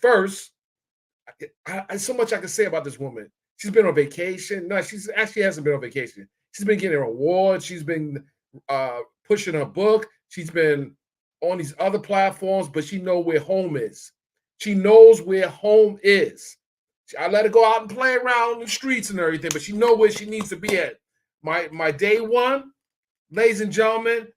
first, so much I can say about this woman. She's been on vacation. No, she's actually hasn't been on vacation. She's been getting awards. She's been pushing her book. She's been on these other platforms, but she knows where home is. She knows where home is. I let her go out and play around on the streets and everything, but she knows where she needs to be at. My day one, ladies and gentlemen,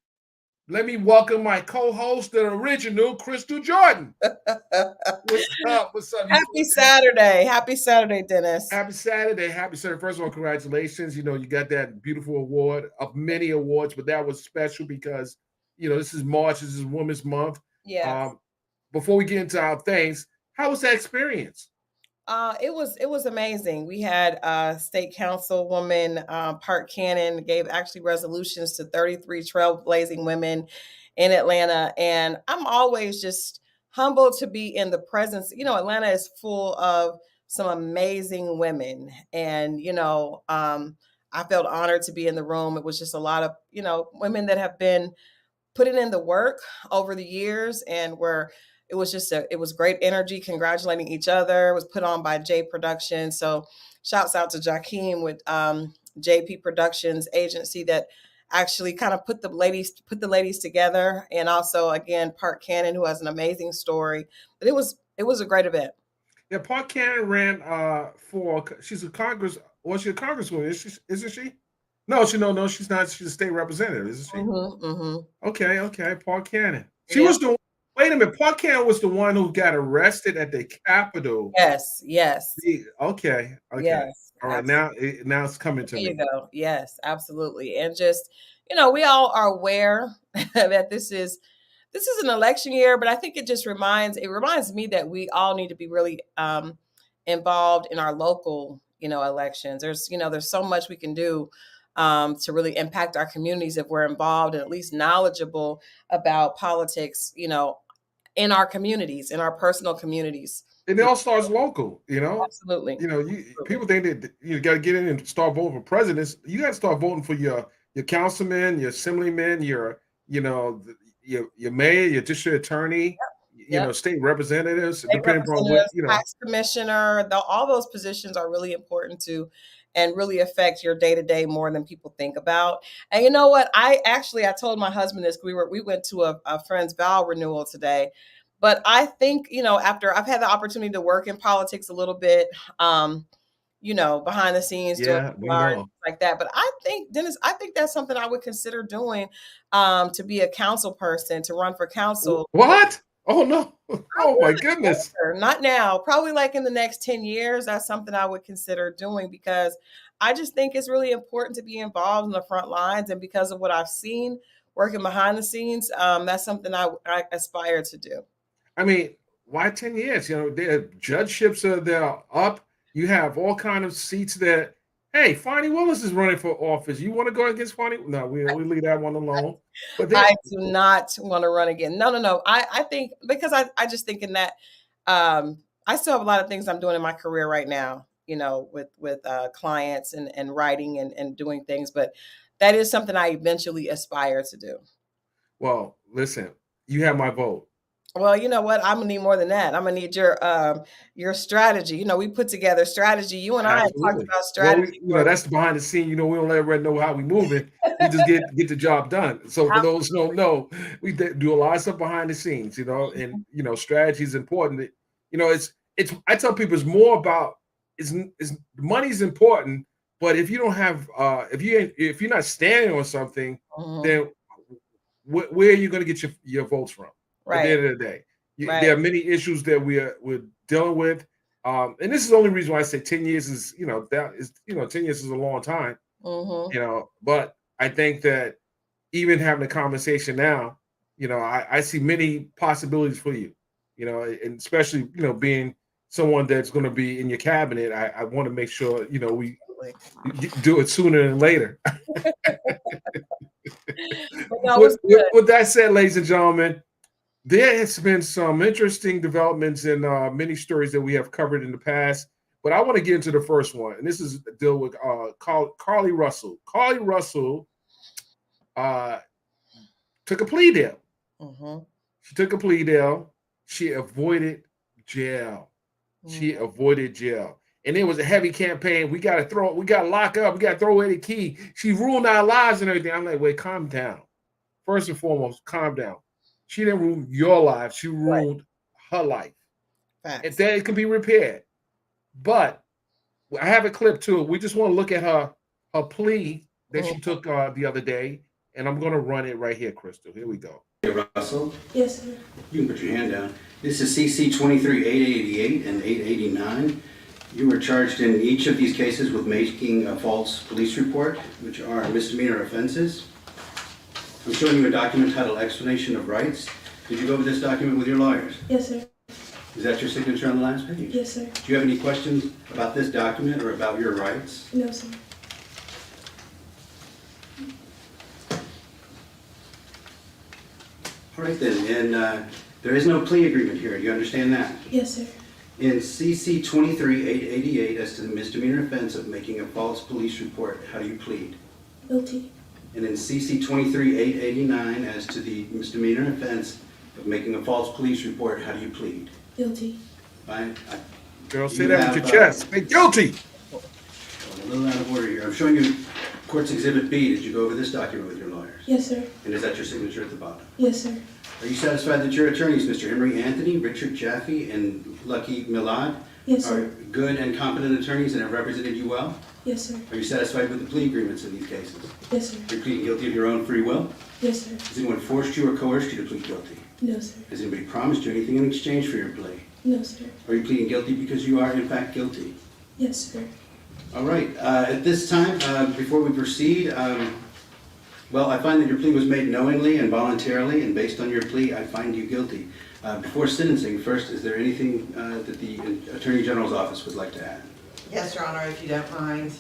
let me welcome my co-host, the original Christal Jordan. What's up? What's up? Happy Saturday. Happy Saturday, Dennis. Happy Saturday. Happy Saturday. First of all, congratulations. You got that beautiful award of many awards, but that was special because, this is March. This is Women's Month. Yes. Before we get into our things, how was that experience? It was amazing. We had State Councilwoman Park Cannon gave actually resolutions to 33 trailblazing women in Atlanta, and I'm always just humbled to be in the presence. Atlanta is full of some amazing women, and I felt honored to be in the room. It was just a lot of women that have been putting in the work over the years, and it was great energy, congratulating each other. It was put on by J Productions. So shouts out to Jakeem with JP Productions agency that actually kind of put the ladies together. And also again, Park Cannon, who has an amazing story. But it was a great event. Yeah, Park Cannon ran she's a congresswoman, isn't she? No, she's not. She's a state representative, isn't she? Mm-hmm. Okay, Park Cannon. She was the Wait a minute, Park Cannon was the one who got arrested at the Capitol. Yes. Okay. Yes. All right, now it's coming to me. There you go. Yes, absolutely. And just, we all are aware that this is an election year, but I think it reminds me that we all need to be really involved in our local, elections. There's so much we can do to really impact our communities if we're involved and at least knowledgeable about politics, in our communities, in our personal communities. And it all starts local, Absolutely. People think that you got to get in and start voting for presidents. You got to start voting for your councilmen, your assemblymen, your mayor, your district attorney, state representatives, depending on what tax commissioner. All those positions are really important to and really affect your day-to-day more than people think about. And you know what? I told my husband this. We went to a friend's vow renewal today. But I think, after I've had the opportunity to work in politics a little bit, behind the scenes, doing like that. But I think, Dennis, that's something I would consider doing, to be a council person, to run for council. What? Oh, no. Oh, my goodness. Not now. Probably like in the next 10 years, that's something I would consider doing because I just think it's really important to be involved in the front lines. And because of what I've seen working behind the scenes, that's something I aspire to do. I mean, why 10 years? Their judgeships they're up. You have all kind of seats that, hey, Fonnie Willis is running for office. You want to go against Fonnie? No, we leave that one alone. But I do not want to run again. No. I think because I just think in that I still have a lot of things I'm doing in my career right now, with clients and writing and doing things. But that is something I eventually aspire to do. Well, listen, you have my vote. Well, you know what? I'm gonna need more than that. I'm gonna need your strategy. We put together strategy. You and I talked about strategy. Well, that's the behind the scene. We don't let everybody know how we moving. We just get the job done. So for those who don't know, we do a lot of stuff behind the scenes. And strategy is important. It's I tell people it's more about money's important, but if you don't have if you're not standing on something, then where are you going to get your votes from? Right. At the end of the day, there are many issues that we're dealing with, and this is the only reason why I say 10 years is 10 years is a long time. But I think that even having a conversation now, I see many possibilities for you, and especially being someone that's going to be in your cabinet. I want to make sure we do it sooner than later. With that said, ladies and gentlemen, there has been some interesting developments in many stories that we have covered in the past, but I want to get into the first one, and this is a deal with Carlee Russell. Carlee Russell took a plea deal. She took a plea deal. She avoided jail. She Mhm. avoided jail. And it was a heavy campaign. We got to lock up. We got to throw away the key. She ruined our lives and everything. I'm like, wait, calm down. First and foremost, calm down. She didn't ruin your life. She Right. ruined her life. And Facts. that it can be repaired. But I have a clip too. We just want to look at her plea that she Mhm. took the other day. And I'm going to run it right here, Christal. Here we go. Hey, Russell, Yes, sir. you can put your hand down. This is CC 23-888 and 889. You were charged in each of these cases with making a false police report, which are misdemeanor offenses. I'm showing you a document titled Explanation of Rights. Did you go over this document with your lawyers? Yes, sir. Is that your signature on the last page? Yes, sir. Do you have any questions about this document or about your rights? No, sir. All right then, and there is no plea agreement here. Do you understand that? Yes, sir. In CC 23-888, as to the misdemeanor offense of making a false police report, how do you plead? Guilty. And in CC 23-889, as to the misdemeanor offense of making a false police report, how do you plead? Guilty. Fine. Girl, say You that with have, your chest. Say guilty. I'm a little out of order here. I'm showing you Court's Exhibit B. Did you go over this document with your lawyers? Yes, sir. And is that your signature at the bottom? Yes, sir. Are you satisfied that your attorneys, Mr. Henry Anthony, Richard Jaffe, and Lucky Milad, Yes, are sir. good and competent attorneys and have represented you well? Yes, sir. Are you satisfied with the plea agreements in these cases? Yes, sir. You're pleading guilty of your own free will? Yes, sir. Has anyone forced you or coerced you to plead guilty? No, sir. Has anybody promised you anything in exchange for your plea? No, sir. Are you pleading guilty because you are in fact guilty? Yes, sir. All right, at this time, before we proceed, well, I find that your plea was made knowingly and voluntarily, and based on your plea, I find you guilty. Before sentencing, first, is there anything that the Attorney General's office would like to add? Yes, Your Honor, if you don't mind.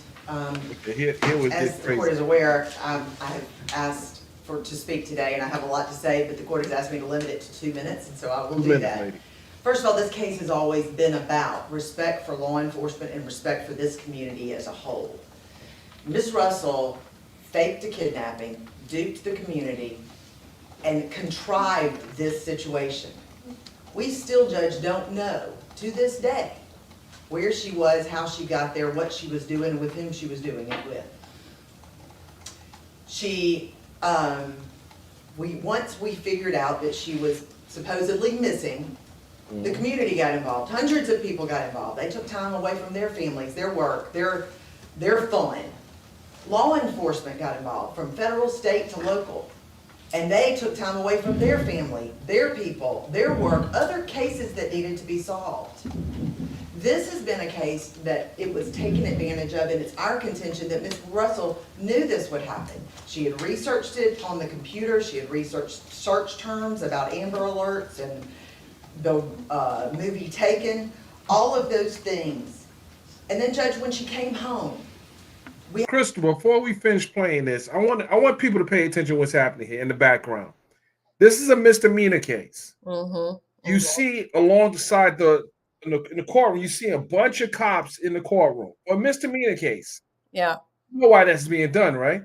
Here was As the court is aware, I have asked to speak today, and I have a lot to say, but the court has asked me to limit it to 2 minutes, and so I will do that. First of all, this case has always been about respect for law enforcement and respect for this community as a whole. Ms. Russell faked a kidnapping, duped the community, and contrived this situation. We still, Judge, don't know to this day where she was, how she got there, what she was doing, with whom she was doing it with. Once we figured out that she was supposedly missing, the community got involved. Hundreds of people got involved. They took time away from their families, their work, their fun. Law enforcement got involved, from federal, state to local. And they took time away from their family, their people, their work, other cases that needed to be solved. This has been a case that it was taken advantage of, and it's our contention that Ms. Russell knew this would happen. She had researched it on the computer. She had researched search terms about Amber Alerts and the movie Taken, all of those things. And then, Judge, when she came home, Christal, before we finish playing this, I want people to pay attention to what's happening here in the background. This is a misdemeanor case. Mm-hmm. You see alongside in the courtroom, you see a bunch of cops in the courtroom. A misdemeanor case. Yeah. You know why that's being done, right?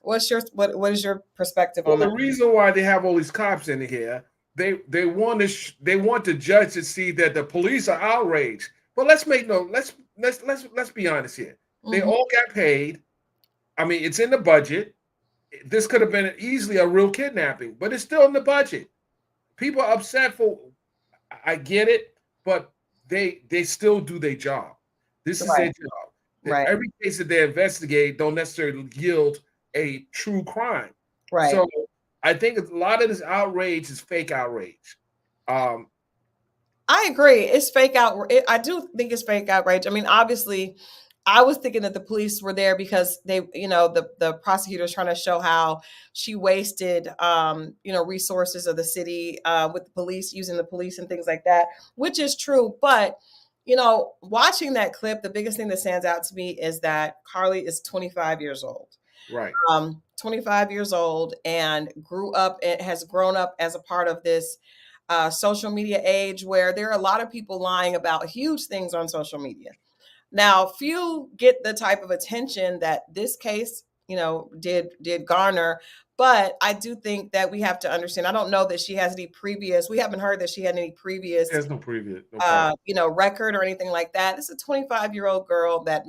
What is your perspective Well, on the that? reason why they have all these cops in here, they want the judge to see that the police are outraged. But let's be honest here. They all got paid. I mean, it's in the budget. This could have been easily a real kidnapping, but it's still in the budget. People are upset I get it, but they still do their job. This is their job. Right. Every case that they investigate don't necessarily yield a true crime. Right. So I think a lot of this outrage is fake outrage. I agree. It's fake outrage. I do think it's fake outrage. I mean, obviously, I was thinking that the police were there because they, the prosecutor's trying to show how she wasted, resources of the city with the police, using the police and things like that, which is true. But, watching that clip, the biggest thing that stands out to me is that Carly is 25 years old. Right. 25 years old and has grown up as a part of this social media age where there are a lot of people lying about huge things on social media. Now, few get the type of attention that this case did garner. But I do think that we have to understand. I don't know that she has any previous. We haven't heard that she had any previous, There's no previous, no problem. record or anything like that. This is a 25-year-old girl that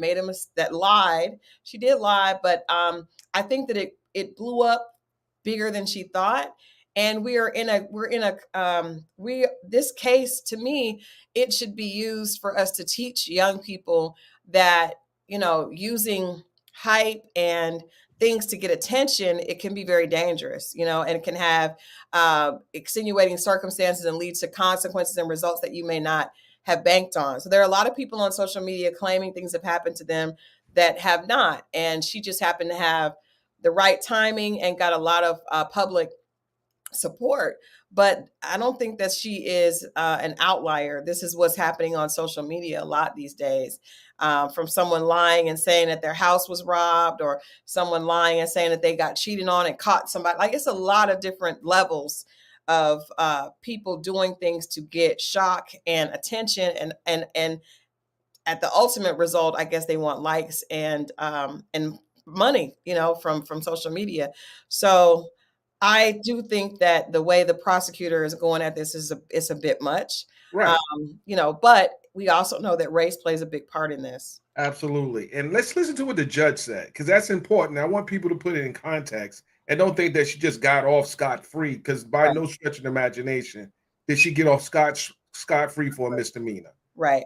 that lied. She did lie, but I think that it blew up bigger than she thought. And this case, to me, it should be used for us to teach young people that, using hype and things to get attention, it can be very dangerous, and it can have extenuating circumstances and lead to consequences and results that you may not have banked on. So there are a lot of people on social media claiming things have happened to them that have not. And she just happened to have the right timing and got a lot of public support. But I don't think that she is an outlier. This is what's happening on social media a lot these days, from someone lying and saying that their house was robbed, or someone lying and saying that they got cheated on and caught somebody. Like, it's a lot of different levels of people doing things to get shock and attention, and at the ultimate result, I guess they want likes and money, from social media. So I do think that the way the prosecutor is going at this is a bit much, Right. But we also know that race plays a big part in this. Absolutely. And let's listen to what the judge said, because that's important. I want people to put it in context and don't think that she just got off scot-free, because by Right. no stretch of the imagination did she get off scot-free for a misdemeanor. Right.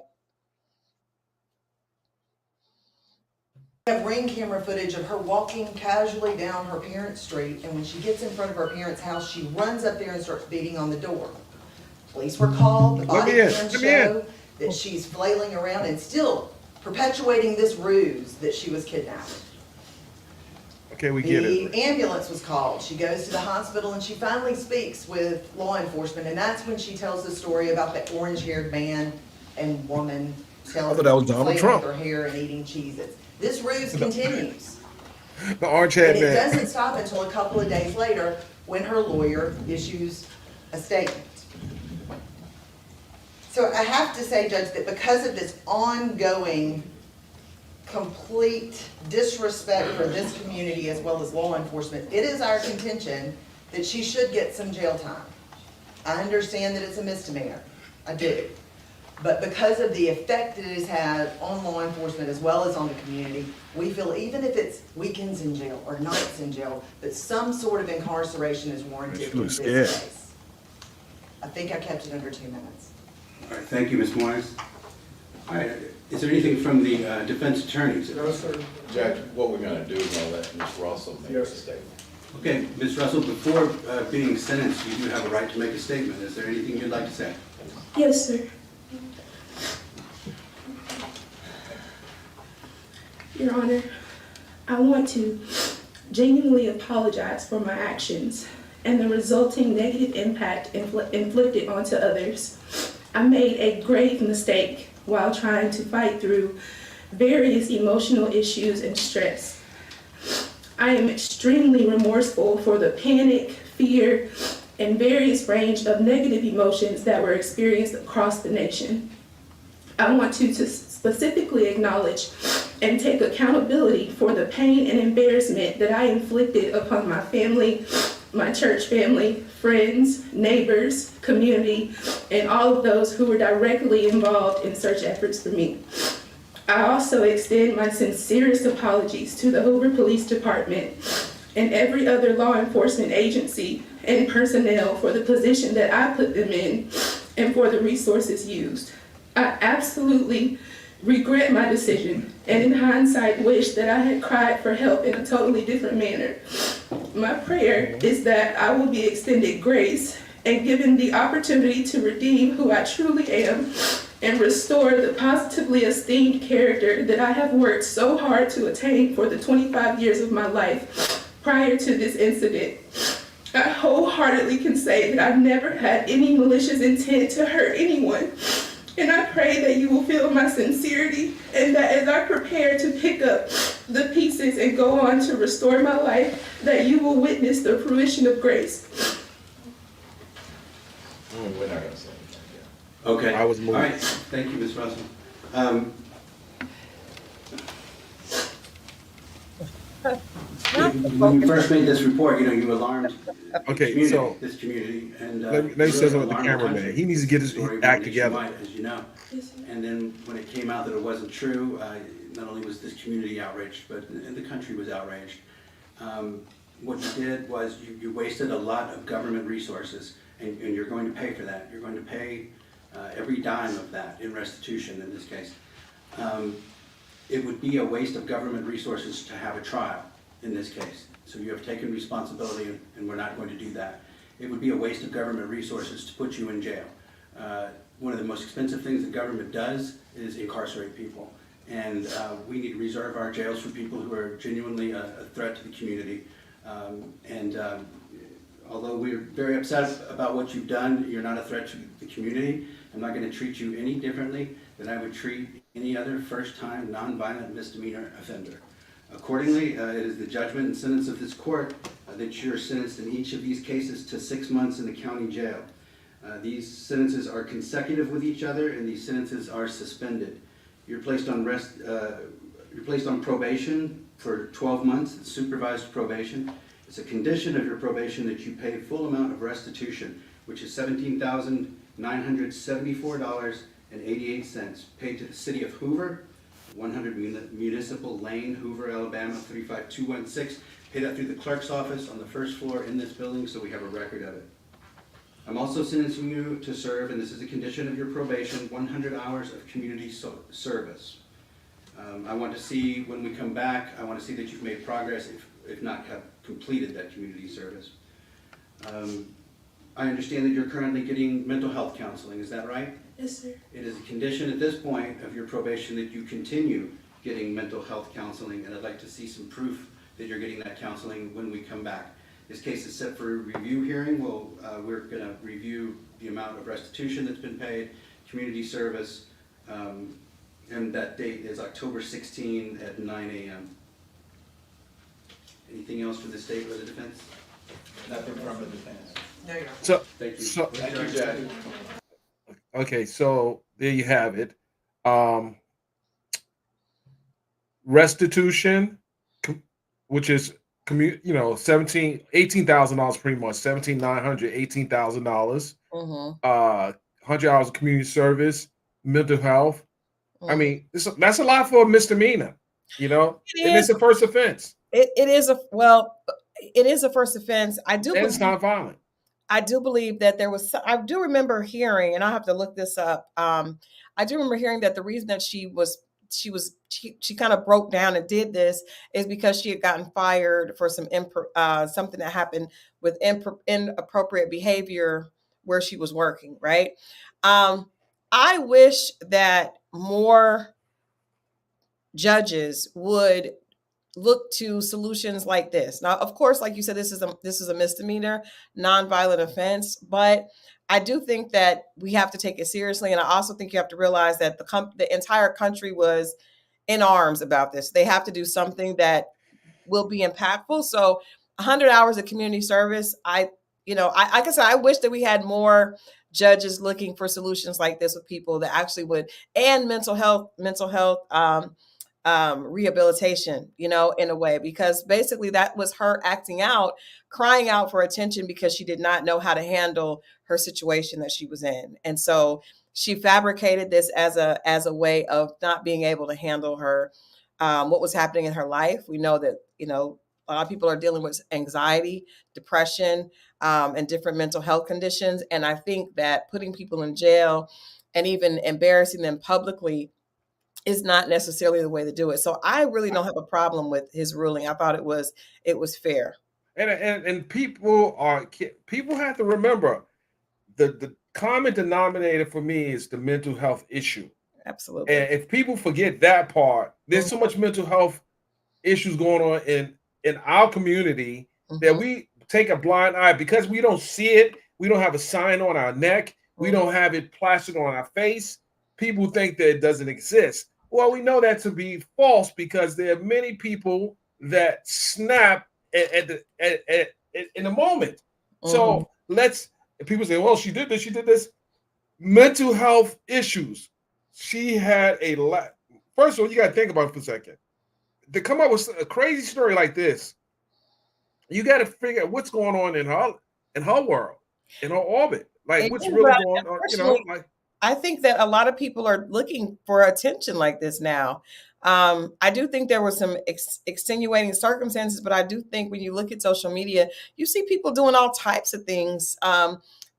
We have ring camera footage of her walking casually down her parents' street, and when she gets in front of her parents' house, she runs up there and starts beating on the door. Police were called, the body cams show that she's flailing around and still perpetuating this ruse that she was kidnapped. Okay, we get it. The ambulance was called. She goes to the hospital and she finally speaks with law enforcement, and that's when she tells the story about the orange-haired man and woman I thought that was Donald playing Trump. with her hair and eating Cheez-Its. This ruse continues. The orange-haired And it man. doesn't stop until a couple of days later when her lawyer issues a statement. So I have to say, Judge, that because of this ongoing, complete disrespect for this community as well as law enforcement, it is our contention that she should get some jail time. I understand that it's a misdemeanor. I do. But because of the effect that it has had on law enforcement as well as on the community, we feel even if it's weekends in jail or nights in jail, that some sort of incarceration is warranted in this case. I think I kept it under 2 minutes. All right, thank you, Ms. Morris. All right, is there anything from the defense attorneys? No, sir. Judge, what we're gonna do is gonna let Ms. Russell make a Yes. statement. Okay, Ms. Russell, before being sentenced, you do have a right to make a statement. Is there anything you'd like to say? Yes, sir. Your Honor, I want to genuinely apologize for my actions and the resulting negative impact inflicted onto others. I made a grave mistake while trying to fight through various emotional issues and stress. I am extremely remorseful for the panic, fear, and various range of negative emotions that were experienced across the nation. I want to specifically acknowledge and take accountability for the pain and embarrassment that I inflicted upon my family, my church family, friends, neighbors, community, and all of those who were directly involved in search efforts for me. I also extend my sincerest apologies to the Hoover Police Department and every other law enforcement agency and personnel for the position that I put them in and for the resources used. I absolutely regret my decision, and in hindsight wish that I had cried for help in a totally different manner. My prayer is that I will be extended grace and given the opportunity to redeem who I truly am and restore the positively esteemed character that I have worked so hard to attain for the 25 years of my life prior to this incident. I wholeheartedly can say that I've never had any malicious intent to hurt anyone. And I pray that you will feel my sincerity and that as I prepare to pick up the pieces and go on to restore my life, that you will witness the fruition of grace. We're not gonna say anything, yeah. Okay. I was moved. All right, thank you, Ms. Russell. When you first made this report, you alarmed Okay, so this community, and let me say something with the cameraman. He needs to get his act together. As you know. And then when it came out that it wasn't true, not only was this community outraged, but the country was outraged. What you did was you wasted a lot of government resources, and you're going to pay for that. You're going to pay every dime of that in restitution in this case. It would be a waste of government resources to have a trial in this case. So you have taken responsibility, and we're not going to do that. It would be a waste of government resources to put you in jail. One of the most expensive things the government does is incarcerate people. And we need to reserve our jails for people who are genuinely a threat to the community. Although we're very upset about what you've done, you're not a threat to the community. I'm not going to treat you any differently than I would treat any other first-time nonviolent misdemeanor offender. Accordingly, it is the judgment and sentence of this court that you're sentenced in each of these cases to 6 months in the county jail. These sentences are consecutive with each other, and these sentences are suspended. You're placed on probation for 12 months. It's supervised probation. It's a condition of your probation that you pay full amount of restitution, which is $17,974.88, paid to the city of Hoover, 100 Municipal Lane, Hoover, Alabama, 35216. Pay that through the clerk's office on the first floor in this building, so we have a record of it. I'm also sentencing you to serve, and this is a condition of your probation, 100 hours of community service. I want to see, when we come back, I want to see that you've made progress, if not have completed that community service. I understand that you're currently getting mental health counseling, is that right? Yes, sir. It is a condition at this point of your probation that you continue getting mental health counseling, and I'd like to see some proof that you're getting that counseling when we come back. This case is set for a review hearing. We're going to review the amount of restitution that's been paid, community service, and that date is October 16 at 9 a.m. Anything else for the state or the defense? Nothing from the defense. No, you're not. So, Thank you. Thank you, Judge. okay, so there you have it. Restitution, which is $18,000 pretty much, $17,900, $18,000. 100 hours of community service, mental health. I mean, that's a lot for a misdemeanor, and it's a first offense. It is a first offense. It's not violent. I do believe that I do remember hearing, and I have to look this up. I do remember hearing that the reason that she kind of broke down and did this is because she had gotten fired for something that happened with inappropriate behavior where she was working. Right. I wish that more judges would look to solutions like this. Now, of course, like you said, this is a misdemeanor, nonviolent offense, but I do think that we have to take it seriously. And I also think you have to realize that the entire country was in arms about this. They have to do something that will be impactful. So 100 hours of community service, like I said, I wish that we had more judges looking for solutions like this with people that actually would, and mental health rehabilitation, in a way, because basically that was her acting out, crying out for attention because she did not know how to handle her situation that she was in. And so she fabricated this as a way of not being able to handle her, what was happening in her life. We know that, a lot of people are dealing with anxiety, depression, and different mental health conditions. And I think that putting people in jail and even embarrassing them publicly is not necessarily the way to do it. So I really don't have a problem with his ruling. I thought it was fair. And people have to remember the common denominator for me is the mental health issue. Absolutely. And if people forget that part, there's so much mental health issues going on in our community that we take a blind eye because we don't see it. We don't have a sign on our neck. We don't have it plastered on our face. People think that it doesn't exist. Well, we know that to be false because there are many people that snap in the moment. So people say, well, she did this. Mental health issues. She had a lot. First of all, you got to think about it for a second. To come up with a crazy story like this you got to figure out what's going on in her world, in her orbit. Like It what's is, really but going on, unfortunately, like I think that a lot of people are looking for attention like this now. I do think there were some extenuating circumstances, but I do think when you look at social media, you see people doing all types of things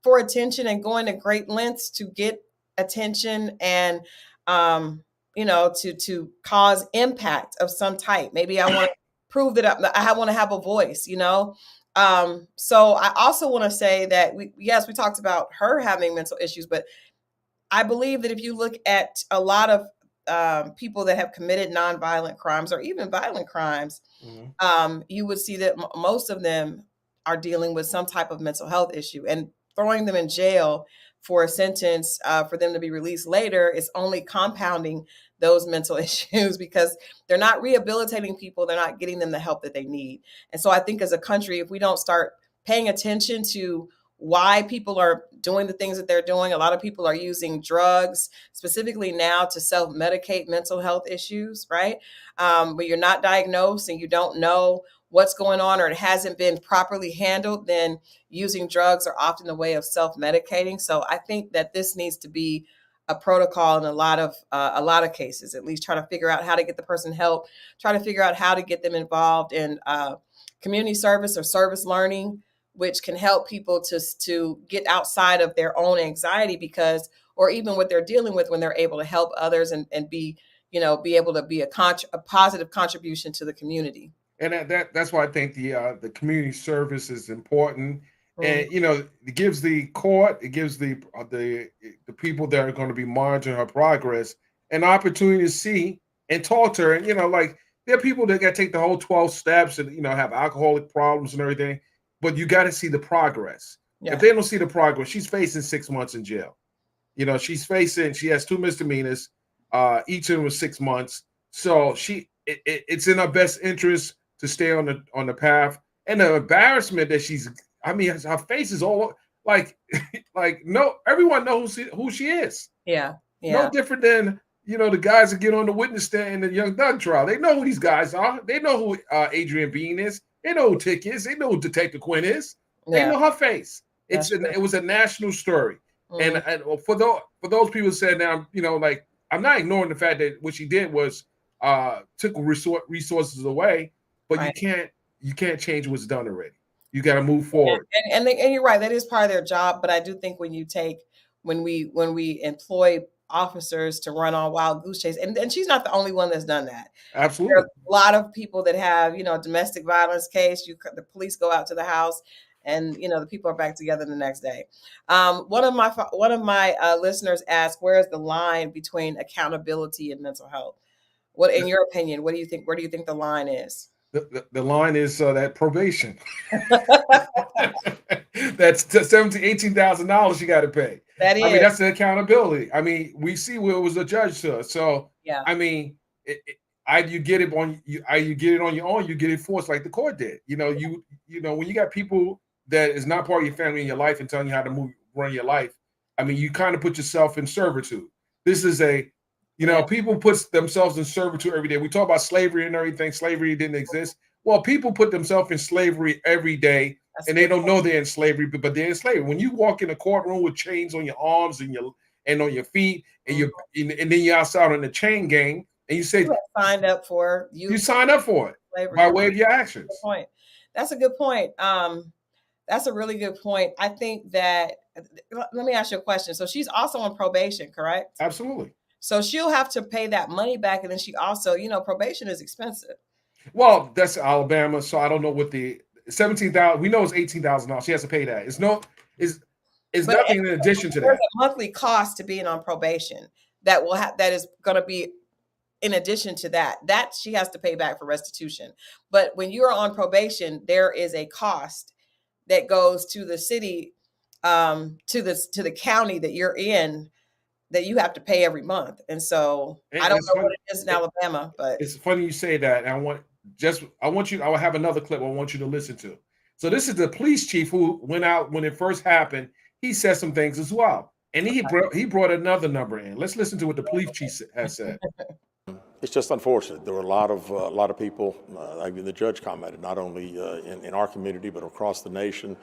for attention and going to great lengths to get attention and to cause impact of some type. Maybe I want to prove that I want to have a voice. So I also want to say that we talked about her having mental issues, but I believe that if you look at a lot of people that have committed nonviolent crimes or even violent crimes, you would see that most of them are dealing with some type of mental health issue, and throwing them in jail for a sentence for them to be released later is only compounding those mental issues because they're not rehabilitating people. They're not getting them the help that they need. And so I think as a country, if we don't start paying attention to why people are doing the things that they're doing. A lot of people are using drugs specifically now to self-medicate mental health issues, right? But you're not diagnosed and you don't know what's going on or it hasn't been properly handled, then using drugs are often a way of self-medicating. So I think that this needs to be a protocol in a lot of cases, at least try to figure out how to get the person help, try to figure out how to get them involved in community service or service learning, which can help people to get outside of their own anxiety or even what they're dealing with when they're able to help others and be able to be a positive contribution to the community. And that's why I think the community service is important. And it gives the court, it gives the people that are going to be monitoring her progress an opportunity to see and talk to her. And like there are people that got to take the whole 12 steps and have alcoholic problems and everything. But you got to see the progress. Yeah. If they don't see the progress, she's facing 6 months in jail. She has 2 misdemeanors. Each of them was 6 months. So it's in her best interest to stay on the path. And the embarrassment that her face is all like no, everyone knows who she is. Yeah. No different than the guys that get on the witness stand in the Young Thug trial. They know who these guys are. They know who Adrian Bean is. They know who Tick is. They know who Detective Quinn is. They know her face. It was a national story. And for those people who said now, like I'm not ignoring the fact that what she did was took resources away, but right. you can't change what's done already. You got to move forward. And you're right. That is part of their job. But I do think when we employ officers to run on wild goose chase, and she's not the only one that's done that. Absolutely. There's a lot of people that have, domestic violence case, the police go out to the house and, the people are back together the next day. One of my listeners asked, where is the line between accountability and mental health? What, in your opinion, what do you think? Where do you think the line is? The line is that probation. That's $18,000 you got to pay. That is. I mean, that's the accountability. I mean, we see where it was a judge to us. So, yeah. I mean, either you get it on your own, you get it forced like the court did. When you got people that is not part of your family in your life and telling you how to run your life, I mean, you kind of put yourself in servitude. This is people put themselves in servitude every day. We talk about slavery and everything. Slavery didn't exist. Well, people put themselves in slavery every day. And they don't know they're in slavery, but they're in slavery. When you walk in a courtroom with chains on your arms and on your feet, and then you're outside on the chain gang, and you say you signed up for you signed up for it slavery by way of your actions. That's a good point. That's a really good point. I think that let me ask you a question. So she's also on probation, correct? Absolutely. So she'll have to pay that money back, and then she also, probation is expensive. Well, that's Alabama, so I don't know what the $17,000. We know it's $18,000. She has to pay that. It's nothing in addition to that. There's a monthly cost to being on probation that is going to be in addition to that she has to pay back for restitution. But when you're on probation, there is a cost that goes to the city, to the county that you're in, that you have to pay every month. And so I don't know what it is in Alabama, but it's funny you say that. And I will have another clip I want you to listen to. So this is the police chief who went out when it first happened. He said some things as well. And he brought another number in. Let's listen to what the police chief has said. It's just unfortunate. There were a lot of people, like the judge commented, not only in our community but across the nation,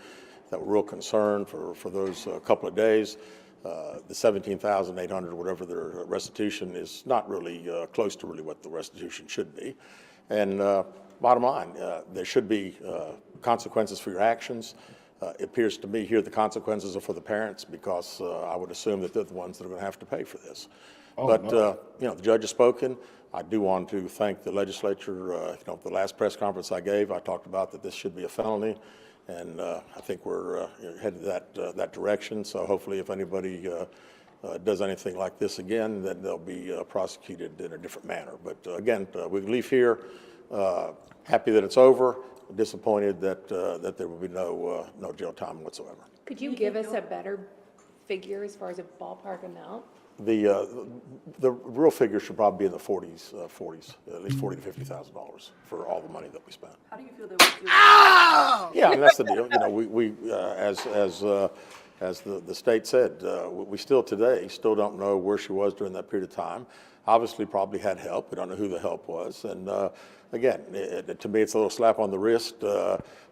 that were real concerned for those couple of days. The 17,800, whatever their restitution, is not really close to really what the restitution should be. And bottom line, there should be consequences for your actions. It appears to me here the consequences are for the parents, because I would assume that they're the ones that are going to have to pay for this. Oh, but no. the judge has spoken. I do want to thank the legislature. The last press conference I gave, I talked about that this should be a felony, and I think we're headed that direction. So hopefully, if anybody does anything like this again, then they'll be prosecuted in a different manner. But again, we leave here happy that it's over. Disappointed that there will be no jail time whatsoever. Could you give us a better figure as far as a ballpark amount? The real figure should probably be in the 40s, at least $40,000 to $50,000 for all the money that we spent. How do you feel that was your... Yeah, and that's the deal. We as the state said, we still today don't know where she was during that period of time. Obviously, probably had help. We don't know who the help was. And again, to me, it's a little slap on the wrist.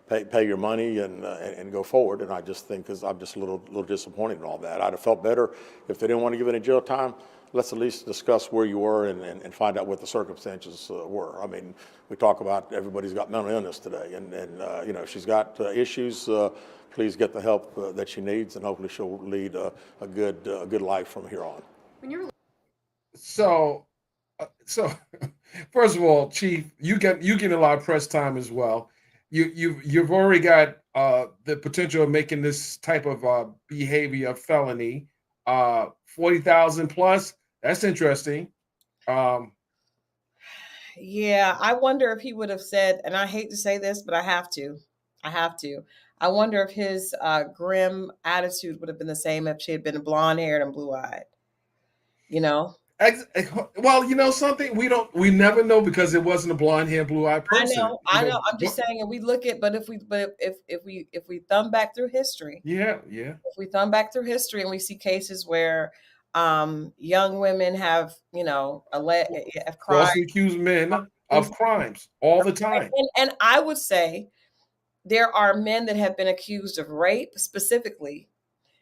Pay your money and go forward. And I just think, because I'm just a little disappointed in all that. I'd have felt better if they didn't want to give any jail time. Let's at least discuss where you were and find out what the circumstances were. I mean, we talk about everybody's got mental illness today, and if she's got issues, please get the help that she needs, and hopefully she'll lead a good life from here on. When you're So first of all, Chief, you get a lot of press time as well. You've already got the potential of making this type of behavior a felony. 40,000 plus. That's interesting. Yeah, I wonder if he would have said, and I hate to say this, but I have to. I wonder if his grim attitude would have been the same if she had been blonde haired and blue eyed. Well, something we never know, because it wasn't a blonde hair, blue eyed person. I know. I'm just saying, and we look at, but if we thumb back through history, yeah. If we thumb back through history and we see cases where young women have, have crimes, falsely accused men of crimes all the time. And I would say there are men that have been accused of rape specifically.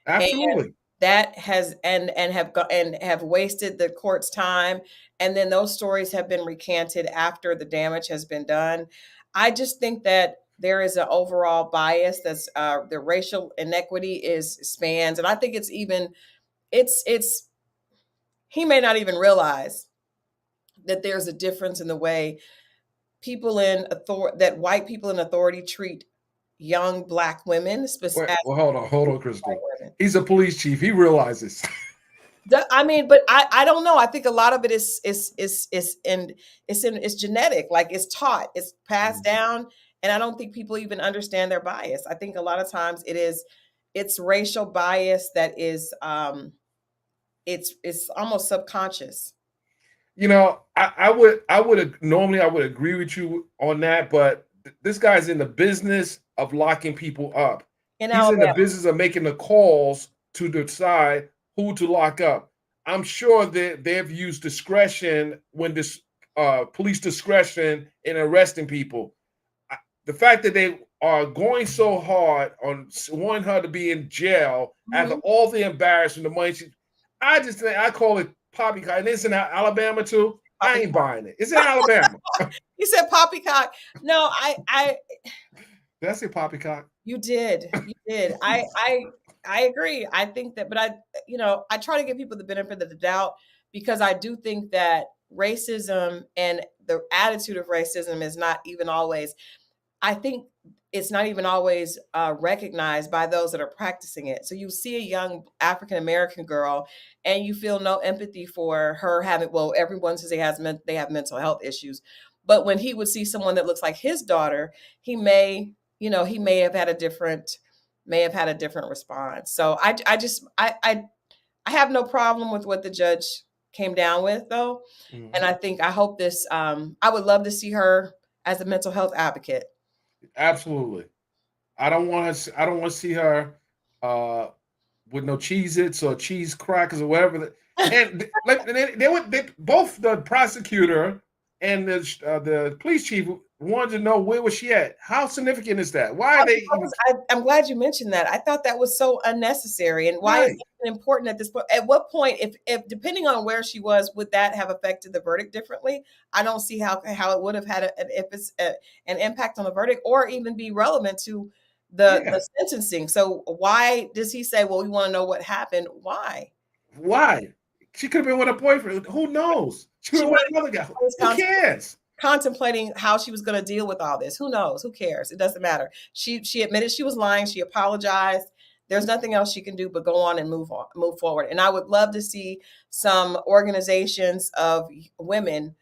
Absolutely. That has and have wasted the court's time, and then those stories have been recanted after the damage has been done. I just think that there is an overall bias that's the racial inequity spans, and I think it's he may not even realize that there's a difference in the way people in authority, that white people in authority treat young Black women. Well, hold on, Christal. He's a police chief. He realizes. I mean, but I don't know. I think a lot of it is genetic. Like, it's taught, it's passed down, and I don't think people even understand their bias. I think a lot of times it's racial bias that is it's almost subconscious. I would normally agree with you on that, but this guy's in the business of locking people up. He's in the business of making the calls to decide who to lock up. I'm sure that they've used discretion when this police discretion in arresting people. The fact that they are going so hard on wanting her to be in jail after all the embarrassment, the money I just think I call it poppycock. And it's in Alabama too. I ain't buying it. It's in Alabama. He said poppycock. No, Did I say poppycock? You did. I agree. I think that, but I try to give people the benefit of the doubt, because I do think that racism and the attitude of racism is not even always, I think it's not even always recognized by those that are practicing it. So you see a young African-American girl and you feel no empathy for her having, well, everyone says they have mental health issues. But when he would see someone that looks like his daughter, he may have had a different response. So I have no problem with what the judge came down with, though. Mm-hmm. And I hope this, I would love to see her as a mental health advocate. Absolutely. I don't want to see her with no Cheez-Its or cheese crackers or whatever. And they both the prosecutor and the police chief wanted to know where was she at. How significant is that? Why are they even I'm glad you mentioned that. I thought that was so unnecessary. And why is right? it important at this point? At what point, if depending on where she was, would that have affected the verdict differently? I don't see how it would have had an impact on the verdict or even be relevant to Yeah. the sentencing. So why does he say, well, we want to know what happened? Why? Why? She could have been with a boyfriend. Who knows? She could She have might been with another guy. was Who cares? contemplating how she was going to deal with all this. Who knows? Who cares? It doesn't matter. She admitted she was lying. She apologized. There's nothing else she can do but go on and move forward. And I would love to see some organizations of women,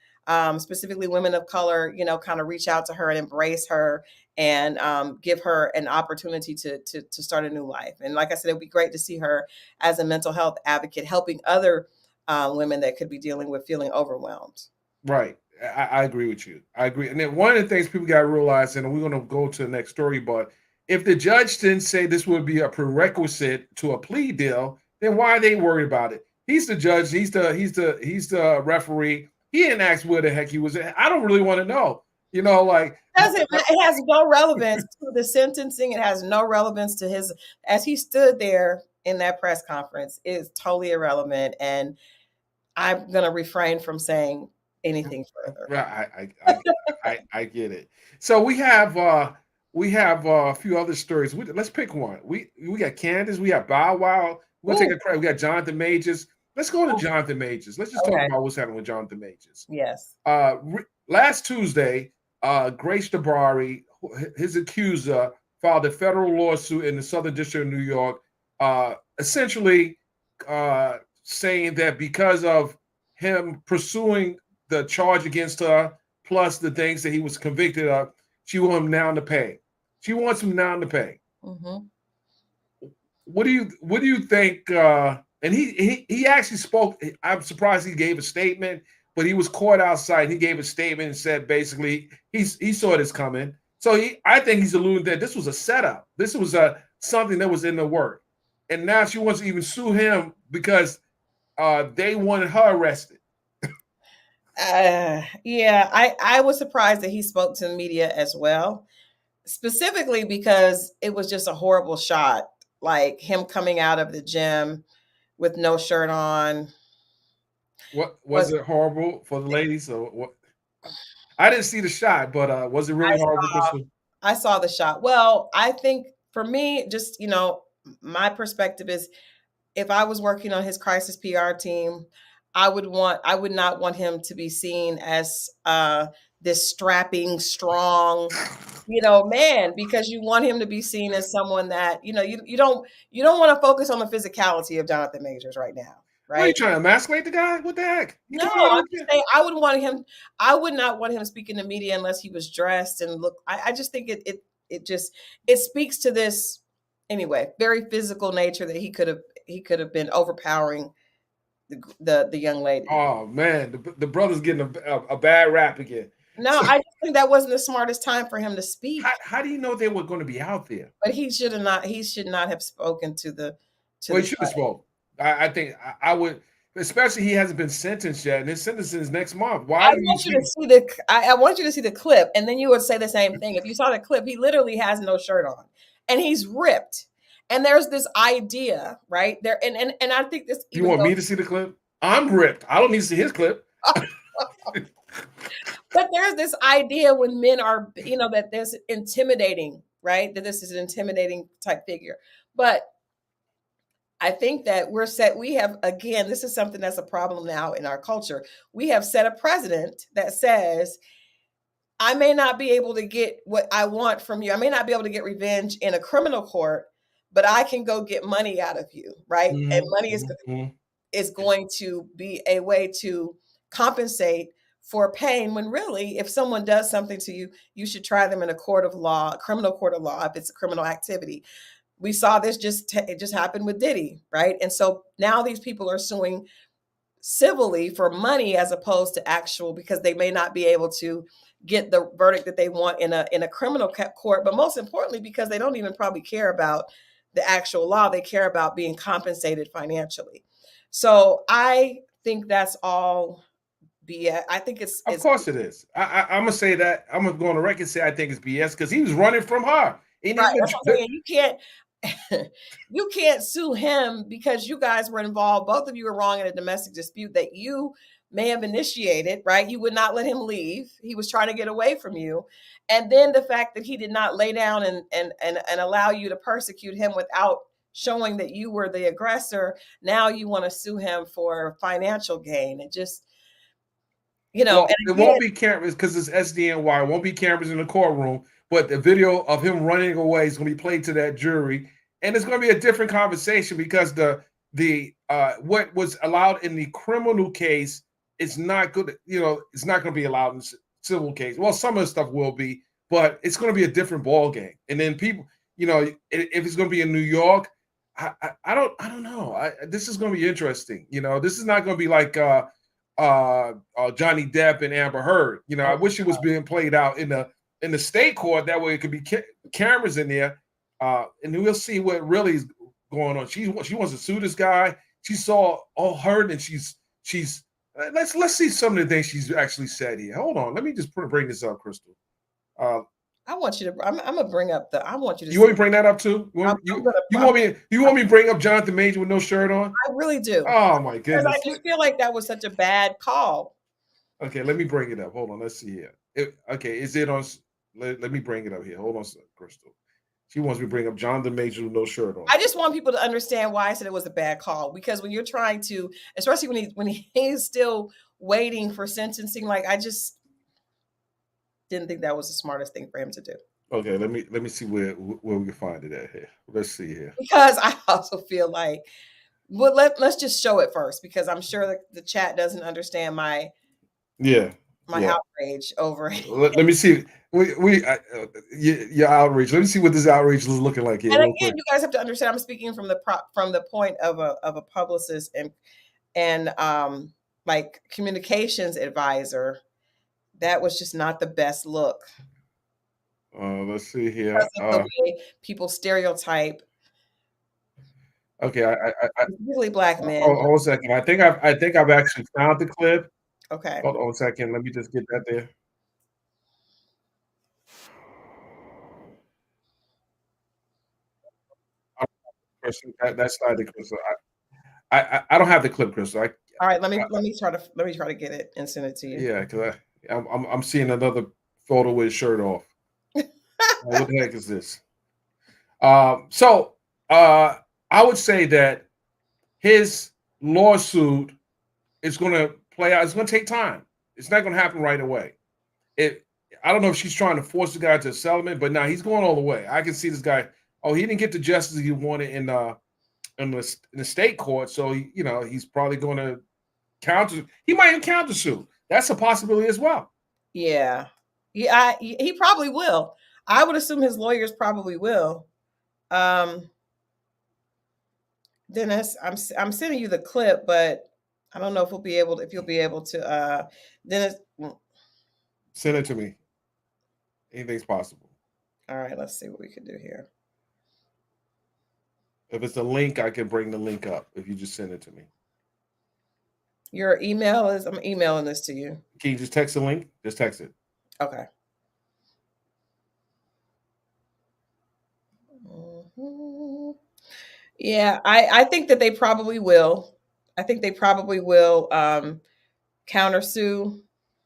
specifically women of color, kind of reach out to her and embrace her and give her an opportunity to start a new life. And like I said, it would be great to see her as a mental health advocate, helping other women that could be dealing with feeling overwhelmed. Right. I agree with you. I agree. And then one of the things people got to realize, and we're going to go to the next story, but if the judge didn't say this would be a prerequisite to a plea deal, then why are they worried about it? He's the judge. He's the referee. He didn't ask where the heck he was at. I don't really want to know. Like It has no relevance to the sentencing. It has no relevance to his as he stood there in that press conference. It is totally irrelevant, and I'm going to refrain from saying anything further. I get it. So we have a few other stories. Let's pick one. We got Candace. We got Bow Wow. We'll take a credit. We got Jonathan Majors. Let's go to Jonathan Majors. Let's just talk about what's happening with Jonathan Majors. Yes. Last Tuesday, Grace Dabari, his accuser, filed a federal lawsuit in the Southern District of New York, essentially saying that because of him pursuing the charge against her, plus the things that he was convicted of, she wants him now to pay. She wants him now to pay. Mm-hmm. What do you think? And he actually spoke. I'm surprised he gave a statement, but he was caught outside. He gave a statement and said basically he saw this coming. So I think he's alluding that this was a setup. This was something that was in the work, and now she wants to even sue him because they wanted her arrested. Yeah, I was surprised that he spoke to the media as well, specifically because it was just a horrible shot, like him coming out of the gym with no shirt on. What was it horrible for the ladies? Or what? I didn't see the shot, but was it really horrible, Crystal? I saw the shot. Well, I think for me, just my perspective is, if I was working on his crisis PR team, I would not want him to be seen as this strapping, strong, man, because you want him to be seen as someone that, you don't want to focus on the physicality of Jonathan Majors right now. Right? What, are you trying to emasculate the guy? What the heck? No, I'm just saying I would not want him speaking to media unless he was dressed and look. I just think it speaks to this anyway, very physical nature that he could have been overpowering the young lady. Oh man, the brother's getting a bad rap again. No, I just think that wasn't the smartest time for him to speak. How do you know they were going to be out there? But he should not have spoken to the. Well, he should have spoken. I think I would, especially he hasn't been sentenced yet, and his sentence is next month. Why? I want you to see the clip, and then you would say the same thing. If you saw the clip, he literally has no shirt on, and he's ripped. And there's this idea, right there, and I think this. You want me to see the clip? I'm ripped. I don't need to see his clip. But there's this idea when men are, that there's intimidating, right? That this is an intimidating type figure. But I think that we have, again, this is something that's a problem now in our culture. We have set a precedent that says, I may not be able to get what I want from you. I may not be able to get revenge in a criminal court, but I can go get money out of you, right? Mm-hmm. And money is going to be a way to compensate for pain, when really, if someone does something to you, you should try them in a court of law, a criminal court of law, if it's a criminal activity. We saw this it just happened with Diddy, right? And so now these people are suing civilly for money as opposed to actual, because they may not be able to get the verdict that they want in a criminal court, but most importantly, because they don't even probably care about the actual law. They care about being compensated financially. So I think that's all BS. I think Of it's course it is. I'm gonna say that. I'm gonna go on the record and say I think it's BS because he was running from her. And right. That's what I'm saying. You can't sue him because you guys were involved. Both of you were wrong in a domestic dispute that you may have initiated, right? You would not let him leave. He was trying to get away from you. And then the fact that he did not lay down and allow you to persecute him without showing that you were the aggressor. Now you want to sue him for financial gain. It just, well, and it again, won't be cameras because it's SDNY. It won't be cameras in the courtroom, but the video of him running away is going to be played to that jury, and it's going to be a different conversation because the what was allowed in the criminal case is not good. It's not going to be allowed in the civil case. Well, some of the stuff will be, but it's going to be a different ball game. And then people, if it's going to be in New York, I don't know. This is going to be interesting. This is not going to be like Johnny Depp and Amber Heard. I wish it was being played out in the state court. That way, it could be cameras in there, and we'll see what really is going on. She wants to sue this guy. She saw all her, and she's. Let's see some of the things she's actually said here. Hold on, let me just bring this up, Christal. I want you to. I'm gonna bring up I want you to. You want me to bring that up too? You want me to bring up Jonathan Major with no shirt on? I really do. Oh my Because goodness! I just feel like that was such a bad call. Okay, let me bring it up. Hold on, let's see here. Okay, is it on? Let me bring it up here. Hold on, Christal. She wants me to bring up Jonathan Major with no shirt on. I just want people to understand why I said it was a bad call, because when you're trying to, especially when he's still waiting for sentencing, like I just didn't think that was the smartest thing for him to do. Okay, let me see where we can find it at here. Let's see here. Because I also feel like, well, let's just show it first, because I'm sure that the chat doesn't understand my outrage over it. Let me see. Your outrage. Let me see what this outrage is looking like here. And again, you guys have to understand, I'm speaking from the point of a publicist and like communications advisor. That was just not the best look. Let's see here. Because of the way people stereotype. Okay, Usually black men. Hold a second. I think I've actually found the clip. Okay. Hold on a second. Let me just get that there. That's not the clip. So I don't have the clip, Christal. All right, let me try to get it and send it to you. Yeah, because I'm seeing another photo with his shirt off. What the heck is this? So I would say that his lawsuit is going to play out. It's going to take time. It's not going to happen right away. I don't know if she's trying to force the guy to a settlement, but now he's going all the way. I can see this guy. Oh, he didn't get the justice he wanted in the state court, so he's probably going to counter. He might even countersue. That's a possibility as well. Yeah, he probably will. I would assume his lawyers probably will. Dennis, I'm sending you the clip, but I don't know if you'll be able to. Dennis, send it to me. Anything's possible. All right, let's see what we can do here. If it's a link, I can bring the link up. If you just send it to me. Your email is. I'm emailing this to you. Can you just text the link? Just text it. Okay. Yeah, I think that they probably will. I think they probably will countersue.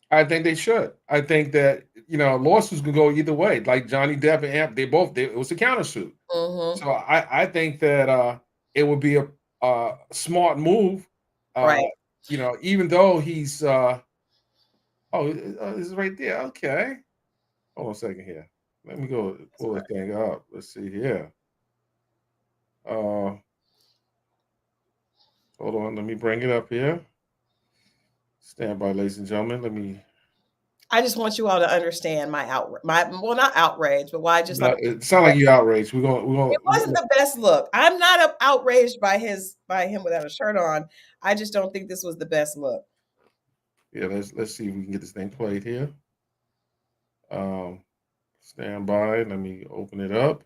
I think they should. I think that lawsuits can go either way. Like Johnny Depp and Amp, it was a countersuit. Mm-hmm. So I think that it would be a smart move. Right. Even though he's it's right there. Okay. Hold on a second here. Let me go pull that thing up. Let's see here. Hold on, let me bring it up here. Stand by, ladies and gentlemen. I just want you all to understand my not outrage, but why I just it sounds like you're outraged. It wasn't the best look. I'm not outraged by him without a shirt on. I just don't think this was the best look. Yeah, let's see if we can get this thing played here. Stand by. Let me open it up.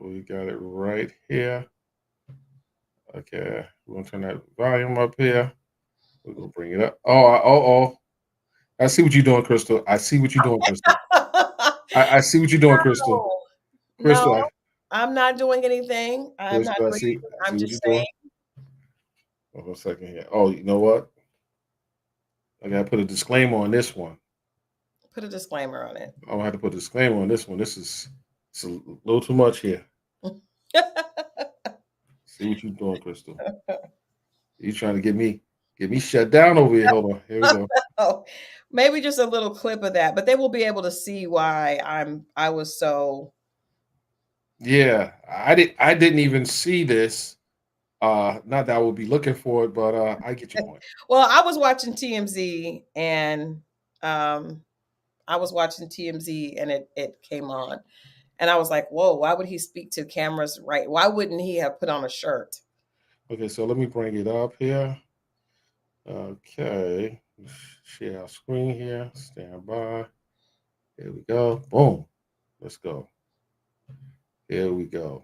We got it right here. Okay, we're gonna turn that volume up here. We're gonna bring it up. Oh. I see what you're doing, Christal. I see what you're doing, Christal. I see what you're doing, Christal. No, Crystal, I'm not doing anything. I'm not Crystal, reading. I see I'm what just you're saying. doing. Hold on a second here. Oh, you know what? I gotta put a disclaimer on this one. Put a disclaimer on it. I'm gonna have to put a disclaimer on this one. It's a little too much here. See what you're doing, Crystal. You trying to get me shut down over here. Hold on. Here we go. Oh, maybe just a little clip of that, but they will be able to see why I was so. Yeah, I didn't even see this. Not that I would be looking for it, but I get your point. Well, I was watching TMZ and it came on. And I was like, whoa, why would he speak to cameras right? Why wouldn't he have put on a shirt? Okay, so let me bring it up here. Okay, share our screen here. Stand by. Here we go. Boom. Let's go. Here we go.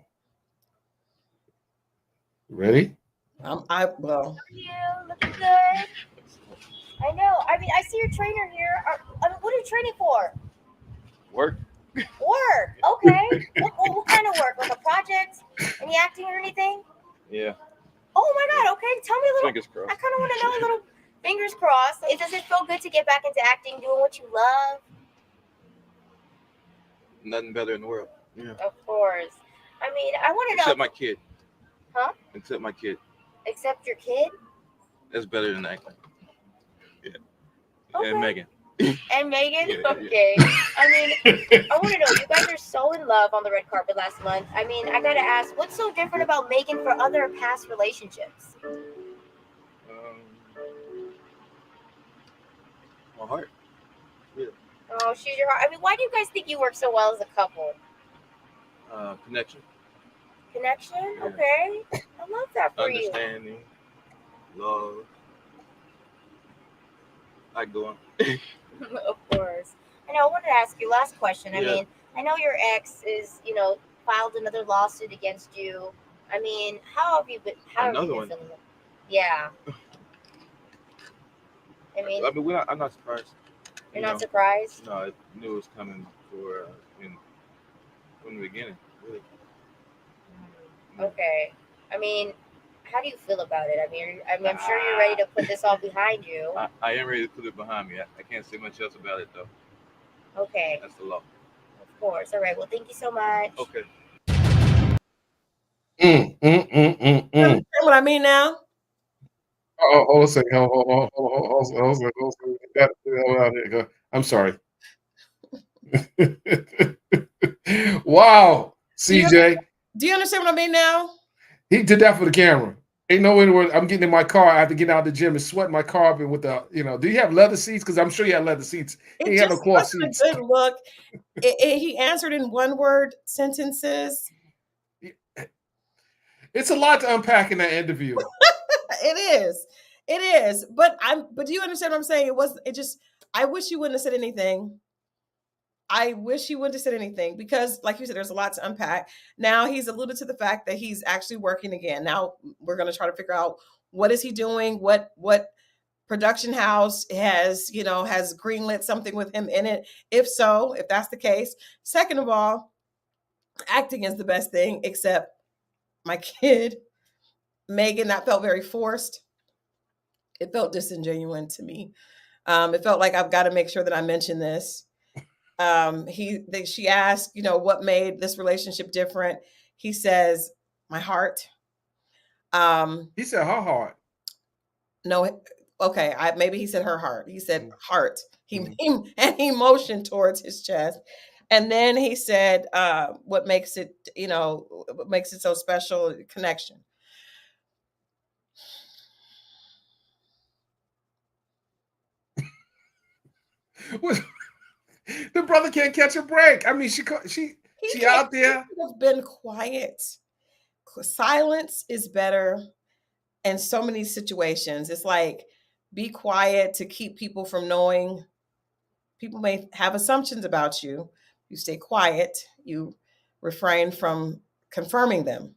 Ready? Well, How are you? Looking good. I know. I mean, I see your trainer here. What are you training for? Work. Work. Okay. What kind of work? Like a project? Any acting or anything? Yeah. Oh my God. Okay. Tell me a little. Fingers crossed. I kind of want to know a little. Fingers crossed. Does it feel good to get back into acting, doing what you love? Nothing better in the world. Yeah. Of course. I mean, I want to know. Except my kid. Huh? Except my kid. Except your kid? That's better than acting. Yeah. Okay. And Megan. And Megan? Yeah, Okay. I mean, I want to know, you guys are so in love on the red carpet last month. I mean, I got to ask, what's so different about Megan for other past relationships? My heart. Yeah. Oh, she's your heart. I mean, why do you guys think you work so well as a couple? Connection. Connection? Yeah. Okay. I love that for you. Understanding. Love. Like going. Of course. I know, I wanted to ask you last question. I Yeah. mean, I know your ex is, filed another lawsuit against you. I mean, how have you been Another one? feeling? Yeah. I mean, I'm not surprised. you're not surprised? No, I knew it was coming from the beginning. Really. Okay. I mean, how do you feel about it? I mean, I'm sure you're ready to put this all behind you. I am ready to put it behind me. I can't say much else about it though. Okay. That's the law. Of course. All right. Well, thank you so much. Okay. You understand what I mean now? Hold a second. Hold a second. Get the hell out of here. I'm sorry. Wow, CJ. Do you understand what I mean now? He did that for the camera. Ain't no way I'm getting in my car. I have to get out of the gym and sweat my car up with the, do you have leather seats? Because I'm sure you have leather seats. He had no cloth seats. A good look. He answered in one word sentences. It's a lot to unpack in that interview. It is. But do you understand what I'm saying? I wish you wouldn't have said anything. I wish he wouldn't have said anything because, like you said, there's a lot to unpack. Now he's alluded to the fact that he's actually working again. Now we're going to try to figure out what is he doing, what production house has greenlit something with him in it. If that's the case. Second of all, acting is the best thing, except my kid, Megan, that felt very forced. It felt disingenuous to me. It felt like I've got to make sure that I mention this. She asked, what made this relationship different. He says, my heart. He said her heart. No, okay. Maybe he said her heart. He said heart. He motioned towards his chest. And then he said, what makes it so special, connection. The brother can't catch a break. I mean, she out there. He has been quiet. Silence is better in so many situations. It's like, be quiet to keep people from knowing. People may have assumptions about you. You stay quiet. You refrain from confirming them.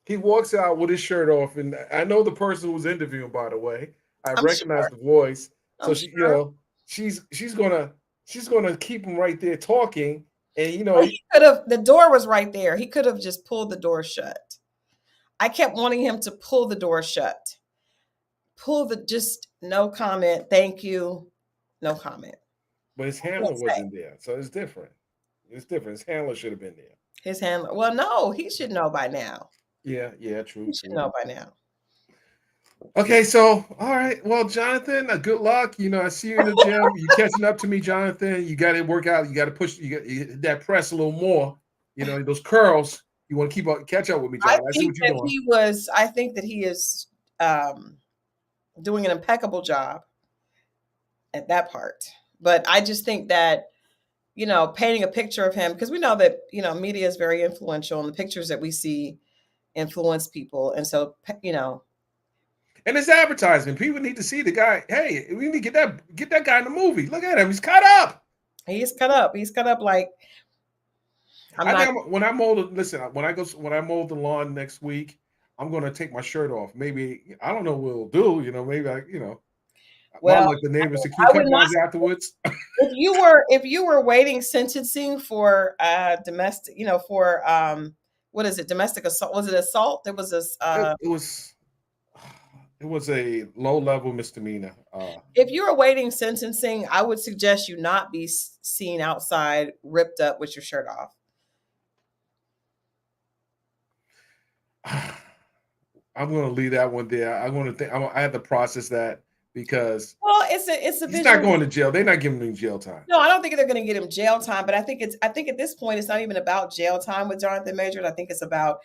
He walks out with his shirt off, and I know the person who was interviewing, by the way. I I'm recognize sure. the voice. So I'm she, sure. she's gonna keep him right there talking, and Well, he could have. The door was right there. He could have just pulled the door shut. I kept wanting him to pull the door shut. Just no comment. Thank you. No comment. but his handler wasn't there, so it's different. It's different. His handler should have been there. His handler. Well, no, he should know by now. Yeah, true. He should know by now. Okay, so all right. Well, Jonathan, good luck. I see you in the gym. You catching up to me, Jonathan. You got to work out. You got to push. You hit that press a little more. Those curls. You want to catch up with me, Jonathan. I see what you're doing. I think that he is doing an impeccable job at that part. But I just think that, painting a picture of him, because we know that, media is very influential, and the pictures that we see influence people. And so, and it's advertising. People need to see the guy. Hey, we need to get that guy in the movie. Look at him. He's cut up. He's cut up. He's cut up like when I mow the lawn next week, I'm gonna take my shirt off. Maybe I don't know what it'll do. Maybe well, like the neighbors to keep cutting mine afterwards. If you were waiting sentencing for domestic, what is it? Domestic assault? Was it assault? There was this. It was a low-level misdemeanor. If you were waiting sentencing, I would suggest you not be seen outside ripped up with your shirt off. I'm going to leave that one there. I have to process that because it's a he's not going to jail. They're not giving him jail time. No, I don't think they're going to get him jail time. But I think at this point it's not even about jail time with Jonathan Majors. I think it's about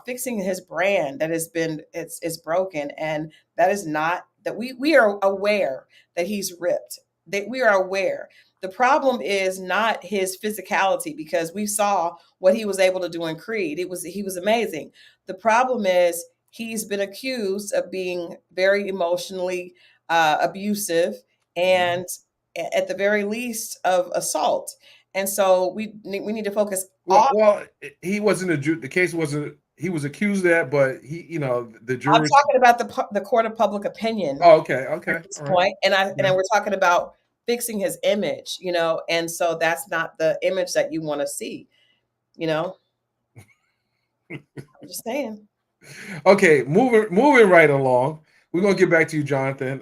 fixing his brand that has been it's broken, and that is not that we are aware that he's ripped. That we are aware. The problem is not his physicality, because we saw what he was able to do in Creed. He was amazing. The problem is he's been accused of being very emotionally abusive, and at the very least of assault. And so we need to focus. Well, he wasn't the case wasn't. He was accused of that, but the jury. I'm talking about the court of public opinion. Oh, okay. At this point, and we're talking about fixing his image, and so that's not the image that you want to see, I'm just saying. Okay, moving right along. We're gonna get back to you, Jonathan.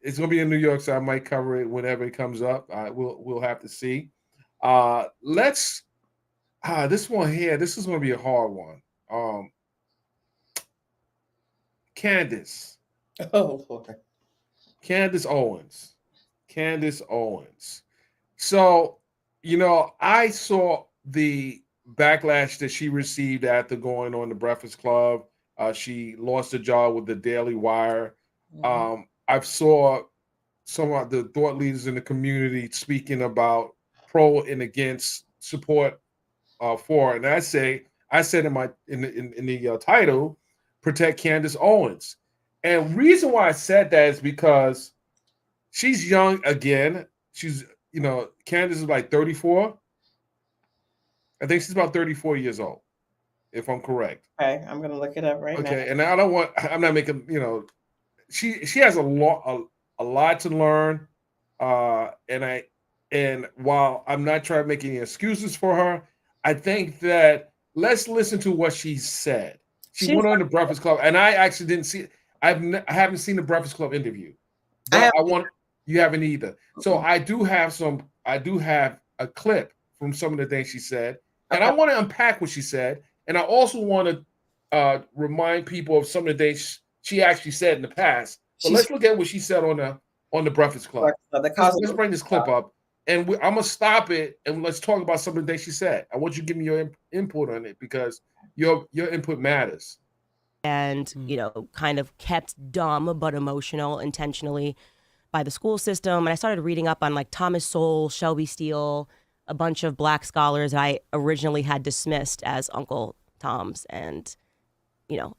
It's gonna be in New York, so I might cover it whenever it comes up. We'll have to see. This one here. This is gonna be a hard one. Candace. Oh Lord. Candace Owens. So, I saw the backlash that she received after going on the Breakfast Club. She lost a job with the Daily Wire. I saw some of the thought leaders in the community speaking about pro and against support for, and I said in the title, protect Candace Owens. And reason why I said that is because she's young again. She's, Candace is like 34. I think she's about 34 years old, if I'm correct. Okay, I'm gonna look it up right now. Okay, and I'm not making, she has a lot to learn. And while I'm not trying to make any excuses for her, I think that let's listen to what she said. She went on the Breakfast Club, and I actually didn't see. I haven't seen the Breakfast Club interview. You haven't either. So I do have a clip from some of the things she said, and I want to unpack what she said, and I also want to remind people of some of the things she actually said in the past. But let's look at what she said on the Breakfast Club. Let's bring this clip up, and I'm gonna stop it, and let's talk about some of the things she said. I want you to give me your input on it, because your input matters. And kind of kept dumb but emotional intentionally by the school system. And I started reading up on like Thomas Sowell, Shelby Steele, a bunch of Black scholars I originally had dismissed as Uncle Toms. And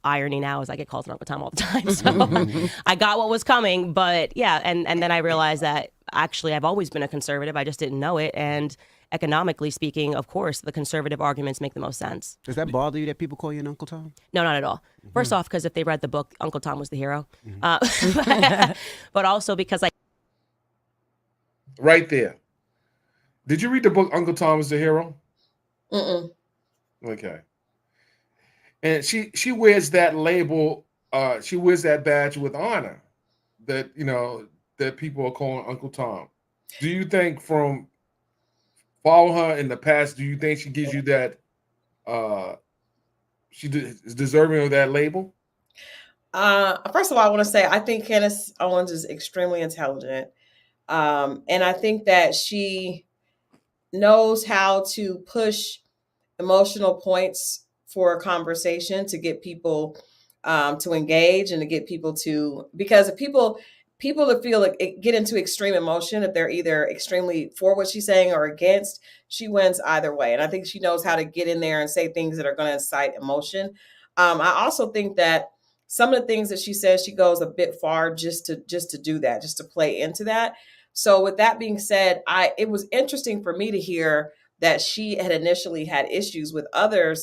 irony now is I get called an Uncle Tom all the time. So I got what was coming. But yeah, and then I realized that actually I've always been a conservative. I just didn't know it. And economically speaking, of course, the conservative arguments make the most sense. Does that bother you that people call you an Uncle Tom? No, not at all. First off, because if they read the book, Uncle Tom was the hero. But also because Right there. Did you read the book Uncle Tom is the Hero? Mm-mm. Okay. And she wears that label, she wears that badge with honor that, that people are calling Uncle Tom. Do you think from following her in the past, do you think she gives you that, is deserving of that label? First of all, I want to say I think Candace Owens is extremely intelligent. And I think that she knows how to push emotional points for a conversation to get people to engage and to get people to, because if people that feel like get into extreme emotion, if they're either extremely for what she's saying or against, she wins either way. And I think she knows how to get in there and say things that are going to incite emotion. I also think that some of the things that she says, she goes a bit far just to do that, just to play into that. So with that being said, it was interesting for me to hear that she had initially had issues with other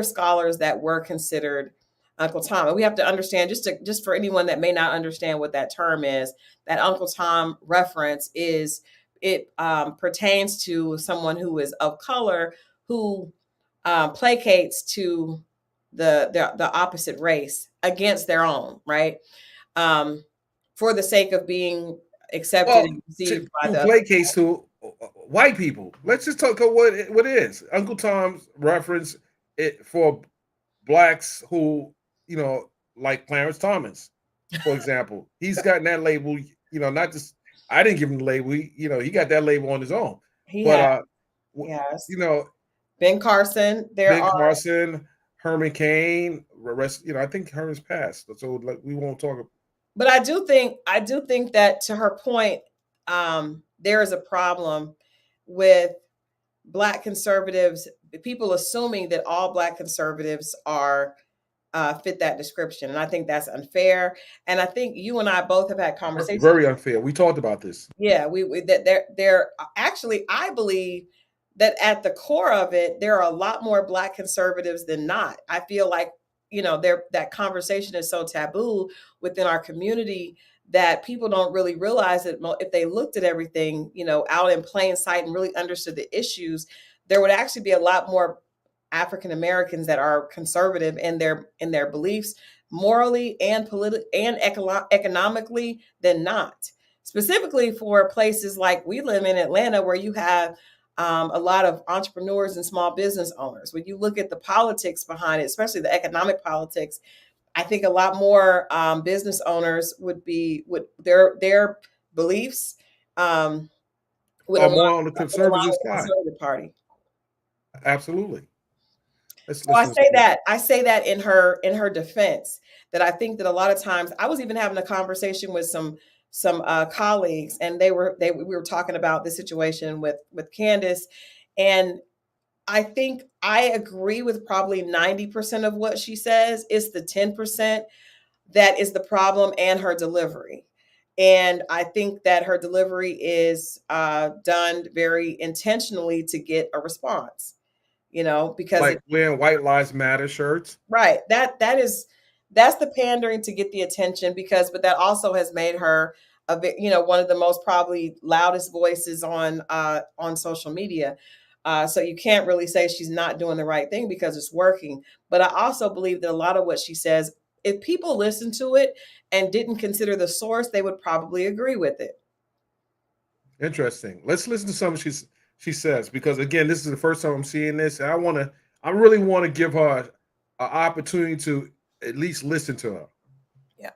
scholars that were considered Uncle Tom. And we have to understand, just for anyone that may not understand what that term is, that Uncle Tom reference pertains to someone who is of color who placates to the opposite race against their own, right? For the sake of being accepted and received by the placates to white people. Let's just talk about what it is. Uncle Tom's reference it for blacks who, like Clarence Thomas, for example. He's gotten that label, not just, I didn't give him the label, he got that label on his own. Yes. Ben Carson, Carson, Herman Cain, I think Herman's passed. So we won't talk about. But I do think that, to her point, there is a problem with Black conservatives, people assuming that all Black conservatives are fit that description. And I think that's unfair. And I think you and I both have had conversations. Very unfair. We talked about this. Yeah, that they're actually, I believe that at the core of it, there are a lot more Black conservatives than not. I feel like, that conversation is so taboo within our community that people don't really realize that if they looked at everything, out in plain sight and really understood the issues, there would actually be a lot more African Americans that are conservative in their beliefs, morally and politically and economically than not. Specifically for places like we live in Atlanta, where you have a lot of entrepreneurs and small business owners. When you look at the politics behind it, especially the economic politics, I think a lot more business owners would their beliefs would more on the conservative party. Absolutely. So I say that in her defense, that I think that a lot of times, I was even having a conversation with some colleagues, and we were talking about the situation with Candace, and I think I agree with probably 90% of what she says. It's the 10% that is the problem, and her delivery. And I think that her delivery is done very intentionally to get a response, because like wearing White Lives Matter shirts. Right. That's the pandering to get the attention, but that also has made her one of the most probably loudest voices on social media. So you can't really say she's not doing the right thing because it's working. But I also believe that a lot of what she says, if people listen to it and didn't consider the source, they would probably agree with it. Interesting. Let's listen to something she says, because again, this is the first time I'm seeing this, and I really want to give her an opportunity to at least listen to her. Yeah.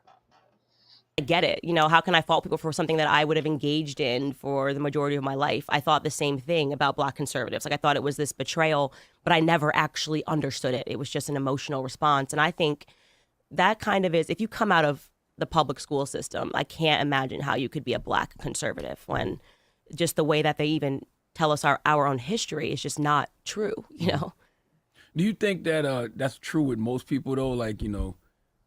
I get it. How can I fault people for something that I would have engaged in for the majority of my life? I thought the same thing about Black conservatives. Like, I thought it was this betrayal, but I never actually understood it. It was just an emotional response. And I think that kind of is, if you come out of the public school system, I can't imagine how you could be a Black conservative when just the way that they even tell us our own history is just not true, Do you think that that's true with most people though? Like,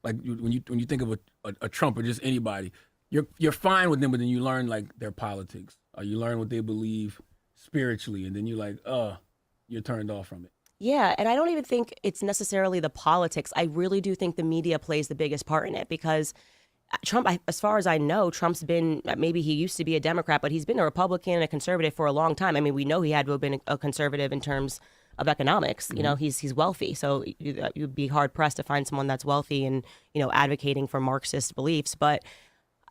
like when you think of a Trump or just anybody, you're fine with them, but then you learn like their politics, or you learn what they believe. spiritually, and then you're like, you're turned off from it. Yeah, and I don't even think it's necessarily the politics. I really do think the media plays the biggest part in it because Trump, as far as I know, Trump's been, maybe he used to be a Democrat, but he's been a Republican and a conservative for a long time. I mean, we know he had to have been a conservative in terms of economics. You know, he's wealthy, so you'd be hard pressed to find someone that's wealthy and, you know, advocating for Marxist beliefs. But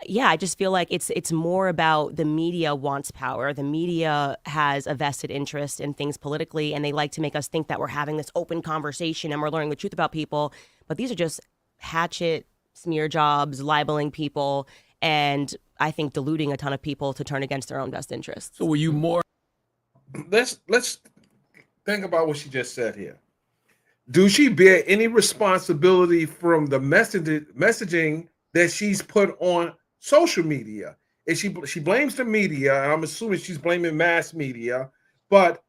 yeah, I just feel like it's more about the media wants power. The media has a vested interest in things politically, and they like to make us think that we're having this open conversation and we're learning the truth about people. But these are just hatchet smear jobs, libeling people, and I think deluding a ton of people to turn against their own best interests. So were you more? Let's think about what she just said here. Do she bear any responsibility from the messaging that she's put on social media? And she blames the media, and I'm assuming she's blaming mass media, but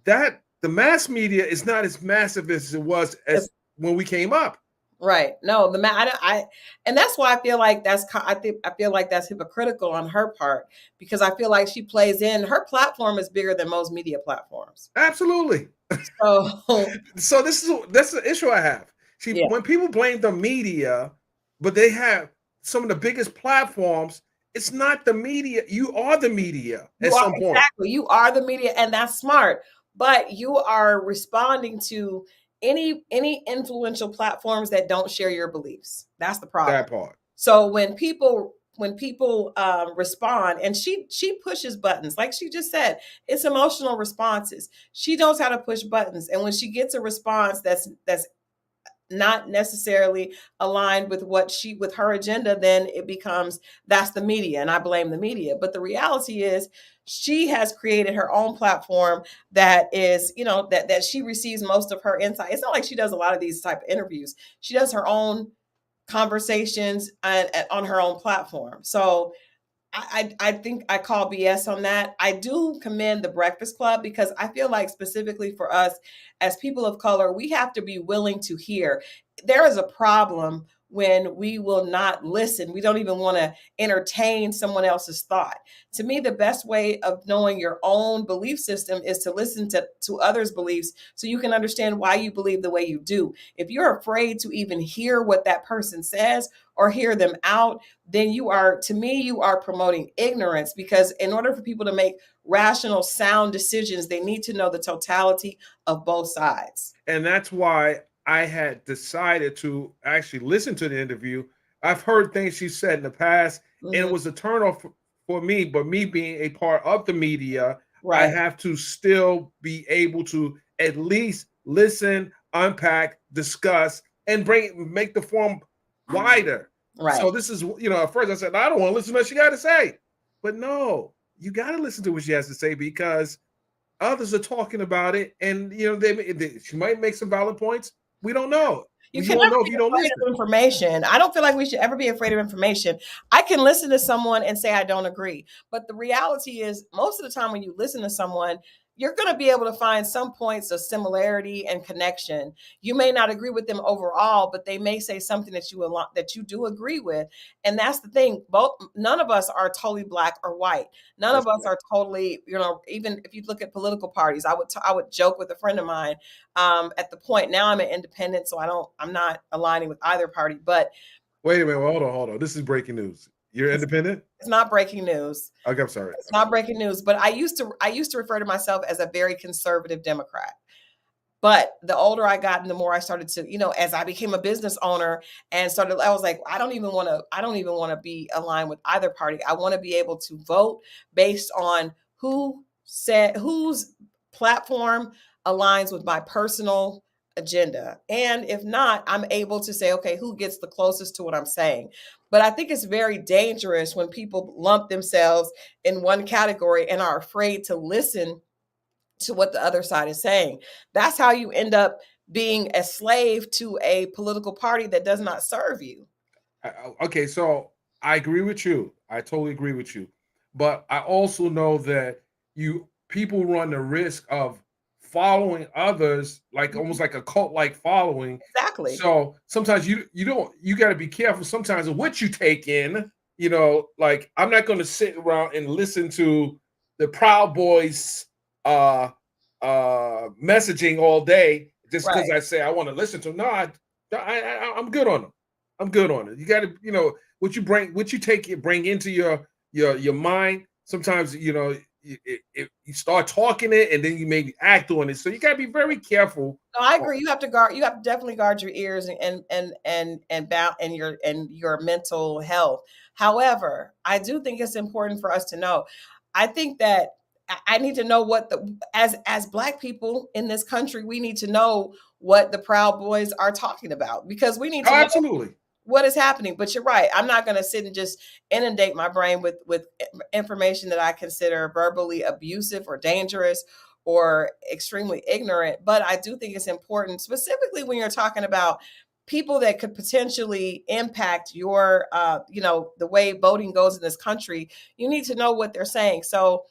that the mass media is not as massive as it was as when we came up. Right. No, and that's why I feel like I feel like that's hypocritical on her part, because I feel like she plays in, her platform is bigger than most media platforms. Absolutely. So that's the issue I have. When people blame the media, but they have some of the biggest platforms, it's not the media. You are the media at some point. Exactly. You are the media, and that's smart. But you are responding to any influential platforms that don't share your beliefs. That's the problem. That part. So when people respond, and she pushes buttons, like she just said, it's emotional responses. She knows how to push buttons, and when she gets a response that's not necessarily aligned with with her agenda, then it becomes, that's the media, and I blame the media. But the reality is she has created her own platform that is, you know, that she receives most of her insight. It's not like she does a lot of these type of interviews. She does her own conversations on her own platform. So I think I call BS on that. I do commend the Breakfast Club, because I feel like specifically for us as people of color, we have to be willing to hear. There is a problem when we will not listen. We don't even want to entertain someone else's thought. To me, the best way of knowing your own belief system is to listen to others' beliefs so you can understand why you believe the way you do. If you're afraid to even hear what that person says or hear them out, then you are promoting ignorance, because in order for people to make rational, sound decisions, they need to know the totality of both sides. And that's why I had decided to actually listen to the interview. I've heard things she said in the past, and it was a turnoff for me, but me being a part of the media, right, I have to still be able to at least listen, unpack, discuss, and make the forum wider. Right. So this is, you know, at first I said, I don't want to listen to what she got to say. But no, you got to listen to what she has to say, because others are talking about it, and, you know, she might make some valid points. We don't know. You cannot know if you don't listen to information. I don't feel like we should ever be afraid of information. I can listen to someone and say I don't agree. But the reality is, most of the time when you listen to someone, you're going to be able to find some points of similarity and connection. You may not agree with them overall, but they may say something that you do agree with. And that's the thing. None of us are totally black or white. None of us are totally, you know, even if you look at political parties, I would joke with a friend of mine at the point now I'm an independent, so I'm not aligning with either party. But wait a minute, hold on. This is breaking news. You're independent? It's not breaking news. Okay, I'm sorry. It's not breaking news, but I used to refer to myself as a very conservative Democrat. But the older I got and the more I started to, you know, as I became a business owner and I was like, I don't even want to be aligned with either party. I want to be able to vote based on whose platform aligns with my personal agenda. And if not, I'm able to say, okay, who gets the closest to what I'm saying? But I think it's very dangerous when people lump themselves in one category and are afraid to listen to what the other side is saying. That's how you end up being a slave to a political party that does not serve you. Okay, so I agree with you. I totally agree with you. But I also know that people run the risk of following others, like almost like a cult-like following. Exactly. So sometimes you got to be careful sometimes of what you take in. You know, like I'm not going to sit around and listen to the Proud Boys messaging all day just because Right. I say I want to listen to them. No, I'm good on them. I'm good on it. You got to, what you bring into your mind. Sometimes, you start talking it and then you maybe act on it. So you got to be very careful. No, I agree. You have to definitely guard your ears and your mental health. However, I do think it's important for us to know. I think that I need to know what as Black people in this country, we need to know what the Proud Boys are talking about, because we need Oh, to know absolutely. what is happening. But you're right. I'm not going to sit and just inundate my brain with information that I consider verbally abusive or dangerous or extremely ignorant. But I do think it's important, specifically when you're talking about people that could potentially impact your, the way voting goes in this country. You need to know what they're saying. So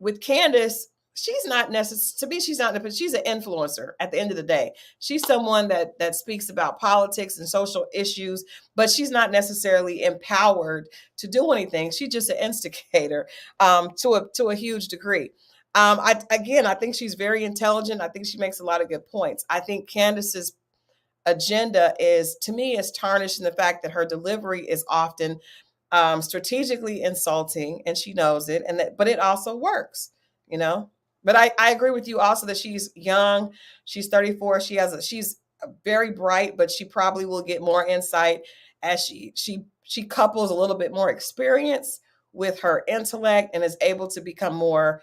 with Candace, she's not necessarily, to me, she's not, but she's an influencer at the end of the day. She's someone that speaks about politics and social issues, but she's not necessarily empowered to do anything. She's just an instigator to a huge degree. I think she's very intelligent. I think she makes a lot of good points. I think Candace's agenda to me, is tarnished in the fact that her delivery is often strategically insulting, and she knows it, but it also works, you know. But I agree with you also that she's young. She's 34. She's very bright, but she probably will get more insight as she couples a little bit more experience with her intellect and is able to become more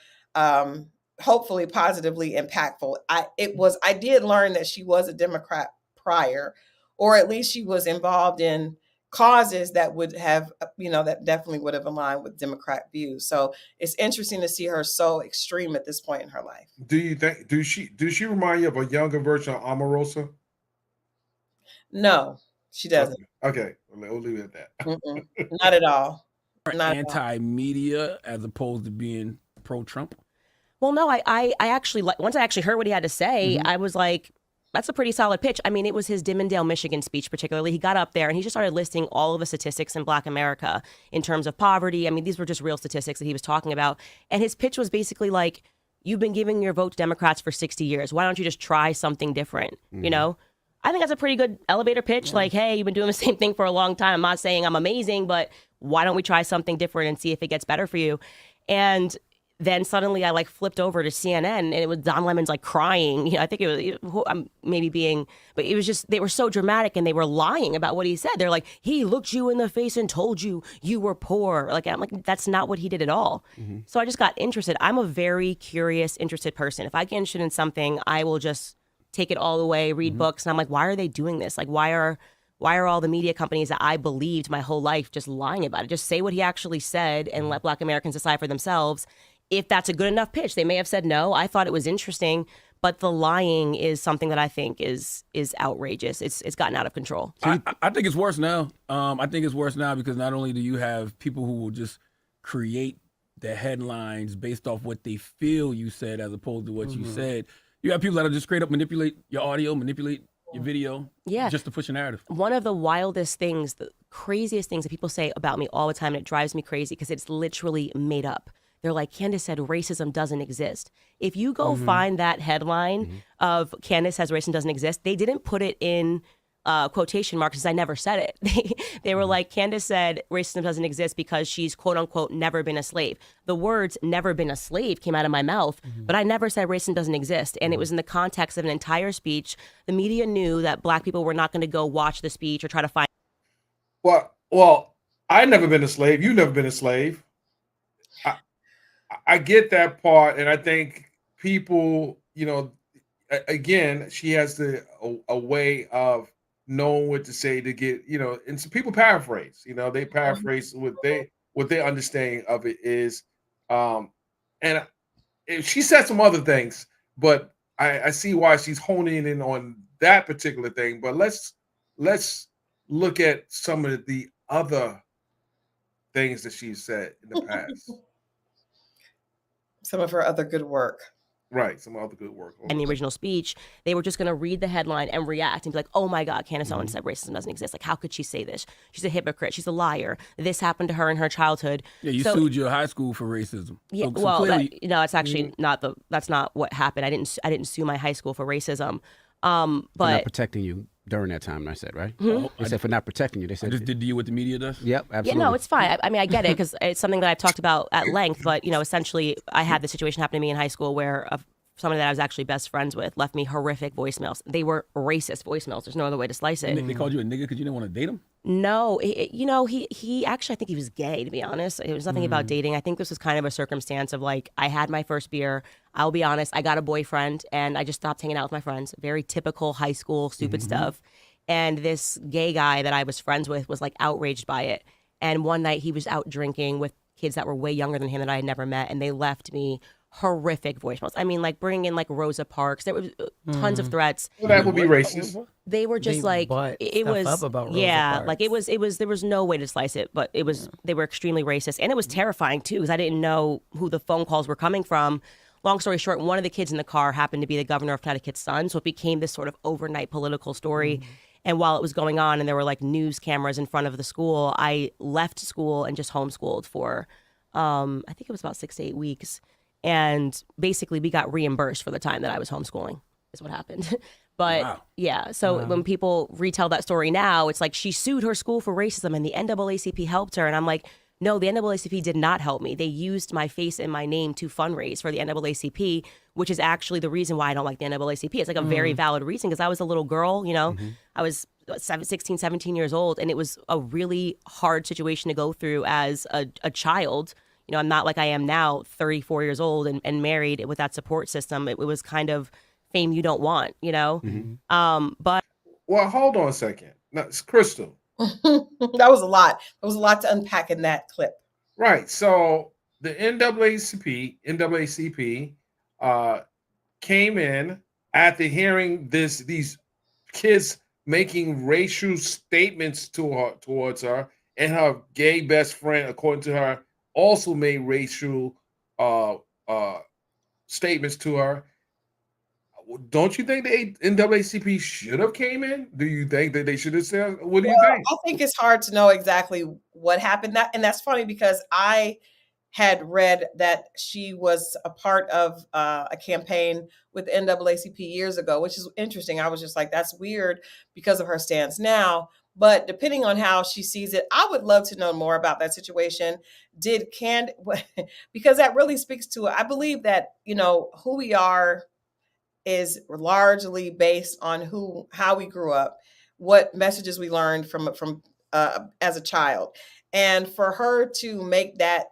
hopefully positively impactful. I did learn that she was a Democrat prior, or at least she was involved in causes that would have, that definitely would have aligned with Democrat views. So it's interesting to see her so extreme at this point in her life. Do you think, does she remind you of a younger version of Omarosa? No, she doesn't. Okay. We'll leave it at that. Not at all. Anti-media as opposed to being pro-Trump? Well, no, I actually, once I actually heard what he had to say, I was like, that's a pretty solid pitch. I mean, it was his Dimondale, Michigan speech, particularly. He got up there and he just started listing all of the statistics in Black America in terms of poverty. I mean, these were just real statistics that he was talking about. And his pitch was basically like, you've been giving your vote to Democrats for 60 years. Why don't you just try something different? You know, I think that's a pretty good elevator pitch. Like, hey, you've been doing the same thing for a long time. I'm not saying I'm amazing, but why don't we try something different and see if it gets better for you? And then suddenly I flipped over to CNN and it was Don Lemon's crying. I think it was, I'm maybe being, but it was just, they were so dramatic and they were lying about what he said. They're like, he looked you in the face and told you you were poor. I'm like, that's not what he did at all. So I just got interested. I'm a very curious, interested person. If I get interested in something, I will just take it all away, read books. And I'm like, why are they doing this? Why are all the media companies that I believed my whole life just lying about it? Just say what he actually said and let Black Americans decide for themselves if that's a good enough pitch. They may have said no. I thought it was interesting, but the lying is something that I think is outrageous. It's gotten out of control. I think it's worse now. I think it's worse now because not only do you have people who will just create the headlines based off what they feel you said as opposed to what you said. You have people that will just straight up manipulate your audio, manipulate your video, just to push a narrative. One of the wildest things, the craziest things that people say about me all the time, and it drives me crazy because it's literally made up. They're like, Candace said racism doesn't exist. If you go find that headline of Candace says racism doesn't exist, they didn't put it in quotation marks because I never said it. They were like, Candace said racism doesn't exist because she's quote unquote never been a slave. The words never been a slave came out of my mouth, but I never said racism doesn't exist. And it was in the context of an entire speech. The media knew that Black people were not going to go watch the speech or try to find. Well, I've never been a slave. You've never been a slave. I get that part, and I think people, again, she has a way of knowing what to say to get, and some people paraphrase. They paraphrase what their understanding of it is, and she said some other things, but I see why she's honing in on that particular thing. But let's look at some of the other things that she said in the past. Some of her other good work. Right. Some other good work. in the original speech, they were just going to read the headline and react and be like, oh my God, Candace Owens Mm-hmm. said racism doesn't exist. Like, how could she say this? She's a hypocrite. She's a liar. This happened to her in her childhood. Yeah, you So- sued your high school for racism. Yeah, So well, clearly, it's actually that's not what happened. I didn't sue my high school for racism. For not But protecting you during that time, I said, right? Oh, They said for not protecting you. They I said, just did deal with the media does. yep, yeah, absolutely. no, it's fine. I mean, I get it because it's something that I've talked about at length. But essentially, I had this situation happen to me in high school where somebody that I was actually best friends with left me horrific voicemails. They were racist voicemails. There's no other way to slice it. They called you a nigga because you didn't want to date him. No, he actually, I think he was gay, to be honest. It was nothing about dating. I think this was kind of a circumstance of like, I had my first beer. I'll be honest, I got a boyfriend and I just stopped hanging out with my friends. Very typical high school, stupid stuff. And this gay guy that I was friends with was like outraged by it. And one night he was out drinking with kids that were way younger than him that I had never met. And they left me horrific voicemails. I mean, like bringing in like Rosa Parks. There was tons of threats. Well, that would be racist. They were just They like bought it stuff was up about Rosa yeah, like it Parks. was there was no way to slice it, but it was they were extremely racist and it was terrifying too because I didn't know who the phone calls were coming from. Long story short, one of the kids in the car happened to be the governor of Connecticut's son, so it became this sort of overnight political story. And while it was going on and there were like news cameras in front of the school, I left school and just homeschooled for I think it was about 6 to 8 weeks. And basically we got reimbursed for the time that I was homeschooling is what happened. But Wow. yeah, so when people retell that story now, it's like she sued her school for racism and the NAACP helped her. And I'm like, no, the NAACP did not help me. They used my face and my name to fundraise for the NAACP, which is actually the reason why I don't like the NAACP. It's like a very valid reason because I was a little girl, I was 16, 17 years old, and it was a really hard situation to go through as a child. I'm not like I am now, 34 years old and married with that support system. It was kind of fame you don't want, but Well, hold on a second. Now, it's Christal. That was a lot. There was a lot to unpack in that clip. Right. So the NAACP came in after hearing these kids making racial statements towards her, and her gay best friend, according to her, also made racial statements to her. Don't you think the NAACP should have came in? Do you think that they should have said? What do you think? I think it's hard to know exactly what happened. And that's funny because I had read that she was a part of a campaign with the NAACP years ago, which is interesting. I was just like, that's weird because of her stance now. But depending on how she sees it, I would love to know more about that situation. Because that really speaks to it. I believe that, who we are is largely based on how we grew up, what messages we learned from as a child. And for her to make that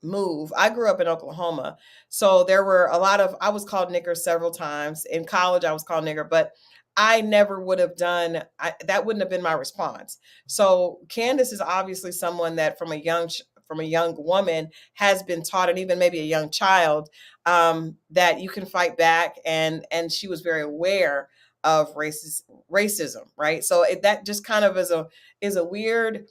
move, I grew up in Oklahoma. So there were I was called nigger several times. In college, I was called nigger, but I never would have that wouldn't have been my response. So Candace is obviously someone that from a young woman has been taught, and even maybe a young child, that you can fight back, and she was very aware of racism, right? So that just kind of is a weird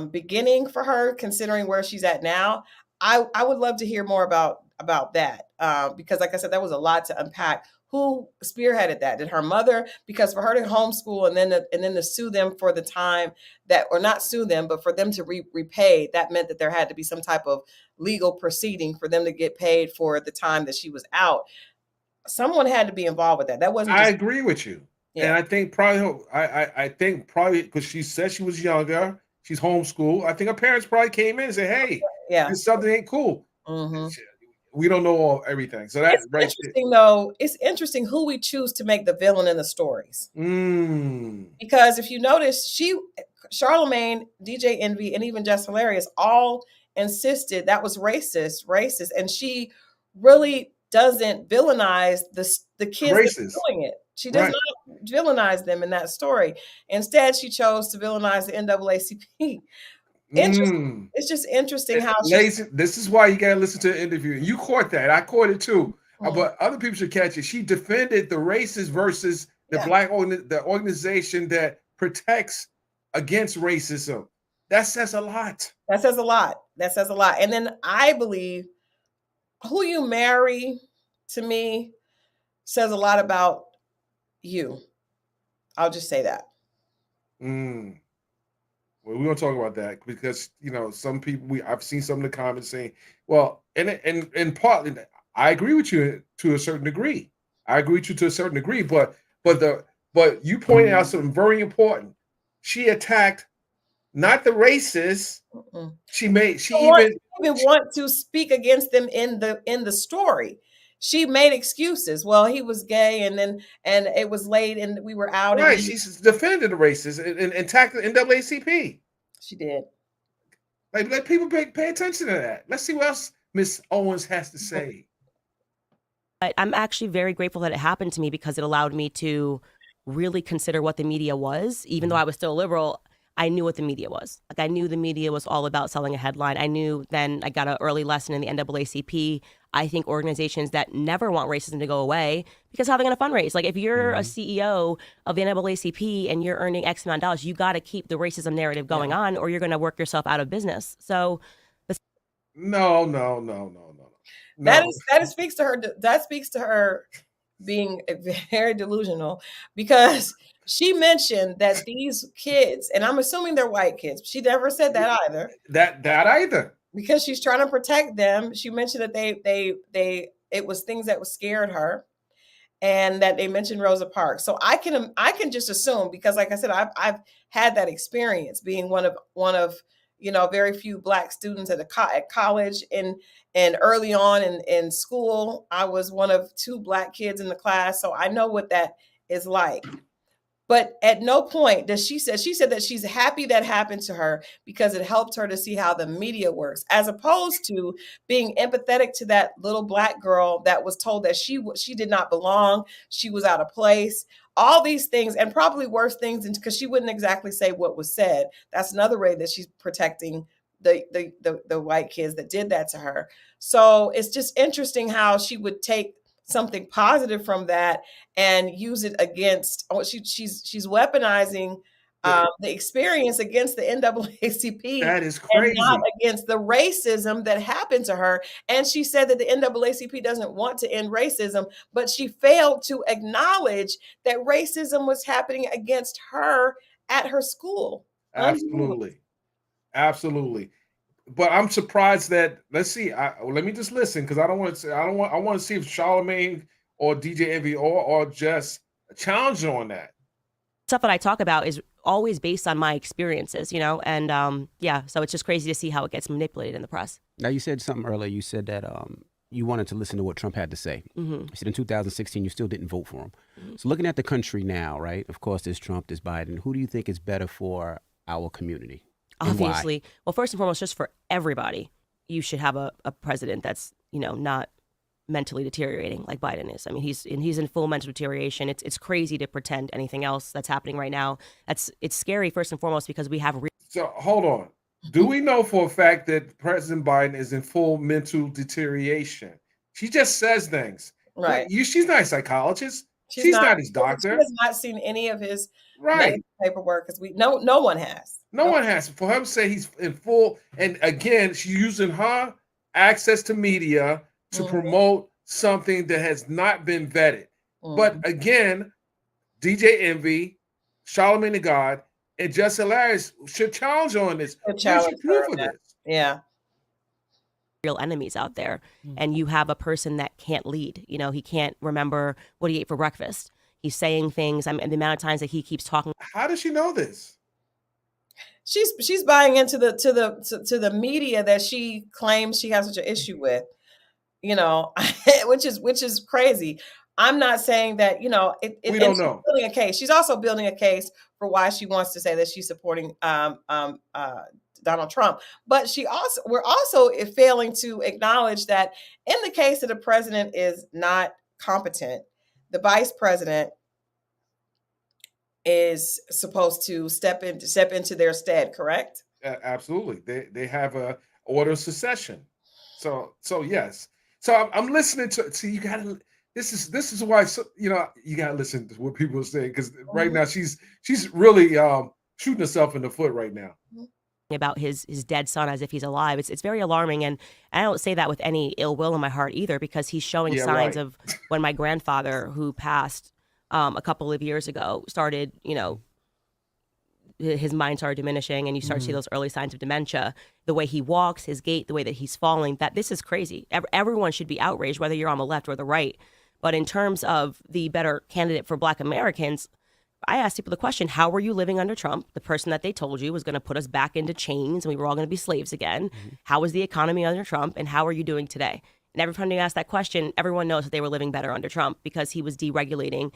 beginning for her, considering where she's at now. I would love to hear more about that because, like I said, that was a lot to unpack. Who spearheaded that? Did her mother? Because for her to homeschool and then to sue them for the time or not sue them, but for them to repay, that meant that there had to be some type of legal proceeding for them to get paid for the time that she was out. Someone had to be involved with that. That wasn't. I agree with you, Yeah. and I think probably because she said she was younger, she's homeschooled. I think her parents probably came in and said, "Hey, Yeah. this something ain't cool." Mm-hmm. We don't know everything, so that's It's interesting, though. It's interesting who we choose to make the villain in the stories. Because if you notice, Charlemagne, DJ Envy, and even Just Hilarious all insisted that was racist, and she really doesn't villainize the kids that are doing it. She does not villainize them in that story. Instead, she chose to villainize the NAACP. Interesting. It's just interesting how this is why you gotta listen to the interview. You caught that. I caught it too. But other people should catch it. She defended the racist versus the the organization that protects against racism. That says a lot. That says a lot. And then I believe who you marry to me says a lot about you. I'll just say that. Mm. Well, we're gonna talk about that because some people I've seen some of the comments saying, well, and partly I agree with you to a certain degree. I agree with you to a certain degree, but you pointed out something very important. She attacked not the racists. She even want to speak against them in the story. She made excuses. Well, he was gay, and it was late, and we were out. Right, and she defended the racists and attacked the NAACP. She did. Like, let people pay attention to that. Let's see what else Miss Owens has to say. I'm actually very grateful that it happened to me because it allowed me to really consider what the media was. Even though I was still a liberal, I knew what the media was. Like, I knew the media was all about selling a headline. I knew then I got an early lesson in the NAACP. I think organizations that never want racism to go away, because how are they going to fundraise? Like, if you're a CEO of the NAACP and you're earning X amount of dollars, you got to keep the racism narrative going on, or you're going to work yourself out of business. So, no. That speaks to her. That speaks to her being very delusional, because she mentioned that these kids, and I'm assuming they're white kids. She never said that either. That either. Because she's trying to protect them. She mentioned that it was things that scared her, and that they mentioned Rosa Parks. So I can just assume, because like I said, I've had that experience being one of very few Black students at college, and early on in school, I was one of 2 Black kids in the class. So I know what that is like. But at no point does she said that she's happy that happened to her because it helped her to see how the media works, as opposed to being empathetic to that little Black girl that was told that she did not belong, she was out of place, all these things, and probably worse things, because she wouldn't exactly say what was said. That's another way that she's protecting the white kids that did that to her. So it's just interesting how she would take something positive from that and use it against. She's weaponizing the experience against the NAACP. That is crazy. And not against the racism that happened to her. And she said that the NAACP doesn't want to end racism, but she failed to acknowledge that racism was happening against her at her school. Absolutely. But I'm surprised that, let's see, let me just listen, because I want to see if Charlamagne or DJ Envy or just challenge her on that. Stuff that I talk about is always based on my experiences, and so it's just crazy to see how it gets manipulated in the press. Now, you said something earlier. You said that you wanted to listen to what Trump had to say. Mm-hmm. You said in 2016 you still didn't vote for him. Mm-hmm. So looking at the country now, right? Of course, there's Trump, there's Biden. Who do you think is better for our community? Obviously. Well, first and foremost, just for everybody, you should have a president that's, not mentally deteriorating like Biden is. I mean, he's in full mental deterioration. It's crazy to pretend anything else that's happening right now. It's scary, first and foremost, because we have. So hold on. Do we know for a fact that President Biden is in full mental deterioration? She just says things. Right. She's not a psychologist. She's not his doctor. She has not seen any of his paperwork, because no one has. No one has. For him to say he's in full, and again, she's using her access to media to promote something that has not been vetted. But again, DJ Envy, Charlamagne the God, and Just Hilarious should challenge her on this. Where's your proof of this? Yeah. Real enemies out there, and you have a person that can't lead. He can't remember what he ate for breakfast. He's saying things. And the amount of times that he keeps talking. How does she know this? She's buying into the media that she claims she has such an issue with, which is crazy. I'm not saying that, we don't know. Building a case. She's also building a case for why she wants to say that she's supporting Donald Trump. But we're also failing to acknowledge that in the case that the president is not competent, the vice president is supposed to step into their stead, correct? Absolutely. They have a order of secession. So yes. So I'm listening to you gotta. This is why you gotta listen to what people are saying, because right now she's really shooting herself in the foot right now. about his dead son as if he's alive. It's very alarming, and I don't say that with any ill will in my heart either, because he's showing Yeah, signs right. of when my grandfather, who passed a couple of years ago, started, his mind started diminishing, and you start to see those early signs of dementia. The way he walks, his gait, the way that he's falling, that this is crazy. Everyone should be outraged, whether you're on the left or the right. But in terms of the better candidate for Black Americans, I asked people the question, how were you living under Trump, the person that they told you was going to put us back into chains and we were all going to be slaves again? How was the economy under Trump, and how are you doing today? And every time you ask that question, everyone knows that they were living better under Trump, because he was deregulating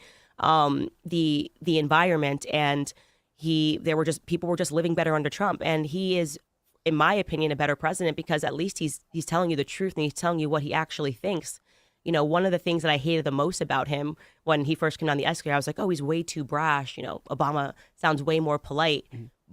the environment, and people were just living better under Trump. And he is, in my opinion, a better president, because at least he's telling you the truth, and he's telling you what he actually thinks. One of the things that I hated the most about him when he first came down the escalator, I was like, oh, he's way too brash. Obama sounds way more polite.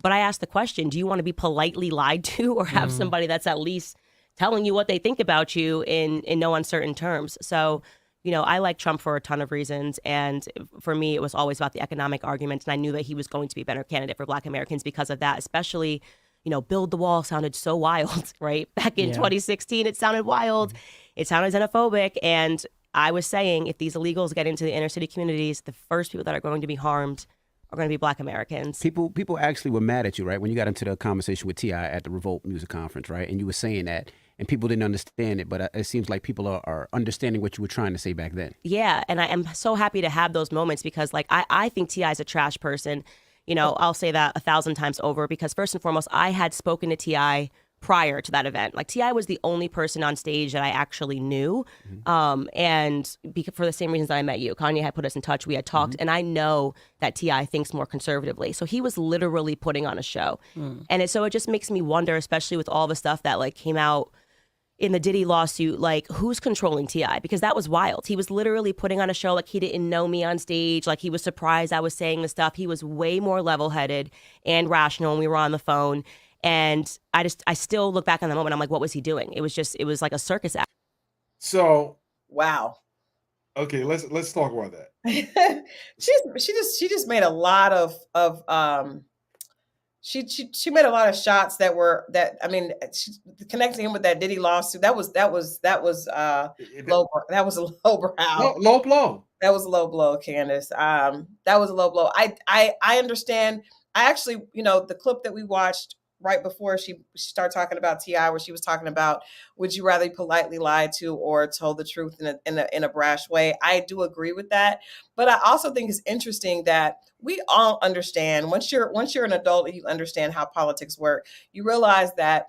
But I asked the question, do you want to be politely lied to, or have somebody that's at least telling you what they think about you in no uncertain terms? So, I like Trump for a ton of reasons. And for me, it was always about the economic argument. And I knew that he was going to be a better candidate for Black Americans because of that, especially, build the wall sounded so wild, right? Back in 2016, it sounded wild. It sounded xenophobic. And I was saying, if these illegals get into the inner city communities, the first people that are going to be harmed are going to be Black Americans. People actually were mad at you, right? When you got into the conversation with T.I. at the Revolt Music Conference, right? And you were saying that, and people didn't understand it, but it seems like people are understanding what you were trying to say back then. Yeah, and I am so happy to have those moments, because I think T.I. is a trash person. I'll say that 1,000 times over, because first and foremost, I had spoken to T.I. prior to that event. Like, T.I. was the only person on stage that I actually knew. And for the same reasons that I met you, Kanye had put us in touch. We had talked, and I know that T.I. thinks more conservatively. So he was literally putting on a show. And it just makes me wonder, especially with all the stuff that came out in the Diddy lawsuit, who's controlling T.I.? Because that was wild. He was literally putting on a show like he didn't know me on stage. Like, he was surprised I was saying the stuff. He was way more level-headed and rational when we were on the phone. And I still look back on the moment. I'm like, what was he doing? It was like a circus act. So, Wow. okay, let's talk about that. She just made a lot of she made a lot of shots that connecting him with that Diddy lawsuit. That was low. That was a low brow. Low blow. That was a low blow, Candace. That was a low blow. I understand. I actually, the clip that we watched right before she started talking about T.I., where she was talking about, would you rather be politely lied to or told the truth in a brash way? I do agree with that, but I also think it's interesting that we all understand, once you're an adult and you understand how politics work, you realize that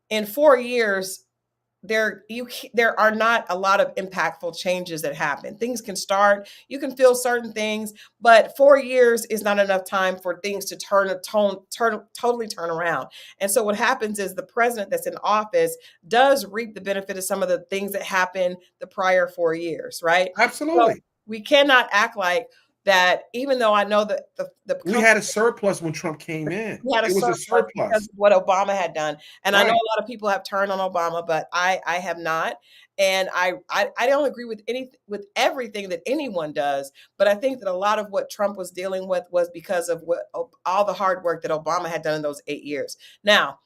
in 4 years there are not a lot of impactful changes that happen. Things can start, you can feel certain things, but 4 years is not enough time for things to totally turn around. And so what happens is the president that's in office does reap the benefit of some of the things that happened the prior 4 years, right? Absolutely. So we cannot act like that, even though I know that we had a surplus when Trump came in. We had it was a surplus because of what Obama had done. And right. I know a lot of people have turned on Obama, but I have not. And I don't agree with everything that anyone does. But I think that a lot of what Trump was dealing with was because of all the hard work that Obama had done in those 8 years. Now,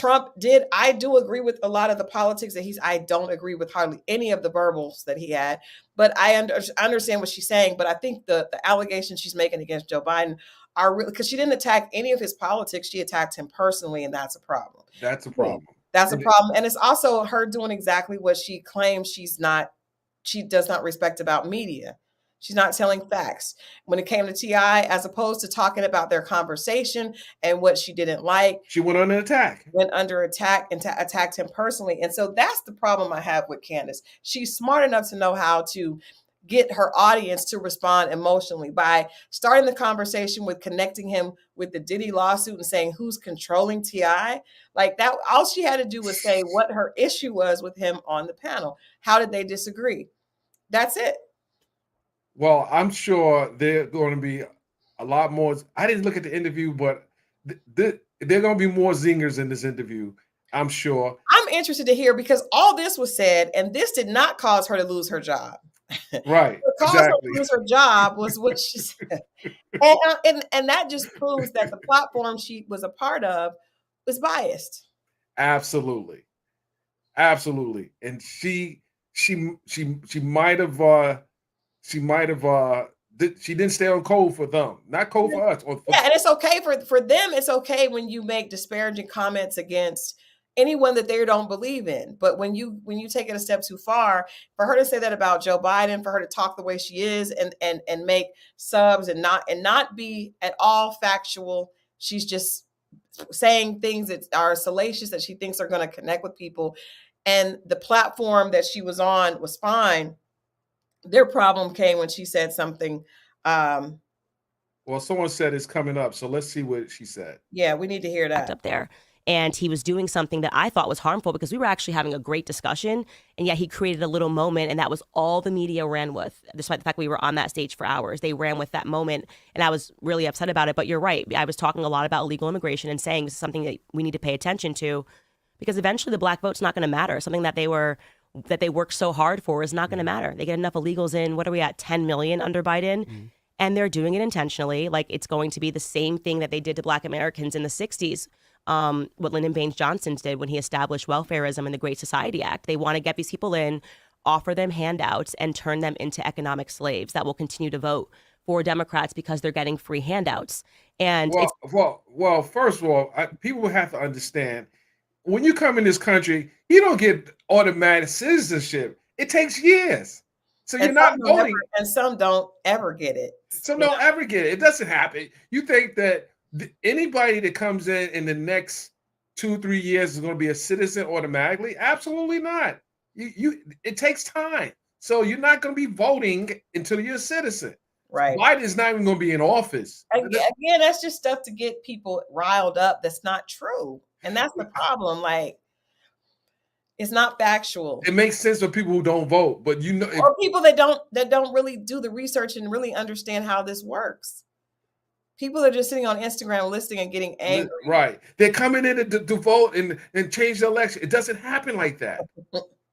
I do agree with a lot of the politics that I don't agree with hardly any of the verbals that he had, but I understand what she's saying. But I think the allegations she's making against Joe Biden are real, because she didn't attack any of his politics. She attacked him personally, and that's a problem. That's a problem. That's a problem. And it's also her doing exactly what she claims she does not respect about media. She's not telling facts. When it came to T.I., as opposed to talking about their conversation and what she didn't like, she went under attack. Went under attack and attacked him personally. And so that's the problem I have with Candace. She's smart enough to know how to get her audience to respond emotionally by starting the conversation with connecting him with the Diddy lawsuit and saying who's controlling T.I. Like that, all she had to do was say what her issue was with him on the panel. How did they disagree? That's it. Well, I'm sure they're going to be a lot more. I didn't look at the interview, but there are going to be more zingers in this interview, I'm sure. I'm interested to hear, because all this was said, and this did not cause her to lose her job. Right. What caused her to lose her job was what she said. And that just proves that the platform she was a part of was biased. Absolutely. Absolutely. And she might have she didn't stay on code for them, not code for us. Or for, Yeah, and it's okay for them. It's okay when you make disparaging comments against anyone that they don't believe in. But when you take it a step too far, for her to say that about Joe Biden, for her to talk the way she is and make subs and not be at all factual, she's just saying things that are salacious that she thinks are going to connect with people. And the platform that she was on was fine. Their problem came when she said something. Well, someone said it's coming up, so let's see what she said. Yeah, we need to hear that. Up there. And he was doing something that I thought was harmful because we were actually having a great discussion. And yet he created a little moment, and that was all the media ran with, despite the fact we were on that stage for hours. They ran with that moment, and I was really upset about it. But you're right. I was talking a lot about illegal immigration and saying this is something that we need to pay attention to because eventually the black vote's not going to matter. Something that they worked so hard for is not going to matter. They get enough illegals in. What are we at? 10 million under Biden? Mm-hmm. And they're doing it intentionally. Like it's going to be the same thing that they did to black Americans in the 60s. What Lyndon Baines Johnson did when he established welfarism and the Great Society Act. They want to get these people in, offer them handouts, and turn them into economic slaves that will continue to vote for Democrats because they're getting free handouts. And well, first of all, people have to understand when you come in this country, you don't get automatic citizenship. It takes years. So you're not voting. And some don't ever get it. Some don't ever get it. It doesn't happen. You think that anybody that comes in the next 2-3 years is going to be a citizen automatically? Absolutely not. It takes time. So you're not going to be voting until you're a citizen. Right. Biden's not even going to be in office. Again, that's just stuff to get people riled up. That's not true. And that's the problem. Like, it's not factual. It makes sense for people who don't vote, but or people that don't really do the research and really understand how this works. People are just sitting on Instagram listening and getting angry. Right. They're coming in to vote and change the election. It doesn't happen like that.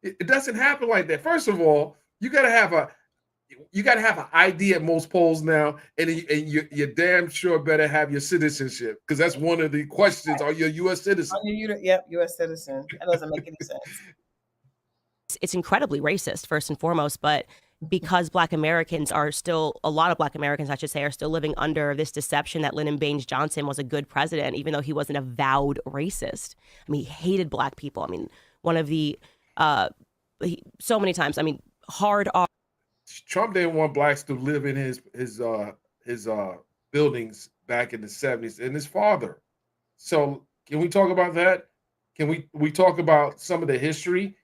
It doesn't happen like that. First of all, you got to have an ID at most polls now, and you're damn sure better have your citizenship because that's one of the questions. Are you a U.S. citizen? Yep, U.S. citizen. That doesn't make any sense. It's incredibly racist, first and foremost, but because Black Americans are still, a lot of Black Americans, I should say, are still living under this deception that Lyndon Baines Johnson was a good president, even though he was an avowed racist. I mean, he hated Black people. I mean, one of the, so many times, I mean, hard on. Trump didn't want blacks to live in his buildings back in the 70s, and his father. So can we talk about that? Can we talk about some of the history?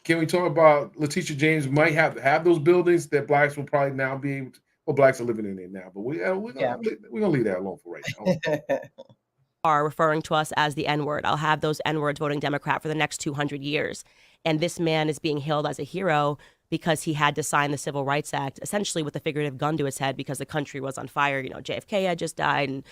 Can we talk about Letitia James might have those buildings that blacks will probably now be able to, well, blacks are living in it now, but we're gonna leave that alone for right now. Are referring to us as the N-word. I'll have those N-words voting Democrat for the next 200 years. And this man is being hailed as a hero because he had to sign the Civil Rights Act, essentially with a figurative gun to his head because the country was on fire. You know, JFK had just died, and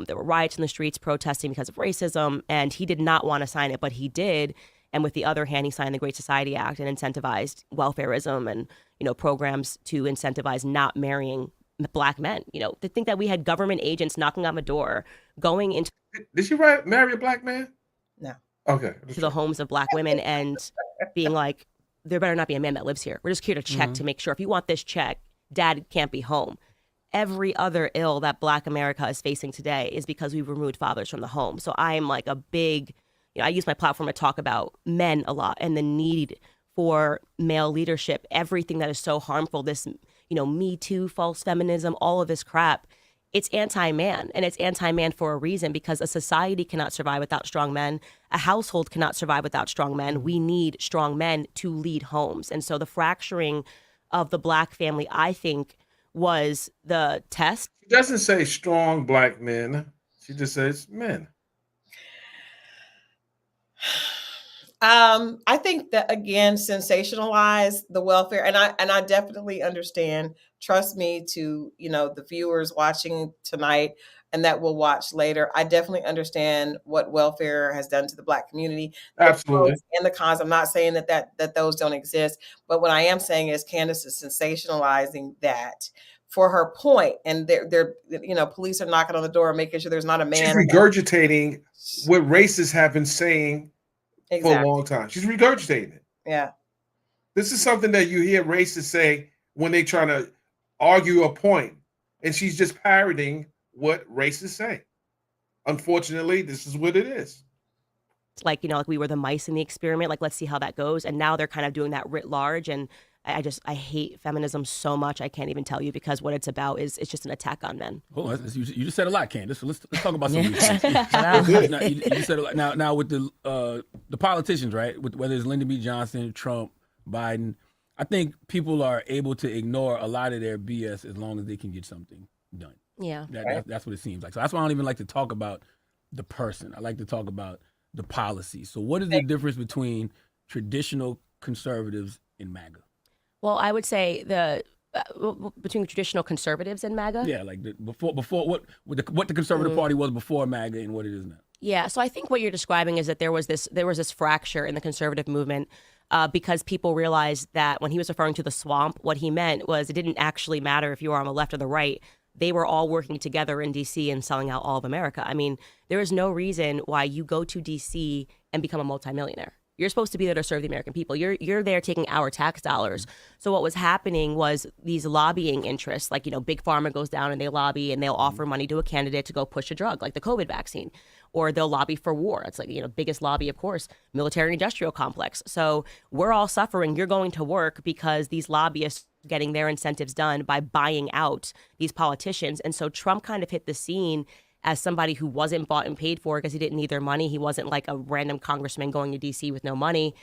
there were riots in the streets protesting because of racism, and he did not want to sign it, but he did. And with the other hand, he signed the Great Society Act and incentivized welfarism and, you know, programs to incentivize not marrying Black men. You know, to think that we had government agents knocking on the door, going into. Did she marry a Black man? No. Okay. To the homes of Black women and being like, there better not be a man that lives here. We're just here to check to make sure if you want this check, dad can't be home. Every other ill that Black America is facing today is because we've removed fathers from the home. So I'm like a big, you know, I use my platform to talk about men a lot and the need for male leadership, everything that is so harmful, this, you know, Me Too, false feminism, all of this crap. It's anti-man, and it's anti-man for a reason, because a society cannot survive without strong men. A household cannot survive without strong men. We need strong men to lead homes. And so the fracturing of the Black family, I think, was the test. She doesn't say strong Black men. She just says men. I think that, again, sensationalize the welfare, and I definitely understand. Trust me, to, you know, the viewers watching tonight and that will watch later, I definitely understand what welfare has done to the Black community. Absolutely. And the cons. I'm not saying that those don't exist, but what I am saying is Candace is sensationalizing that for her point, and they're police are knocking on the door, making sure there's not a She's man. regurgitating what racists have been saying for a long time. She's regurgitating it. Yeah. This is something that you hear racists say when they trying to argue a point, and she's just parroting what racists say. Unfortunately, this is what it is. Like we were the mice in the experiment. Like, let's see how that goes. And now they're kind of doing that writ large. And I hate feminism so much. I can't even tell you, because what it's about is it's just an attack on men. Hold on, you just said a lot, Candace. So let's talk about some of these things. Now, you just said a lot. Now with the politicians, right? With whether it's Lyndon B. Johnson, Trump, Biden, I think people are able to ignore a lot of their BS as long as they can get something done. Yeah, that's what it seems like. So that's why I don't even like to talk about the person. I like to talk about the policy. So what is the difference between traditional conservatives and MAGA? Well, I would say between the traditional conservatives and MAGA. Yeah, like before what the Conservative Party was before MAGA and what it is now. Yeah, so I think what you're describing is that there was this fracture in the conservative movement because people realized that when he was referring to the swamp, what he meant was it didn't actually matter if you were on the left or the right. They were all working together in D.C. and selling out all of America. I mean, there is no reason why you go to D.C. and become a multimillionaire. You're supposed to be there to serve the American people. You're there taking our tax dollars. So what was happening was these lobbying interests, like, Big Pharma goes down and they lobby and they'll offer money to a candidate to go push a drug, like the COVID vaccine, or they'll lobby for war. It's like, biggest lobby, of course, military industrial complex. So we're all suffering. You're going to work because these lobbyists getting their incentives done by buying out these politicians. And so Trump kind of hit the scene as somebody who wasn't bought and paid for because he didn't need their money. He wasn't like a random congressman going to D.C. with no money.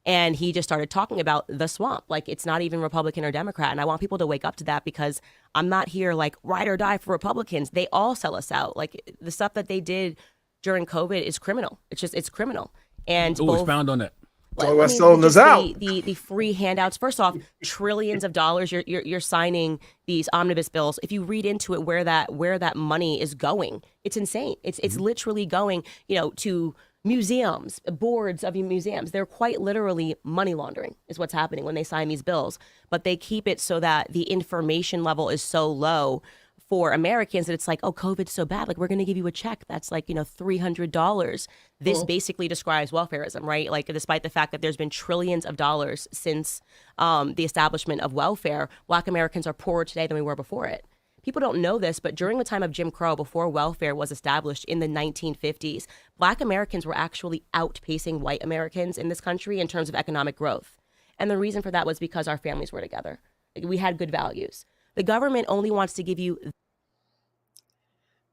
And he just started talking about the swamp. Like, it's not even Republican or Democrat. And I want people to wake up to that, because I'm not here like ride or die for Republicans. They all sell us out. Like, the stuff that they did during COVID is criminal. It's criminal. And expound on that. Selling us out. The free handouts. First off, trillions of dollars. You're signing these omnibus bills. If you read into it, where that money is going, it's insane. It's literally going, to museums, boards of museums. They're quite literally money laundering is what's happening when they sign these bills. But they keep it so that the information level is so low for Americans that it's like, oh, COVID's so bad. Like, we're going to give you a check that's like, $300. This basically describes welfarism, right? Like, despite the fact that there's been trillions of dollars since the establishment of welfare, Black Americans are poorer today than we were before it. People don't know this, but during the time of Jim Crow, before welfare was established in the 1950s, Black Americans were actually outpacing white Americans in this country in terms of economic growth. And the reason for that was because our families were together. Like, we had good values. The government only wants to give you.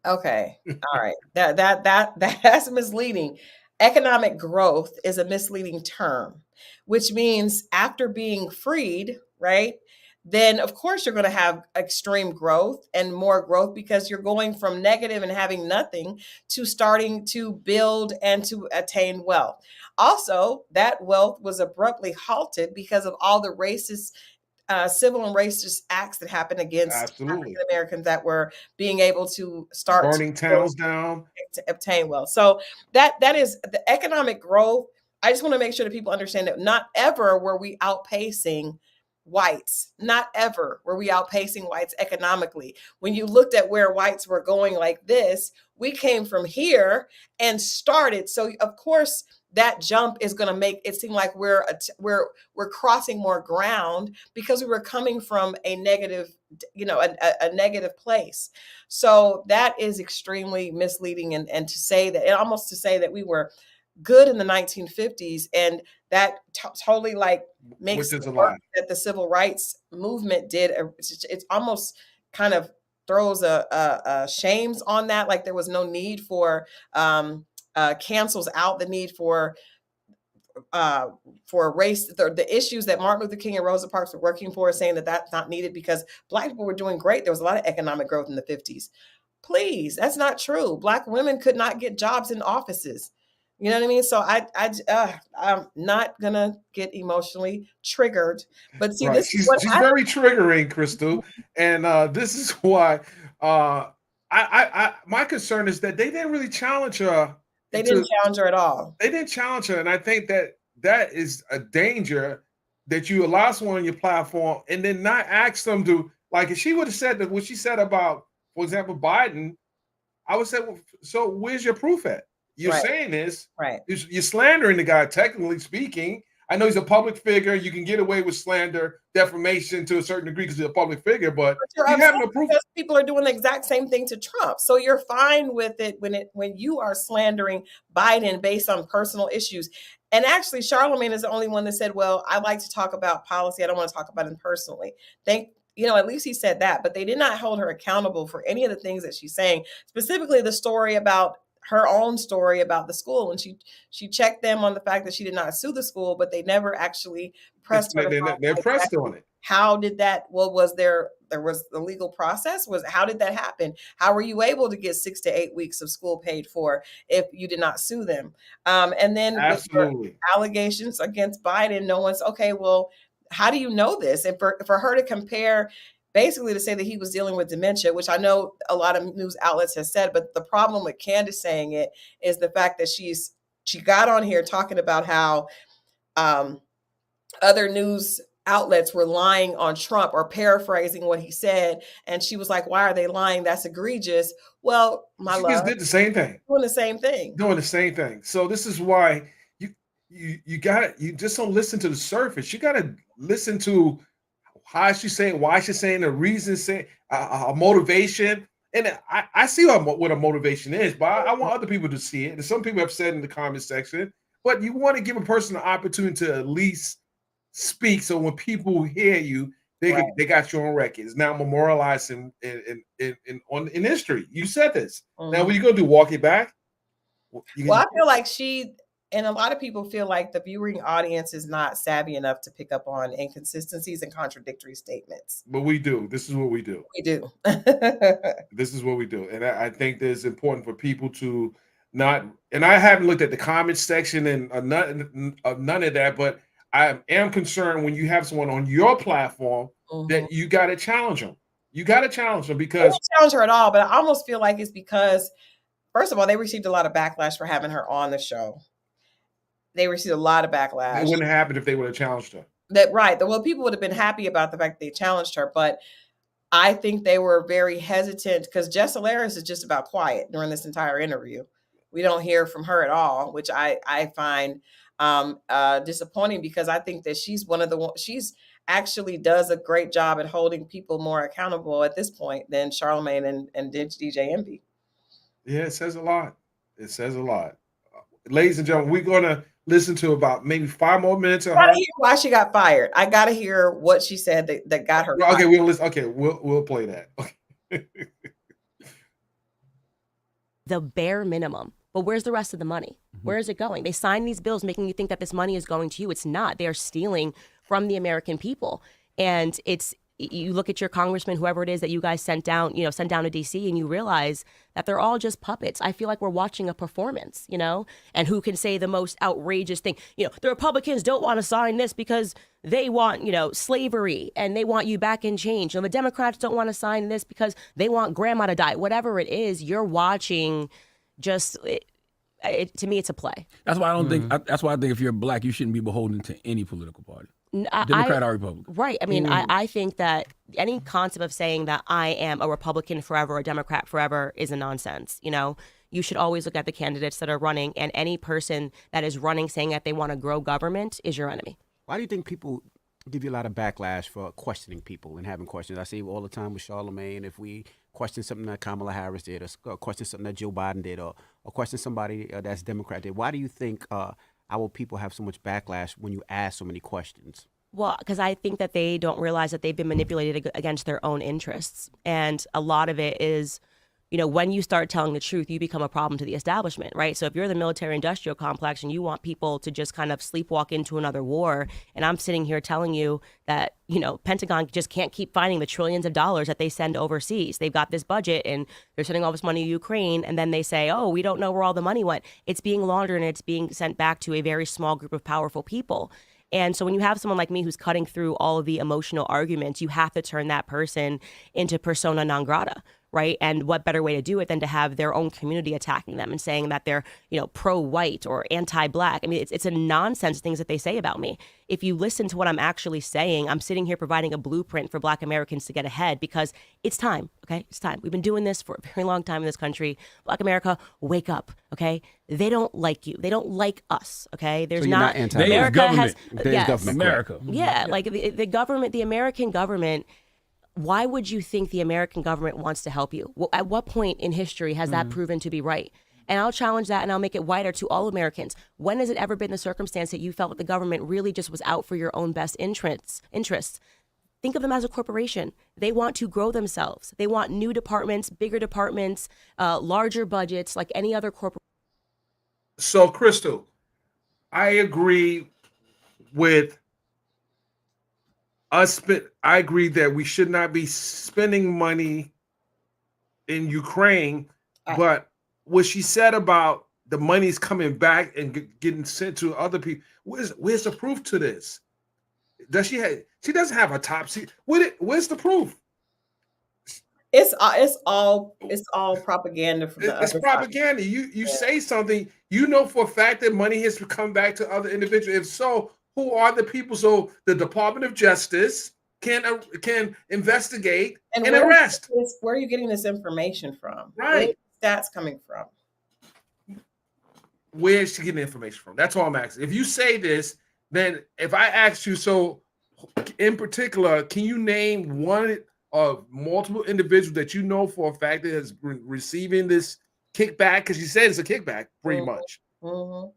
Okay. All right. That's misleading. Economic growth is a misleading term, which means after being freed, right, then of course you're going to have extreme growth and more growth, because you're going from negative and having nothing to starting to build and to attain wealth. Also, that wealth was abruptly halted because of all the racist civil and racist acts that happened against African Americans that were being able to start burning towns down to obtain wealth. So that is the economic growth. I just want to make sure that people understand that not ever were we outpacing whites. Not ever were we outpacing whites economically. When you looked at where whites were going like this, we came from here and started. So of course, that jump is going to make it seem like we're crossing more ground because we were coming from a negative, a negative place. So that is extremely misleading, and to say that, and almost to say that we were good in the 1950s, and that totally like makes the work that the civil rights movement did. It's almost kind of throws a shames on that, like there was no need for cancels out the need for race, the issues that Martin Luther King and Rosa Parks were working for, saying that that's not needed because Black people were doing great. There was a lot of economic growth in the 50s. Please, that's not true. Black women could not get jobs in offices. You know what I mean? So I'm not gonna get emotionally triggered, but see, right. She's very triggering, Christal, and this is why my concern is that they didn't really challenge her. They didn't challenge her at all. They didn't challenge her, and I think that is a danger, that you allow someone on your platform and then not ask them to Like if she would have said that what she said about, for example, Biden, I would say, well, so where's your proof at? You're Right. saying this, Right. you're slandering the guy, technically speaking. I know he's a public figure. You can get away with slander, defamation to a certain degree because he's a public figure, but You're you have upset no proof. because people are doing the exact same thing to Trump. So you're fine with it when you are slandering Biden based on personal issues. And actually, Charlemagne is the only one that said, well, I like to talk about policy. I don't want to talk about him personally. At least he said that, but they did not hold her accountable for any of the things that she's saying, specifically the story about her own story about the school. And she checked them on the fact that she did not sue the school, but they never actually pressed her. They're pressed on it. How did that, was there was the legal process? How did that happen? How were you able to get 6 to 8 weeks of school paid for if you did not sue them? And then Absolutely. allegations against Biden, no one's, okay, well, how do you know this? And for her to compare, basically to say that he was dealing with dementia, which I know a lot of news outlets have said, but the problem with Candace saying it is the fact that she got on here talking about how other news outlets were lying on Trump or paraphrasing what he said. And she was like, why are they lying? That's egregious. Well, She just did the same thing. Doing the same thing. So this is why you just don't listen to the surface. You got to listen to how she's saying, why she's saying, the reason, saying a motivation. And I see what a motivation is, but I want other people to see it. And some people have said in the comment section, but you want to give a person an opportunity to at least speak. So when people hear you, they got you on record. It's now memorialized in history. You said this. Now, what are you going to do? Walk it back? I feel like and a lot of people feel like the viewing audience is not savvy enough to pick up on inconsistencies and contradictory statements. But we do. This is what we do. We do. This is what we do. And I think that it's important for people to not, and I haven't looked at the comments section and none of that, but I am concerned when you have someone on your platform that you got to challenge them. You got to challenge them because. I don't challenge her at all, but I almost feel like it's because, first of all, they received a lot of backlash for having her on the show. They received a lot of backlash. It wouldn't have happened if they would have challenged her. Well, people would have been happy about the fact that they challenged her, but I think they were very hesitant because Jess Alaris is just about quiet during this entire interview. We don't hear from her at all, which I find disappointing because I think that she's actually does a great job at holding people more accountable at this point than Charlemagne and DJ Envy. Yeah, it says a lot. It says a lot. Ladies and gentlemen, we're going to listen to about maybe 5 more minutes. I gotta hear why she got fired. I gotta hear what she said that got her. Okay, we'll listen. Okay, we'll play that. Okay. The bare minimum. But where's the rest of the money? Where is it going? They sign these bills making you think that this money is going to you. It's not. They are stealing from the American people. And you look at your congressman, whoever it is that you guys sent down to DC, and you realize that they're all just puppets. I feel like we're watching a performance, and who can say the most outrageous thing. The Republicans don't want to sign this because they want, slavery and they want you back in change. The Democrats don't want to sign this because they want grandma to die. Whatever it is, you're watching to me, it's a play. That's why I don't think, that's why I think if you're black, you shouldn't be beholden to any political party. Democrat or Republican. Right. I mean, I think that any concept of saying that I am a Republican forever, a Democrat forever is a nonsense. You should always look at the candidates that are running, and any person that is running saying that they want to grow government is your enemy. Why do you think people give you a lot of backlash for questioning people and having questions? I see all the time with Charlemagne, if we question something that Kamala Harris did, or question something that Joe Biden did, or question somebody that's Democrat did. Why do you think our people have so much backlash when you ask so many questions? Well, because I think that they don't realize that they've been manipulated against their own interests. And a lot of it is, when you start telling the truth, you become a problem to the establishment, right? So if you're the military industrial complex and you want people to just kind of sleepwalk into another war, and I'm sitting here telling you that, Pentagon just can't keep finding the trillions of dollars that they send overseas. They've got this budget and they're sending all this money to Ukraine. And then they say, oh, we don't know where all the money went. It's being laundered and it's being sent back to a very small group of powerful people. And so when you have someone like me who's cutting through all of the emotional arguments, you have to turn that person into persona non grata, right? And what better way to do it than to have their own community attacking them and saying that they're, pro-white or anti-black. I mean, it's a nonsense things that they say about me. If you listen to what I'm actually saying, I'm sitting here providing a blueprint for Black Americans to get ahead because it's time, okay? It's time. We've been doing this for a very long time in this country. Black America, wake up, okay? They don't like you. They don't like us, okay? There's So you're not anti-black. America has There's government. America. Yeah, like the government, the American government. Why would you think the American government wants to help you? Well, at what point in history has that proven to be right? And I'll challenge that and I'll make it wider to all Americans. When has it ever been the circumstance that you felt that the government really just was out for your own best interests? Think of them as a corporation. They want to grow themselves. They want new departments, bigger departments, larger budgets, like any other corporation. So, Christal, I agree with I agree that we should not be spending money in Ukraine, but what she said about the money's coming back and getting sent to other people, where's the proof to this? Does she have? She doesn't have a top seat. Where's the proof? It's all propaganda from the It's other propaganda. side. You say something, you know for a fact that money has come back to other individuals. If so, who are the people? So the Department of Justice can investigate and arrest. Where are you getting this information from? Right. Where are stats coming from? Where's she getting information from? That's all I'm asking. If you say this, then if I ask you, so in particular, can you name one of multiple individuals that you know for a fact that is receiving this kickback? Because you said it's a kickback, pretty much. Mm-hmm.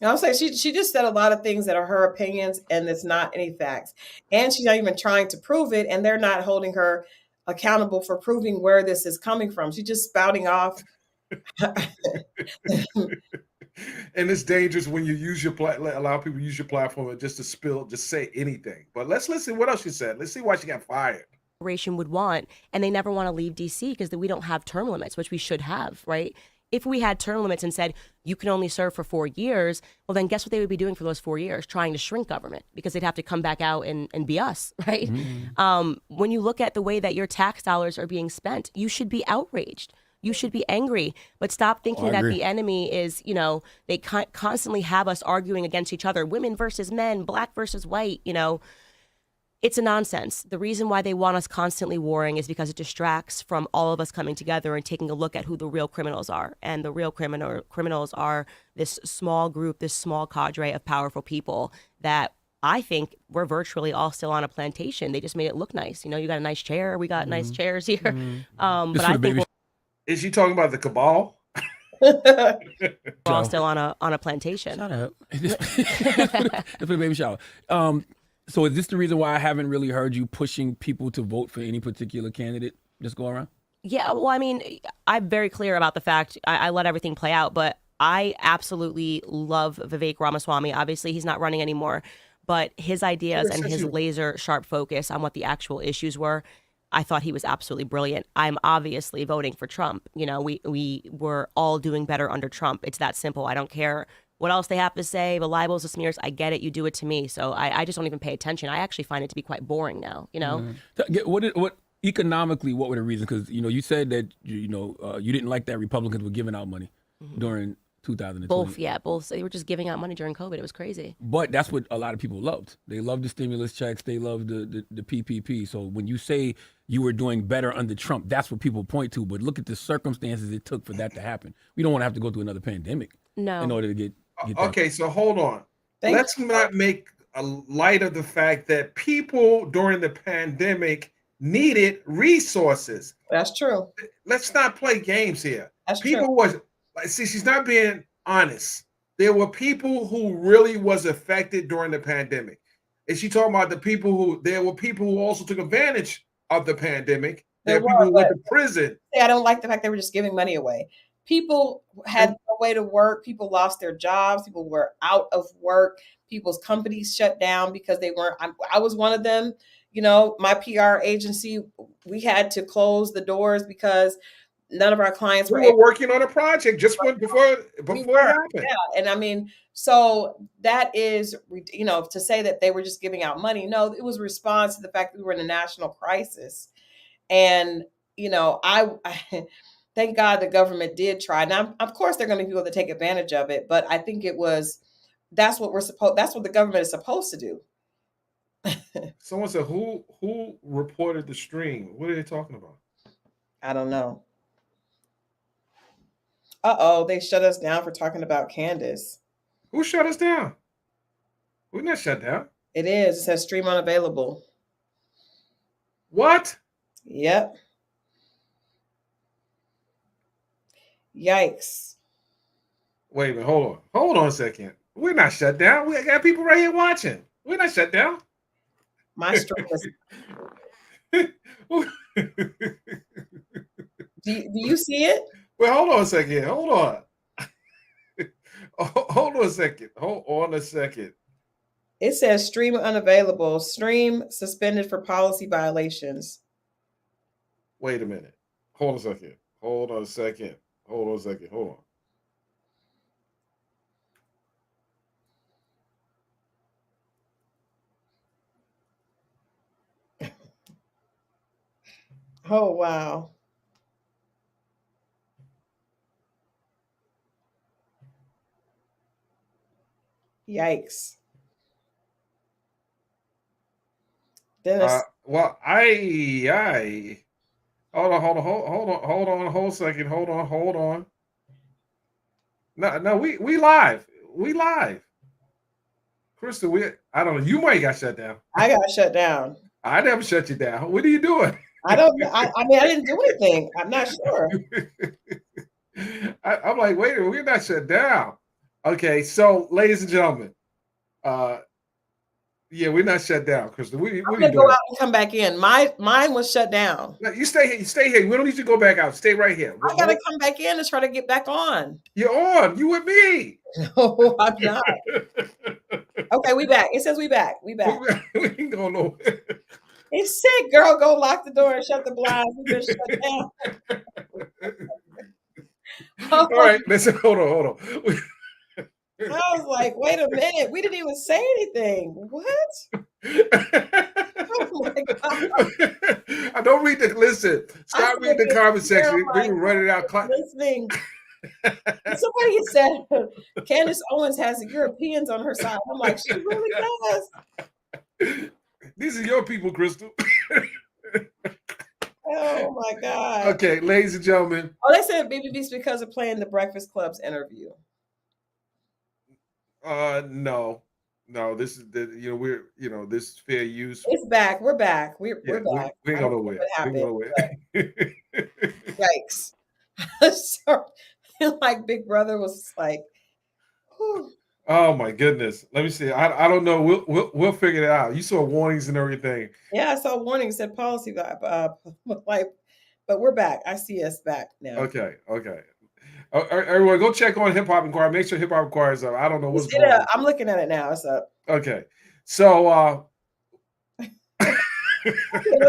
I'll say she just said a lot of things that are her opinions and it's not any facts. And she's not even trying to prove it, and they're not holding her accountable for proving where this is coming from. She's just spouting off. And it's dangerous when you use your allow people to use your platform just to just say anything. But let's listen what else she said. Let's see why she got fired. Would want, and they never want to leave DC because we don't have term limits, which we should have, right? If we had term limits and said you can only serve for 4 years, well, then guess what they would be doing for those 4 years? Trying to shrink government because they'd have to come back out and be us, right? Mm-hmm. When you look at the way that your tax dollars are being spent, you should be outraged. You should be angry, but stop thinking that the enemy is, they constantly have us arguing against each other, women versus men, black versus white, It's a nonsense. The reason why they want us constantly warring is because it distracts from all of us coming together and taking a look at who the real criminals are. And the real criminals are this small group, this small cadre of powerful people that I think we're virtually all still on a plantation. They just made it look nice. You got a nice chair. We got nice chairs here. But I think is she talking about the cabal? We're all still on a plantation. Shut up. Let's put a baby shower. So is this the reason why I haven't really heard you pushing people to vote for any particular candidate this go around? Yeah, well, I mean, I'm very clear about the fact I let everything play out, but I absolutely love Vivek Ramaswamy. Obviously, he's not running anymore, but his ideas and his laser sharp focus on what the actual issues were, I thought he was absolutely brilliant. I'm obviously voting for Trump. We were all doing better under Trump. It's that simple. I don't care what else they have to say, the libels, the smears. I get it. You do it to me. So I just don't even pay attention. I actually find it to be quite boring now, What economically, what were the reasons? Because, you said that, you didn't like that Republicans were giving out money during 2020. Both. They were just giving out money during COVID. It was crazy. But that's what a lot of people loved. They loved the stimulus checks. They loved the PPP. So when you say you were doing better under Trump, that's what people point to. But look at the circumstances it took for that to happen. We don't want to have to go through another pandemic in order to get okay, so hold on. Let's not make a light of the fact that people during the pandemic needed resources. That's true. Let's not play games here. That's people true. She's not being honest. There were people who really was affected during the pandemic. Is she talking about there were people who also took advantage of the pandemic? There were people who went to prison. I don't like the fact they were just giving money away. People had no way to work. People lost their jobs. People were out of work. People's companies shut down because they weren't. I was one of them. My PR agency, we had to close the doors because none of our clients were working on a project just before it happened. Yeah, and I mean, so that is, to say that they were just giving out money. No, it was a response to the fact that we were in a national crisis, and I thank God the government did try. Now, of course, there are going to be people that take advantage of it, but I think that's what the government is supposed to do. Someone said, who reported the stream? What are they talking about? I don't know. Uh-oh, they shut us down for talking about Candace. Who shut us down? We're not shut down. It is. It says stream unavailable. What? Yep. Yikes. Wait a minute. Hold on. Hold on a second. We're not shut down. We got people right here watching. We're not shut down. My stream is. Do you see it? Wait, hold on a second. Hold on. Hold on a second. Hold on a second. It says stream unavailable. Stream suspended for policy violations. Wait a minute. Hold on a second. Hold on a second. Hold on a second. Hold on. Oh, wow. Yikes. Dennis. Well, I hold on, hold on, hold second, hold on. No, we live. We live. Christal, I don't know. You might got shut down. I got shut down. I never shut you down. What are you doing? I don't know. I mean, I didn't do anything. I'm not sure. I'm like, wait a minute, we're not shut down. Okay, so ladies and gentlemen, yeah, we're not shut down, Christal. I'm gonna go out and come back in. Mine was shut down. No, you stay here. You stay here. We don't need you to go back out. Stay right here. I gotta come back in and try to get back on. You're on. You with me. No, I'm not. Okay, we back. It says we back. We back. We ain't going nowhere. It's sick, girl. Go lock the door and shut the blinds. We've been shut down. All right, listen. Hold on. I was like, wait a minute. We didn't even say anything. What? Oh my God. I don't read the listen. Stop reading the comment section. Like, We were running out. Listening. Somebody said Candace Owens has the Europeans on her side. I'm like, she really does. These are your people, Christal. Oh my God. Okay, ladies and gentlemen. Oh, they said BBB's because of playing the Breakfast Club's interview. No. This is this is fair use. It's back. We're back. We're back. We ain't going nowhere. Yikes. So, like Big Brother was like, whew. Oh my goodness. Let me see. I don't know. We'll figure it out. You saw warnings and everything. Yeah, I saw warnings said policy but we're back. I see us back now. Okay. Everyone, go check on Hip Hop Inquirer. Make sure Hip Hop Inquirer is up. I don't know what's going on. I'm looking at it now. It's up. Okay. So let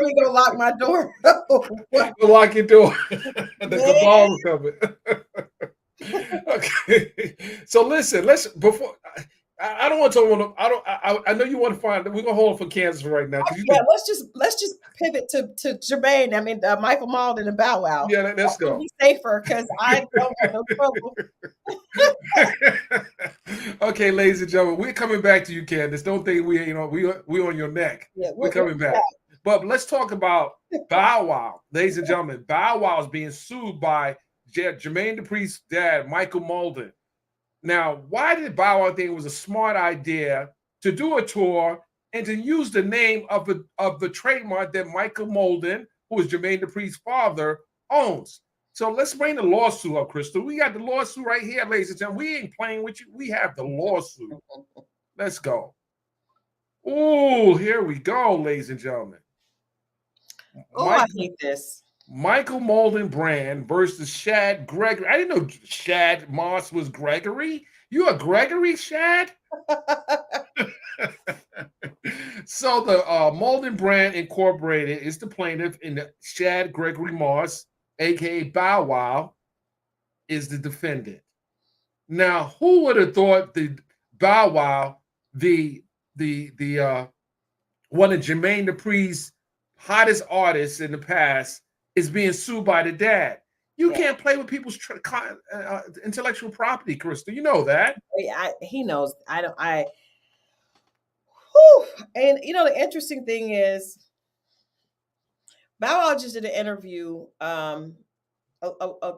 me go lock my door. Lock your door. The ball is coming. Okay. So listen, before I don't want to I know you want to find we're gonna hold it for Kansas right now. Yeah, let's just pivot to Jermaine. I mean Michael Malden and Bow Wow. Yeah, let's go. Be safer because I don't have no trouble. Okay, ladies and gentlemen, we're coming back to you, Candace. Don't think we on your neck. Yeah, we're coming back. But let's talk about Bow Wow, ladies and gentlemen. Bow Wow is being sued by Jermaine Dupri's dad, Michael Malden. Now, why did Bow Wow think it was a smart idea to do a tour and to use the name of the trademark that Michael Malden, who is Jermaine Dupri's father, owns? So let's bring the lawsuit up, Christal. We got the lawsuit right here, ladies and gentlemen. We ain't playing with you. We have the lawsuit. Let's go. Oh, here we go, ladies and gentlemen. I hate this. Michael Malden brand versus Shad Gregory. I didn't know Shad Moss was Gregory. You a Gregory, Shad? So the Malden brand Incorporated is the plaintiff, and the Shad Gregory Moss, aka Bow Wow, is the defendant. Now, who would have thought the Bow Wow, the one of Jermaine Dupri's hottest artists in the past, is being sued by the dad. You can't play with people's intellectual property, Christal. You know that. He knows. Whew. And the interesting thing is, Bow Wow just did an interview a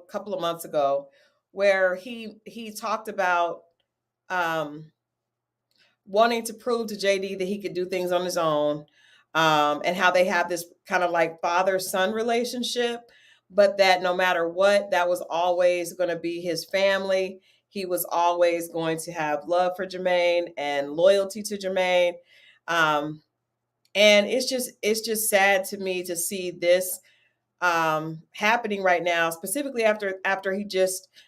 couple of months ago where he talked about wanting to prove to JD that he could do things on his own, and how they have this kind of like father-son relationship, but that no matter what, that was always going to be his family. He was always going to have love for Jermaine and loyalty to Jermaine. And it's just sad to me to see this happening right now, specifically after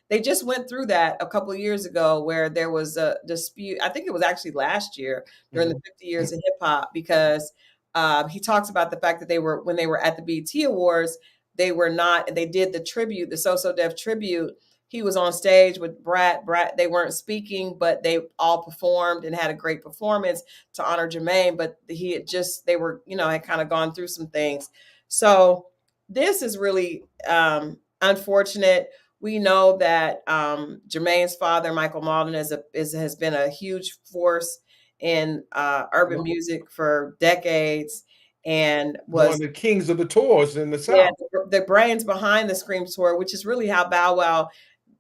they just went through that a couple of years ago where there was a dispute. I think it was actually last year during the 50 years of hip hop, because he talks about the fact that when they were at the BET Awards, they did the So Def tribute. He was on stage with Brat. They weren't speaking, but they all performed and had a great performance to honor Jermaine. But they were, had kind of gone through some things. So this is really unfortunate. We know that Jermaine's father, Michael Malden, has been a huge force in urban music for decades, and was one of the kings of the tours in the South. Yeah, the brains behind the Scream tour, which is really how Bow Wow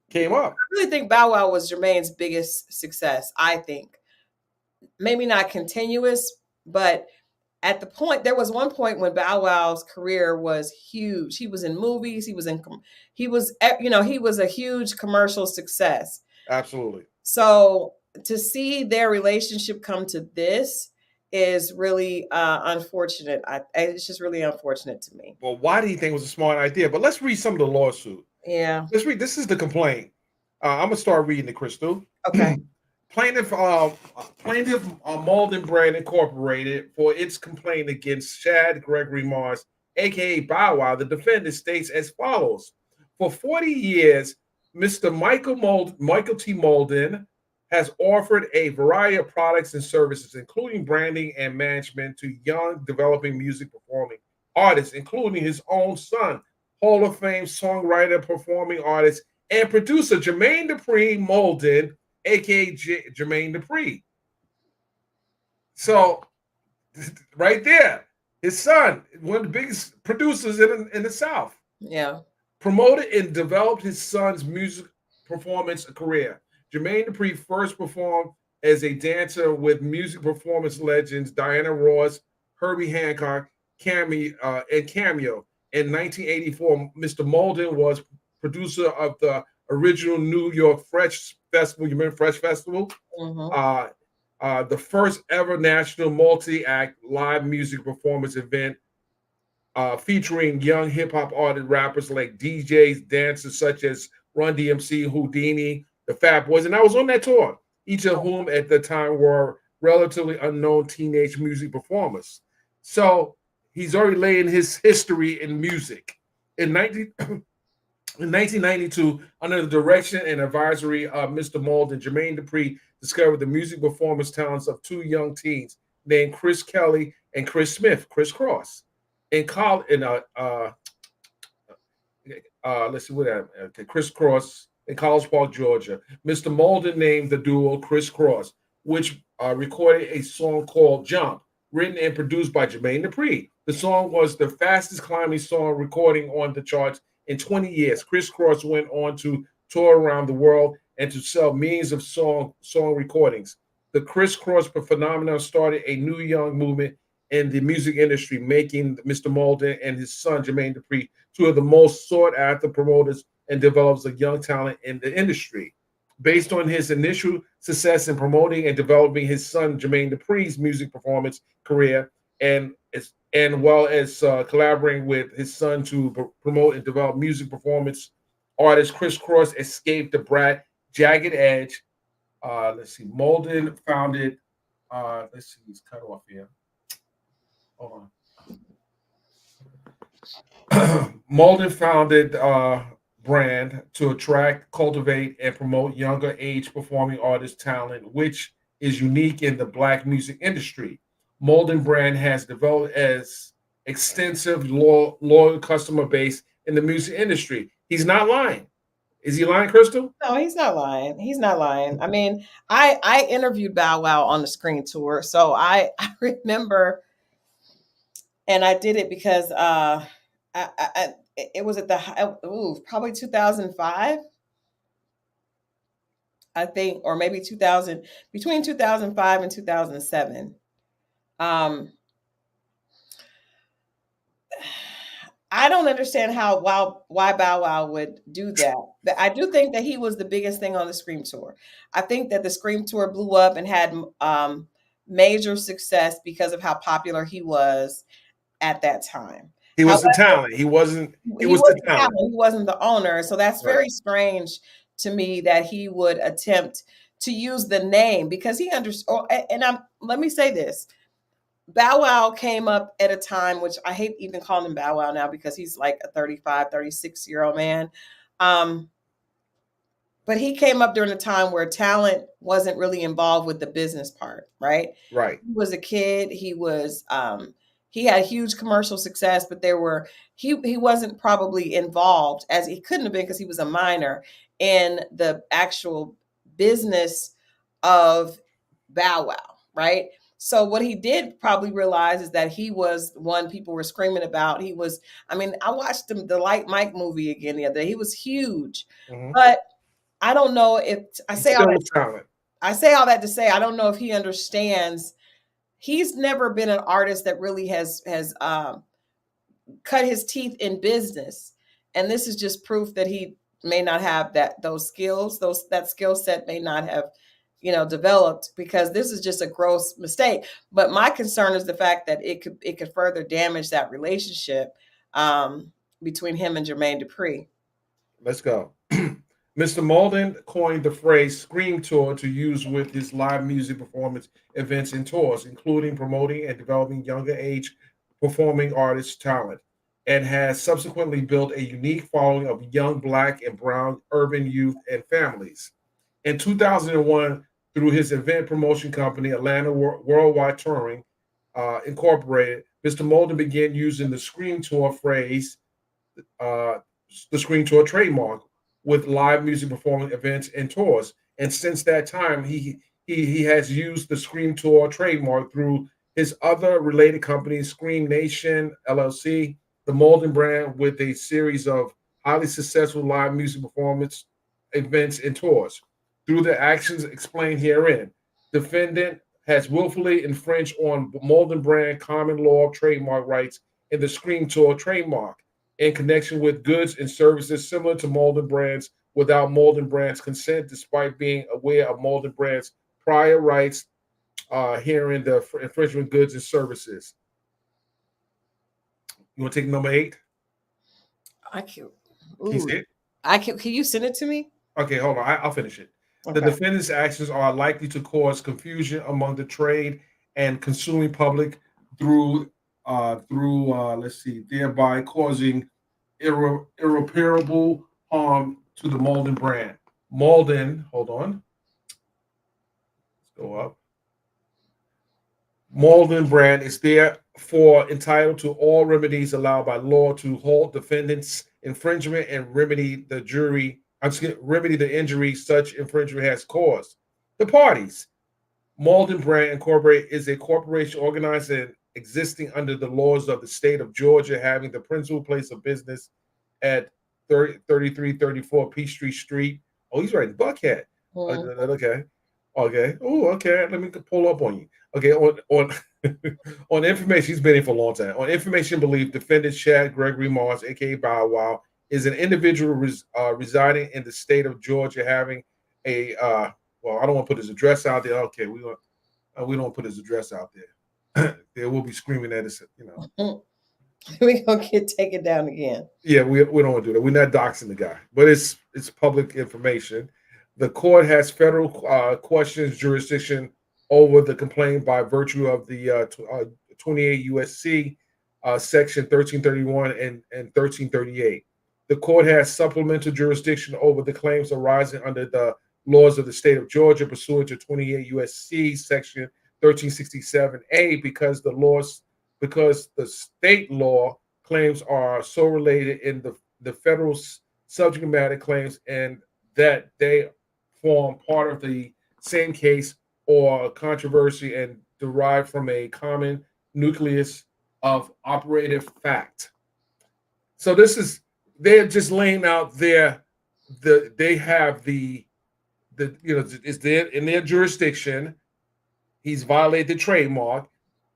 came up. I really think Bow Wow was Jermaine's biggest success. I think maybe not continuous, but there was one point when Bow Wow's career was huge. He was in movies. He was a huge commercial success. Absolutely. So to see their relationship come to this is really unfortunate. It's just really unfortunate to me. Well, why do you think it was a smart idea? But let's read some of the lawsuit. Yeah. Let's read. This is the complaint. I'm gonna start reading it, Christal. Okay. Plaintiff Malden Brand Incorporated, for its complaint against Shad Gregory Mars, aka Bow Wow, the defendant states as follows: for 40 years, Mr. Michael T. Malden has offered a variety of products and services, including branding and management, to young, developing music performing artists, including his own son, Hall of Fame songwriter, performing artist, and producer Jermaine Dupri Malden, aka Jermaine Dupri. So, right there, his son, one of the biggest producers in the South. Yeah. Promoted and developed his son's music performance career. Jermaine Dupri first performed as a dancer with music performance legends Diana Ross, Herbie Hancock, and Cameo. In 1984, Mr. Malden was producer of the original New York Fresh Festival. You remember Fresh Festival? Mm-hmm. The first ever national multi-act live music performance event featuring young hip-hop artist rappers like DJs, dancers such as Run DMC, Houdini, the Fat Boys, and I was on that tour, each of whom at the time were relatively unknown teenage music performers. So he's already laying his history in music. In 1992, under the direction and advisory of Mr. Malden, Jermaine Dupri discovered the music performance talents of two young teens named Chris Kelly and Chris Smith, Chris Cross. Chris Cross in College Park, Georgia. Mr. Malden named the duo Chris Cross, which recorded a song called Jump, written and produced by Jermaine Dupri. The song was the fastest climbing song recording on the charts in 20 years. Chris Cross went on to tour around the world and to sell millions of song recordings. The Chris Cross phenomenon started a new young movement in the music industry, making Mr. Malden and his son Jermaine Dupri two of the most sought after promoters and developers of young talent in the industry. Based on his initial success in promoting and developing his son Jermaine Dupri's music performance career, and well as collaborating with his son to promote and develop music performance artist, Chris Cross escaped the Brat Jagged Edge. Malden founded. He's cut off here. Hold on. Malden founded brand to attract, cultivate, and promote younger age performing artist talent, which is unique in the Black music industry. Malden brand has developed as extensive loyal customer base in the music industry. He's not lying. Is he lying, Christal? No, he's not lying. He's not lying. I mean, I interviewed Bow Wow on the screen tour, so I remember, and I did it because it was at the probably 2005, I think, or maybe 2000, between 2005 and 2007. I don't understand why Bow Wow would do that. But I do think that he was the biggest thing on the Scream tour. I think that the Scream tour blew up and had major success because of how popular he was at that time. He was However, the talent. He wasn't. He he was was the the talent. talent. He wasn't the owner. So that's Right. very strange to me that he would attempt to use the name because he understood. And let me say this. Bow Wow came up at a time, which I hate even calling him Bow Wow now because he's like a 35, 36-year-old man. But he came up during a time where talent wasn't really involved with the business part, right? Right. He was a kid. He had huge commercial success, but he wasn't probably involved, as he couldn't have been because he was a minor, in the actual business of Bow Wow, right? So what he did probably realize is that he was one people were screaming about. I watched the Like Mike movie again the other day. He was huge. Mhm. But I don't know if I He's say all still that. a talent. I say all that to say I don't know if he understands. He's never been an artist that really has cut his teeth in business, and this is just proof that he may not have those skills. That skill set may not have developed because this is just a gross mistake. But my concern is the fact that it could further damage that relationship between him and Jermaine Dupri. Let's go. Mr. Malden coined the phrase Scream Tour to use with his live music performance events and tours, including promoting and developing younger age performing artists' talent, and has subsequently built a unique following of young Black and Brown urban youth and families. In 2001, through his event promotion company, Atlanta Worldwide Touring Incorporated, Mr. Malden began using the Scream Tour phrase, uh, the Scream Tour trademark, with live music performing events and tours. And since that time, he has used the Scream Tour trademark through his other related companies, Scream Nation LLC, the Malden brand, with a series of highly successful live music performance events and tours. Through the actions explained herein, defendant has willfully infringed on Malden brand common law trademark rights in the Scream Tour trademark in connection with goods and services similar to Malden Brands without Malden Brands' consent, despite being aware of Malden Brands' prior rights herein the infringement goods and services. You want to take number 8? I can. Can you see it? Can you send it to me? Okay, hold on. I'll finish it. Okay. The defendant's actions are likely to cause confusion among the trade and consuming public through let's see, thereby causing irreparable harm to the Malden brand. Malden, hold on. Let's go up. Malden brand is therefore entitled to all remedies allowed by law to halt defendant's infringement and remedy the injury such infringement has caused. The parties. Malden Brand Incorporated is a corporation organized and existing under the laws of the state of Georgia, having the principal place of business at 3334 Peachtree Street. Oh, he's right in Buckhead. Okay. Okay. Oh, okay. Let me pull up on you. Okay. On information, he's been here for a long time. On information believed, defendant Chad Gregory Mars, aka Bow Wow, is an individual residing in the state of Georgia, having a well, I don't want to put his address out there. Okay, we don't put his address out there. They will be screaming at us, We're gonna get taken down again. Yeah, we don't want to do that. We're not doxing the guy, but it's public information. The court has federal questions jurisdiction over the complaint by virtue of the 28 USC section 1331 and 1338. The court has supplemental jurisdiction over the claims arising under the laws of the state of Georgia pursuant to 28 USC section 1367A because the laws because the state law claims are so related in the federal subject matter claims, and that they form part of the same case or controversy and derive from a common nucleus of operative fact. So this is they're just laying out they have the it's there in their jurisdiction. He's violated the trademark.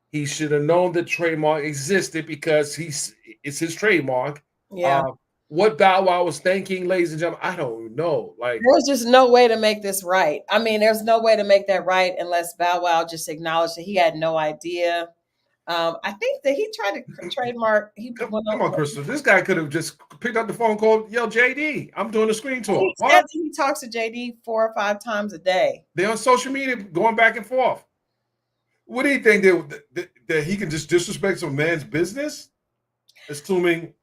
He should have known the trademark existed because it's his trademark. Yeah. What Bow Wow was thinking, ladies and gentlemen, I don't know. Like, there's just no way to make this right. I mean, there's no way to make that right unless Bow Wow just acknowledged that he had no idea. I think that he tried to trademark. Come on, Christal. This guy could have just picked up the phone, called, "Yo, JD, I'm doing a screen tour." He said that he talks to JD 4 or 5 times a day. They're on social media going back and forth. What do you think that he can just disrespect some man's business? Assuming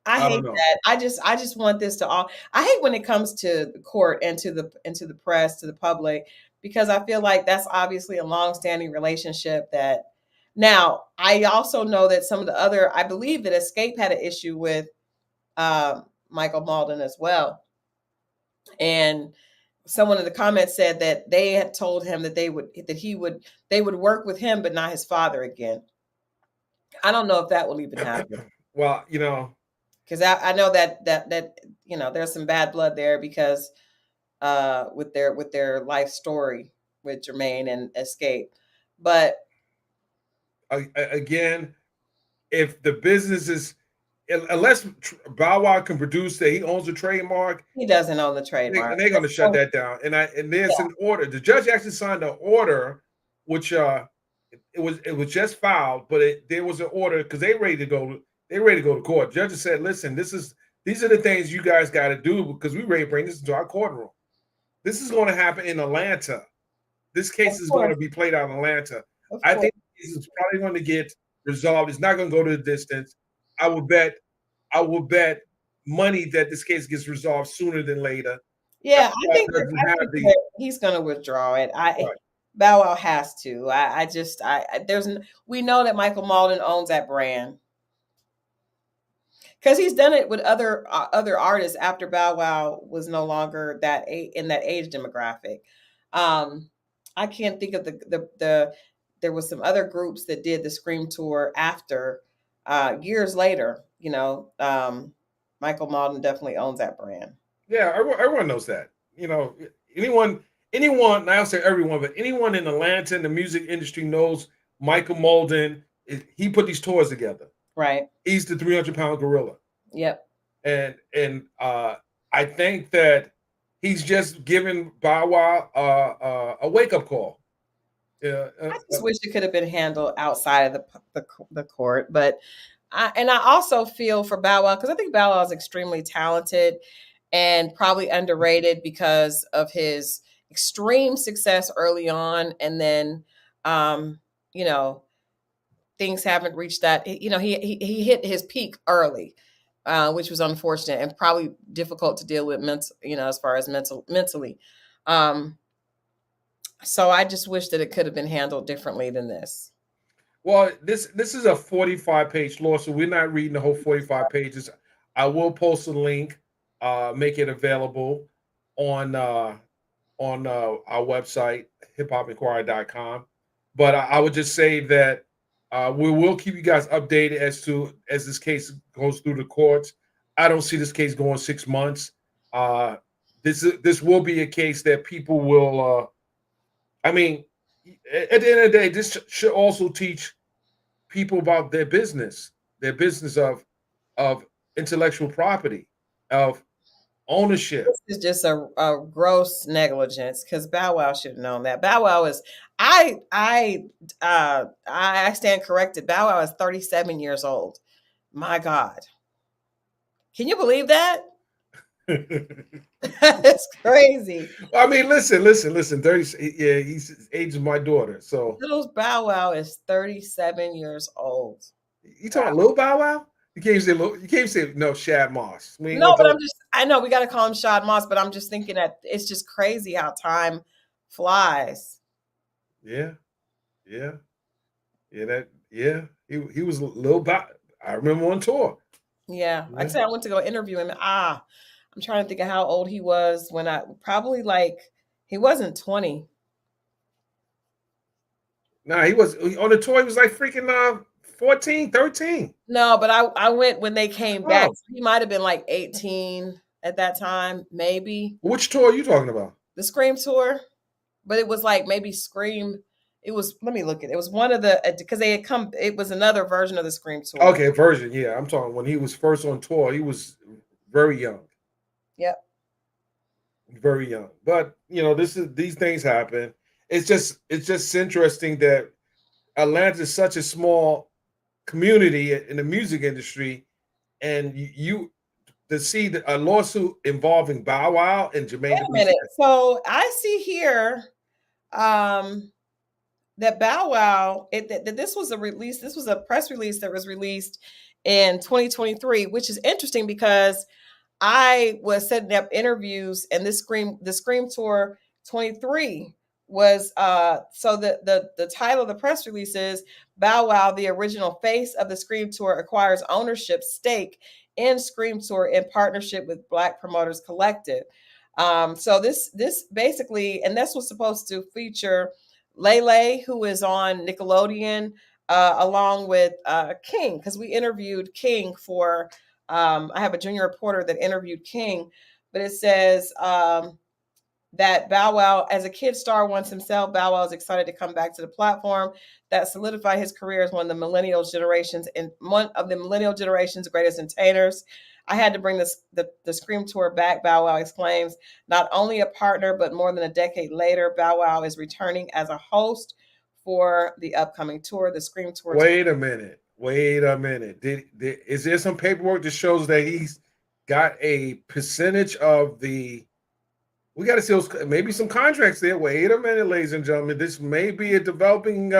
I hate that. I just want this to all. I hate when it comes to the court and to the press, to the public, because I feel like that's obviously a long-standing relationship. That now I also know that some of the other, I believe that Escape had an issue with Michael Malden as well, and someone in the comments said that they had told him that they would work with him, but not his father again. I don't know if that will even happen. Well, because I know that there's some bad blood there because with their life story with Jermaine and Escape, but again, if the business is, unless Bow Wow can produce that he owns the trademark, he doesn't own the trademark. They're going to shut that down. And there's an order. The judge actually signed an order, which it was just filed, but there was an order because they ready to go. They ready to go to court. The judge said, "Listen, these are the things you guys got to do because we ready to bring this into our courtroom. This is going to happen in Atlanta. This case is going to be played out in Atlanta. I think this is probably going to get resolved. It's not going to go to the distance. I will bet money that this case gets resolved sooner than later." Yeah, I think that he's going to withdraw it. Bow Wow has to. We know that Michael Malden owns that brand because he's done it with other artists after Bow Wow was no longer in that age demographic. I can't think of there was some other groups that did the Scream tour after years later. Michael Malden definitely owns that brand. Yeah, everyone knows that. Anyone, I'll say everyone, but anyone in Atlanta in the music industry knows Michael Malden. He put these tours together. Right. He's the 300-pound gorilla. Yep. And I think that he's just giving Bow Wow a wake-up call. I just wish it could have been handled outside of the court, but I also feel for Bow Wow because I think Bow Wow is extremely talented and probably underrated because of his extreme success early on, and then things haven't reached that. He hit his peak early, which was unfortunate and probably difficult to deal with as far as mentally. So I just wish that it could have been handled differently than this. Well, this is a 45-page lawsuit. We're not reading the whole 45 pages. I will post a link, make it available on our website, hiphopinquirer.com. But I would just say that we will keep you guys updated as this case goes through the courts. I don't see this case going 6 months. This will be a case that people will. At the end of the day, this should also teach people about their business of intellectual property, of ownership. This is just a gross negligence because Bow Wow should have known that. Bow Wow is, I stand corrected. Bow Wow is 37 years old. My God. Can you believe that? It's crazy. I mean, listen. 30. Yeah, he's age of my daughter. So little Bow Wow is 37 years old. You talking about Lil Bow Wow? You can't say Lil, you can't say no Shad Moss. No, but I know we got to call him Shad Moss, but I'm just thinking that it's just crazy how time flies. Yeah. He was a little bit. I remember on tour. Yeah. Yeah. Like I said, I went to go interview him. I'm trying to think of how old he was when probably like, he wasn't 20. Nah, he was on the tour. He was like freaking 14, 13. No, but I went when they came back. Oh, So he might have been like 18 at that time, maybe. which tour are you talking about? The Scream tour, but it was like maybe Scream. It was, let me look at it. It was one of the, because they had come, it was another version of the Scream tour. Okay, version. Yeah, I'm talking when he was first on tour. He was very young. Yep. Very young. But these things happen. It's just interesting that Atlanta is such a small community in the music industry, and you to see a lawsuit involving Bow Wow and Jermaine Wait a Dupri. minute. So I see here that Bow Wow, that this was a release, this was a press release that was released in 2023, which is interesting because I was setting up interviews, and the Scream Tour 23 was so the title of the press release is Bow Wow, the original face of the Scream Tour, acquires ownership stake in Scream Tour in partnership with Black Promoters Collective. So this basically, and this was supposed to feature Lele, who is on Nickelodeon, along with King, because we interviewed King for I have a junior reporter that interviewed King, but it says that Bow Wow, as a kid star once himself, Bow Wow is excited to come back to the platform that solidified his career as one of the millennial generation's greatest entertainers. I had to bring the Scream Tour back, Bow Wow exclaims. Not only a partner, but more than a decade later, Bow Wow is returning as a host for the upcoming tour, the Scream Tour. Wait a minute. Is there some paperwork that shows that he's got a percentage of the? We got to see maybe some contracts there. Wait a minute, ladies and gentlemen. This may be a developing.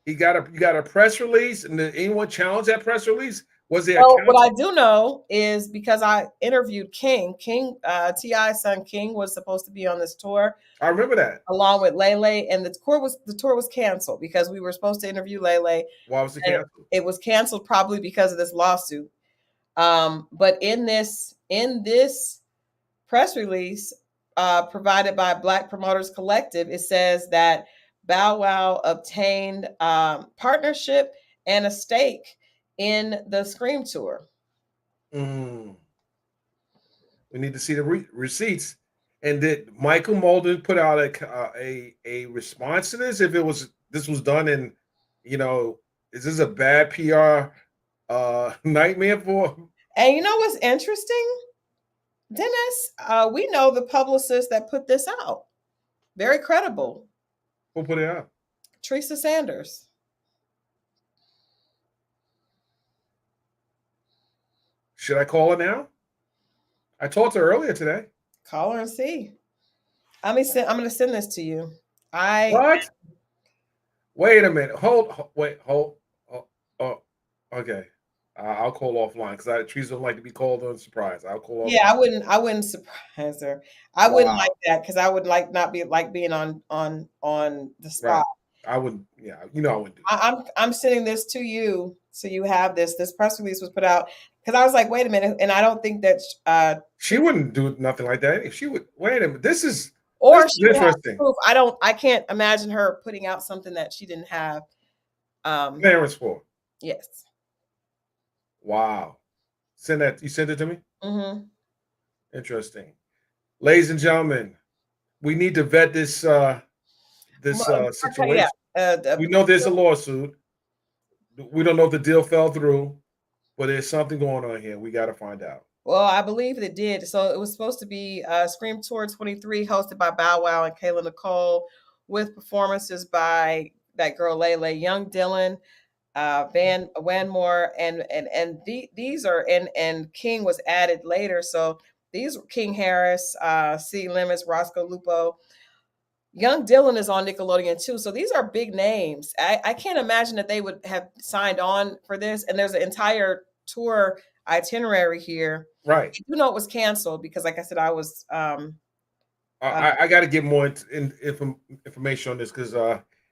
You got a press release, and did anyone challenge that press release? Was there? Well, what I do know is because I interviewed King. T.I.'s son King was supposed to be on this tour. I remember that, along with Lele, and the tour was canceled because we were supposed to interview Lele. Why was it canceled? It was canceled probably because of this lawsuit. But in this press release provided by Black Promoters Collective, it says that Bow Wow obtained partnership and a stake in the Scream Tour. We need to see the receipts. And did Michael Mulder put out a response to this? If this was done in, is this a bad PR nightmare for? And you know what's interesting, Dennis? We know the publicist that put this out. Very credible. Who put it out? Teresa Sanders. Should I call her now? I talked to her earlier today. Call her and see. I'm going to send this to you. What? Wait a minute. Hold. Okay. I'll call offline because Teresa don't like to be called on surprise. I'll call. Yeah, I wouldn't surprise her. I wouldn't like that because I would not be like being on the spot. Right. I wouldn't. Yeah, I wouldn't do that. I'm sending this to you so you have this. This press release was put out because I was like, wait a minute, and I don't think that she wouldn't do nothing like that. If she would, wait a minute, this is interesting. Proof. I can't imagine her putting out something that she didn't have clearance for. Yes. Wow. You sent it to me? Mm-hmm. Interesting. Ladies and gentlemen, we need to vet this situation. We know there's a lawsuit. We don't know if the deal fell through, but there's something going on here. We got to find out. Well, I believe it did. So it was supposed to be Scream Tour 23, hosted by Bow Wow and Kayla Nicole, with performances by that girl Lele, Young Dylan, Van Wanmore, and these are and King was added later. So these were King Harris, C. Limits, Roscoe Lupo. Young Dylan is on Nickelodeon too. So these are big names. I can't imagine that they would have signed on for this. And there's an entire tour itinerary here. Right. You know it was canceled because, like I said, I was. I got to get more information on this because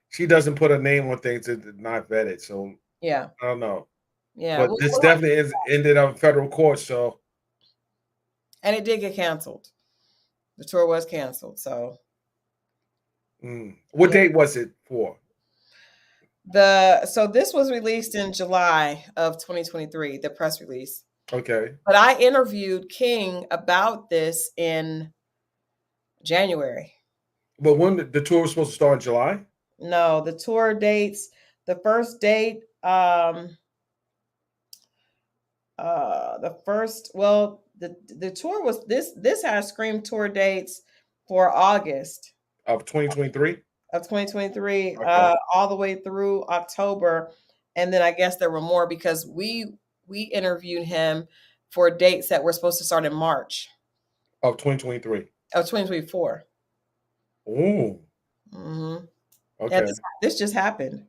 she doesn't put a name on things that are not vetted. So Yeah. I don't know. Yeah. But this definitely is ended up in federal court. So And it did get canceled. The tour was canceled. So what yeah. date was it for? So this was released in July of 2023, the press release. Okay. But I interviewed King about this in January. But when the tour was supposed to start in July? No, the tour dates, the first date, the tour was this has Scream tour dates for August Of 2023? of 2023, Okay. all the way through October. And then I guess there were more because we interviewed him for dates that were supposed to start in March Of 2023. of 2024. Ooh. Mm-hmm. Okay. And this just happened.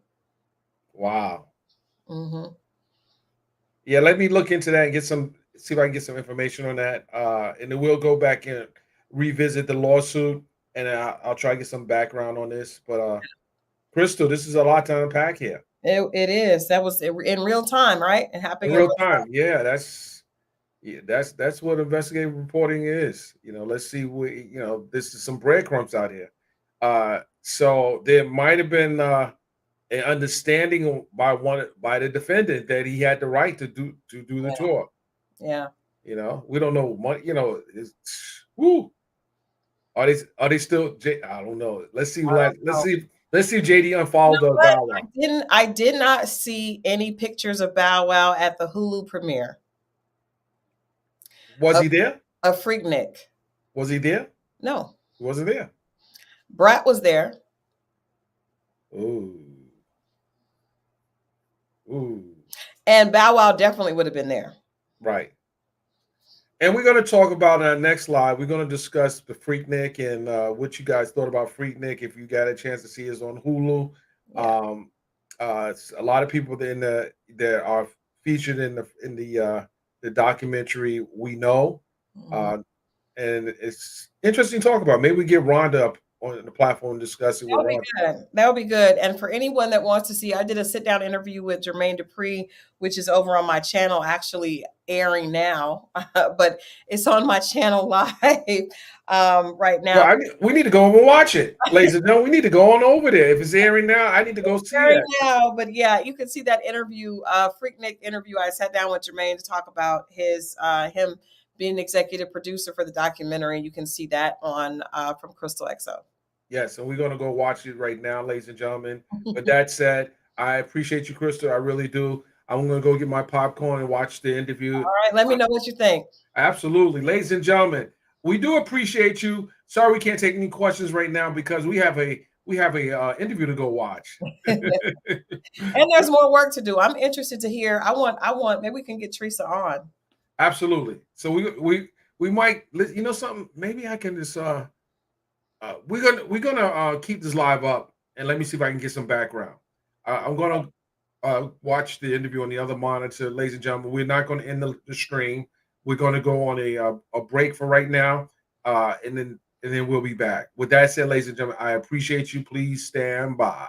Wow. Mm-hmm. Yeah, let me look into that and see if I can get some information on that. And then we'll go back and revisit the lawsuit, and I'll try to get some background on this. But Christal, this is a lot to unpack here. It is. That was in real time, right? It happened In real time. Yeah, that's what investigative reporting is. Let's see this is some breadcrumbs out here. So there might have been an understanding by the defendant that he had the right to do the tour. Yeah. We don't know what woo. Are they still? I don't know. Let's see. Let's see if JD unfollowed the Bow Wow. I did not see any pictures of Bow Wow at the Hulu premiere. Was he there? A Freaknik. Was he there? No. He wasn't there. Brat was there. Ooh. And Bow Wow definitely would have been there. Right. And we're going to talk about in our next live. We're going to discuss the Freaknik and what you guys thought about Freaknik. If you got a chance to see it, on Hulu. Yeah. A lot of people that are featured in the documentary. We know, and it's interesting to talk about. Maybe we get Rhonda up on the platform and discuss it. That would be good. And for anyone that wants to see, I did a sit down interview with Jermaine Dupri, which is over on my channel, actually airing now, but it's on my channel live right now. Well, we need to go over and watch it, ladies and gentlemen. We need to go on over there. If it's airing now, I need to go see it now. But yeah, you can see that interview, Freaknik interview. I sat down with Jermaine to talk about him being an executive producer for the documentary. You can see that on from Christal XO. Yes, and we're going to go watch it right now, ladies and gentlemen. But that said, I appreciate you, Christal. I really do. I'm going to go get my popcorn and watch the interview. All right, let me know what you think. Absolutely. Ladies and gentlemen, we do appreciate you. Sorry we can't take any questions right now because we have a interview to go watch. And there's more work to do. I'm interested to hear. I want maybe we can get Teresa on. Absolutely. So we might, something, maybe I can just we're gonna keep this live up and let me see if I can get some background. I'm gonna watch the interview on the other monitor, ladies and gentlemen. We're not going to end the stream. We're going to go on a break for right now, and then we'll be back. With that said, ladies and gentlemen, I appreciate you. Please stand by.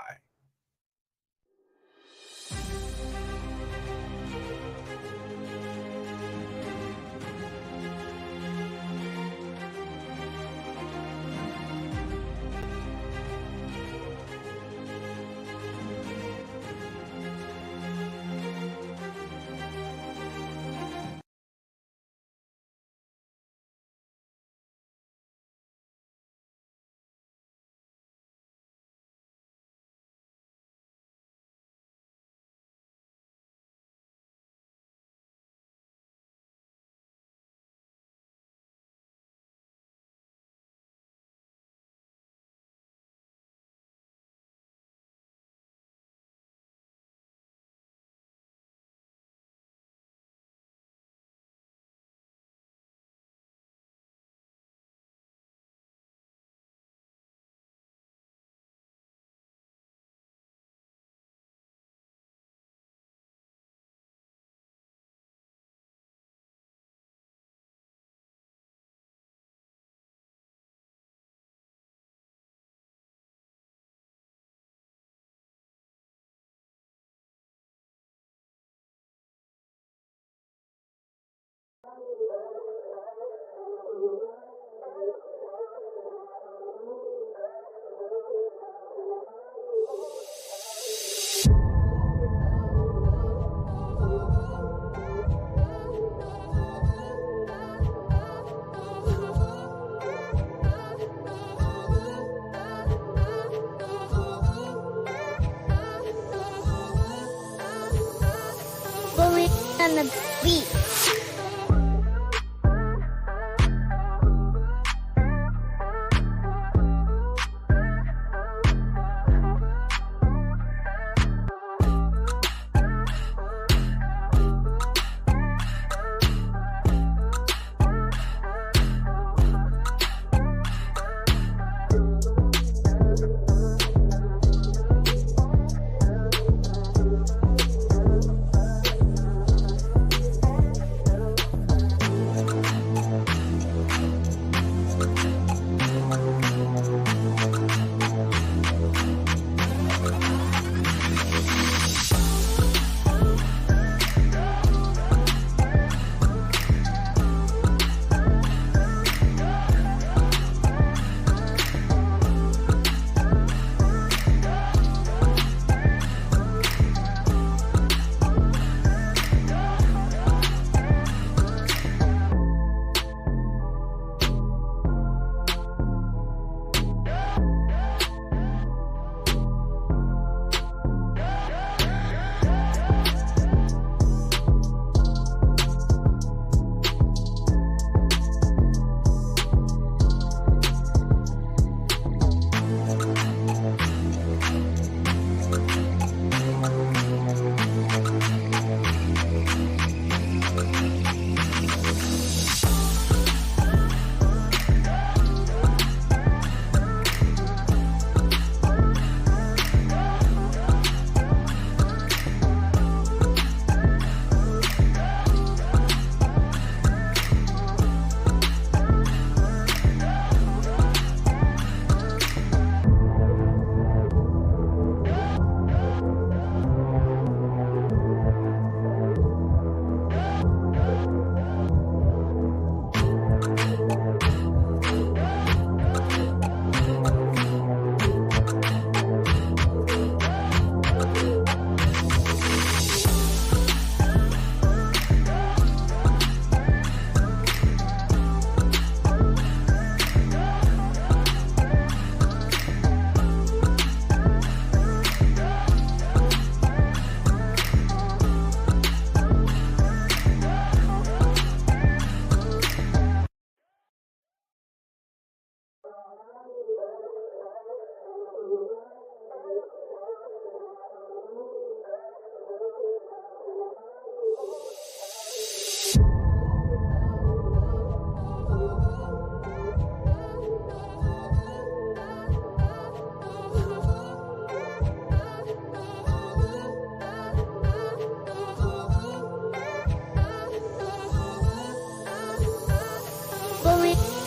Bully on the beat.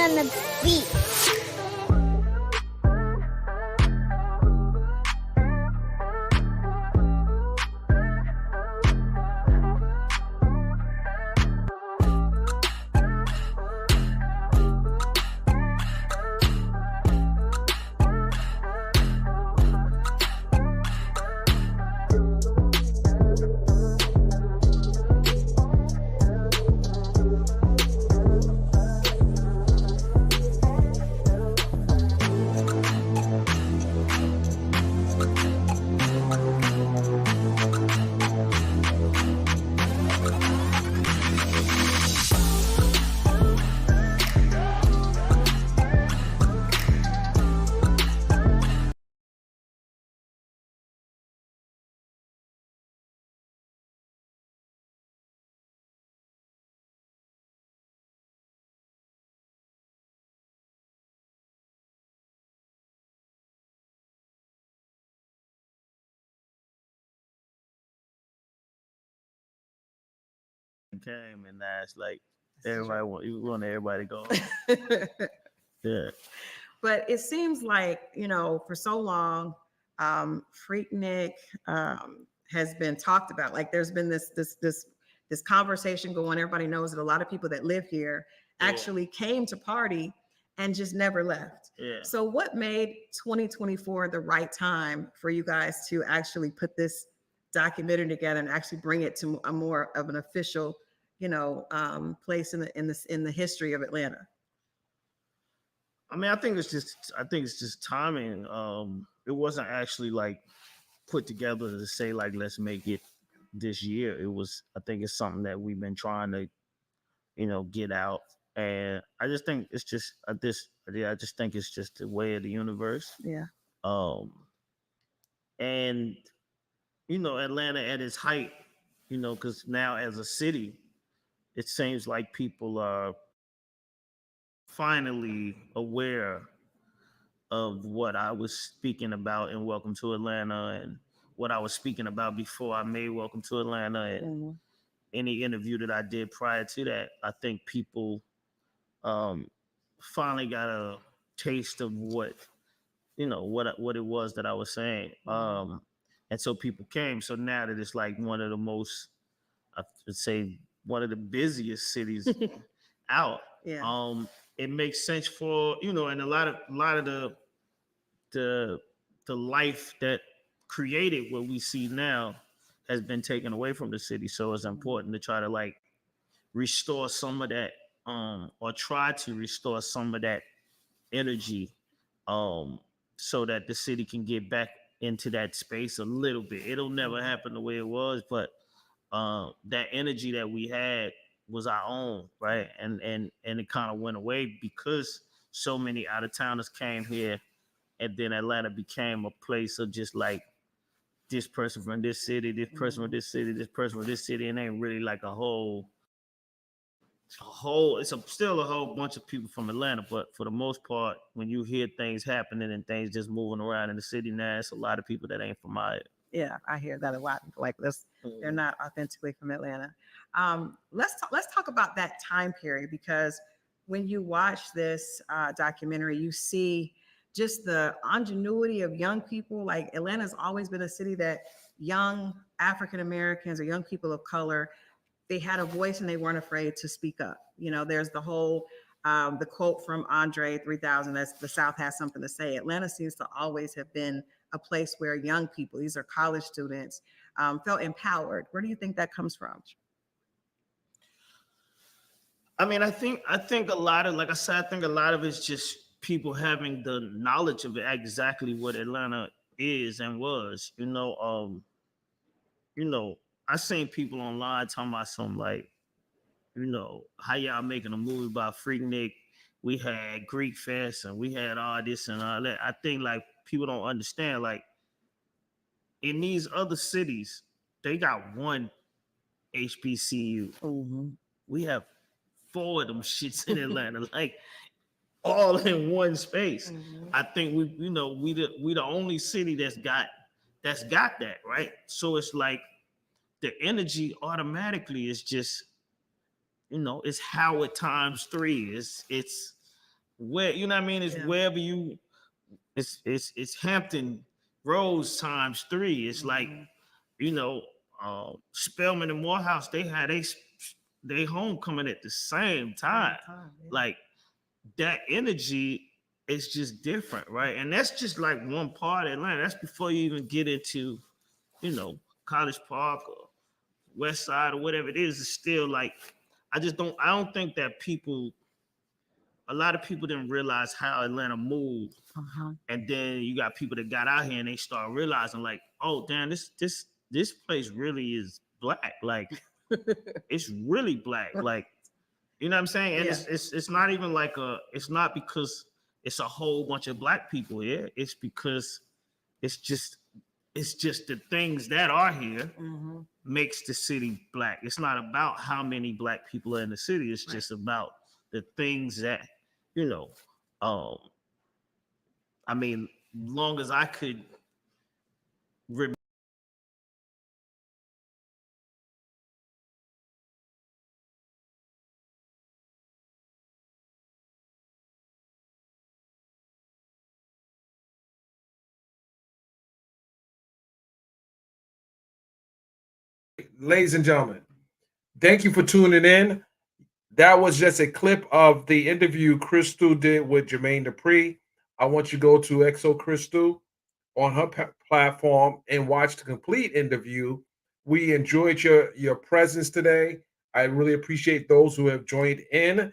On the beat. Came and that's like everybody want everybody to go. Yeah. But it seems like, for so long, Freaknik has been talked about. Like there's been this conversation going. Everybody knows that a lot of people that live here actually came to party and just never left. Yeah. So what made 2024 the right time for you guys to actually put this documentary together and actually bring it to a more of an official, place in the history of Atlanta? I mean, I think it's just timing. It wasn't actually like put together to say like let's make it this year. I think it's something that we've been trying to, get out. And I just think it's just I just think it's just the way of the universe. Yeah. And Atlanta at its height, because now as a city, it seems like people are finally aware of what I was speaking about in Welcome to Atlanta and what I was speaking about before I made Welcome to Atlanta and any interview that I did prior to that. I think people finally got a taste of what it was that I was saying. And so people came. So now that it's like one of the most, I would say, one of the busiest cities out. Yeah. It makes sense for and a lot of the life that created what we see now has been taken away from the city. So it's important to try to like restore some of that, or try to restore some of that energy, so that the city can get back into that space a little bit. It'll never happen the way it was, but that energy that we had was our own, right? And it kind of went away because so many out of towners came here, and then Atlanta became a place of just like this person from this city, this person from this city, this person from this city, and ain't really like a whole. Still a whole bunch of people from Atlanta, but for the most part, when you hear things happening and things just moving around in the city now, it's a lot of people that ain't from out. Yeah, I hear that a lot. Like this, they're not authentically from Atlanta. Let's talk about that time period, because when you watch this documentary, you see just the ingenuity of young people. Like Atlanta's always been a city that young African Americans or young people of color, they had a voice and they weren't afraid to speak up. There's the whole the quote from Andre 3000, that's the South has something to say. Atlanta seems to always have been a place where young people, these are college students, felt empowered. Where do you think that comes from? I mean, I think a lot of, like I said, I think a lot of it's just people having the knowledge of exactly what Atlanta is and was. I seen people online talking about something like, how y'all making a movie about Freaknik? We had Greek Fest and we had all this and all that. I think like people don't understand, like in these other cities, they got one HBCU. Mm-hmm. We have 4 of them shits in Atlanta, like all in one space. Mm-hmm. I think we the only city that's got that, right? So it's like the energy automatically is just, it's Howard times 3. It's where, you know what I mean? It's wherever you, it's Hampton Roads times 3. It's like, Spelman and Morehouse, they had they homecoming at the same time. Like that energy is just different, right? And that's just like one part of Atlanta. That's before you even get into, College Park or West Side or whatever it is. It's still like, I don't think that a lot of people didn't realize how Atlanta moved. Uh-huh. And then you got people that got out here and they start realizing like, oh damn, this place really is black. Like it's really black. Like, you know what I'm saying? And it's not even like it's not because it's a whole bunch of black people here. It's because it's just the things that are here makes the city black. It's not about how many black people are in the city. It's just about the things that, I mean, long as I could remember. Ladies and gentlemen, thank you for tuning in. that was just a clip of the interview Christal did with Jermaine Dupri. I want you to go to Exo Christal on her platform and watch the complete interview. We enjoyed your presence today. I really appreciate those who have joined in.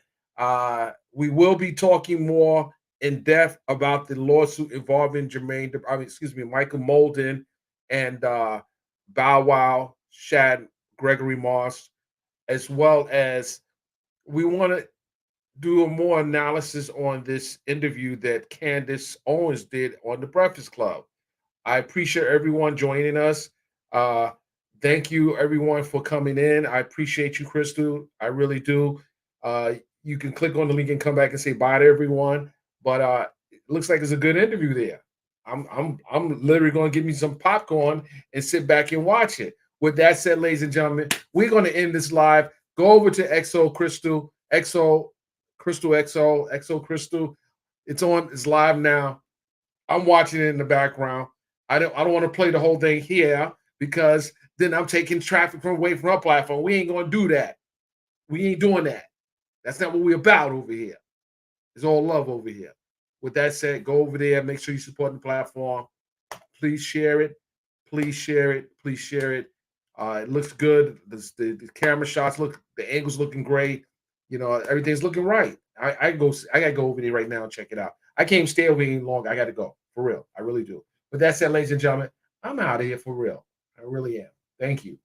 We will be talking more in depth about the lawsuit involving Michael Molden and Bow Wow, Shad Gregory Moss, as well as we want to do a more analysis on this interview that Candace Owens did on the Breakfast Club. I appreciate everyone joining us. Thank you, everyone, for coming in. I appreciate you, Christal. I really do. You can click on the link and come back and say bye to everyone. But it looks like it's a good interview there. I'm literally going to give me some popcorn and sit back and watch it. With that said, ladies and gentlemen, we're going to end this live. Go over to Exo Christal, Exo Christal. It's live now. I'm watching it in the background. I don't want to play the whole thing here because then I'm taking traffic away from our platform. We ain't gonna do that. We ain't doing that. That's not what we're about over here. It's all love over here. With that said, go over there. Make sure you support the platform. Please share it. Please share it. Please share it. It looks good. The camera shots look. The angles looking great. You know, everything's looking right. I gotta go over there right now and check it out. I can't stay over here any longer. I got to go for real. I really do. But that said, ladies and gentlemen, I'm out of here for real. I really am. Thank you.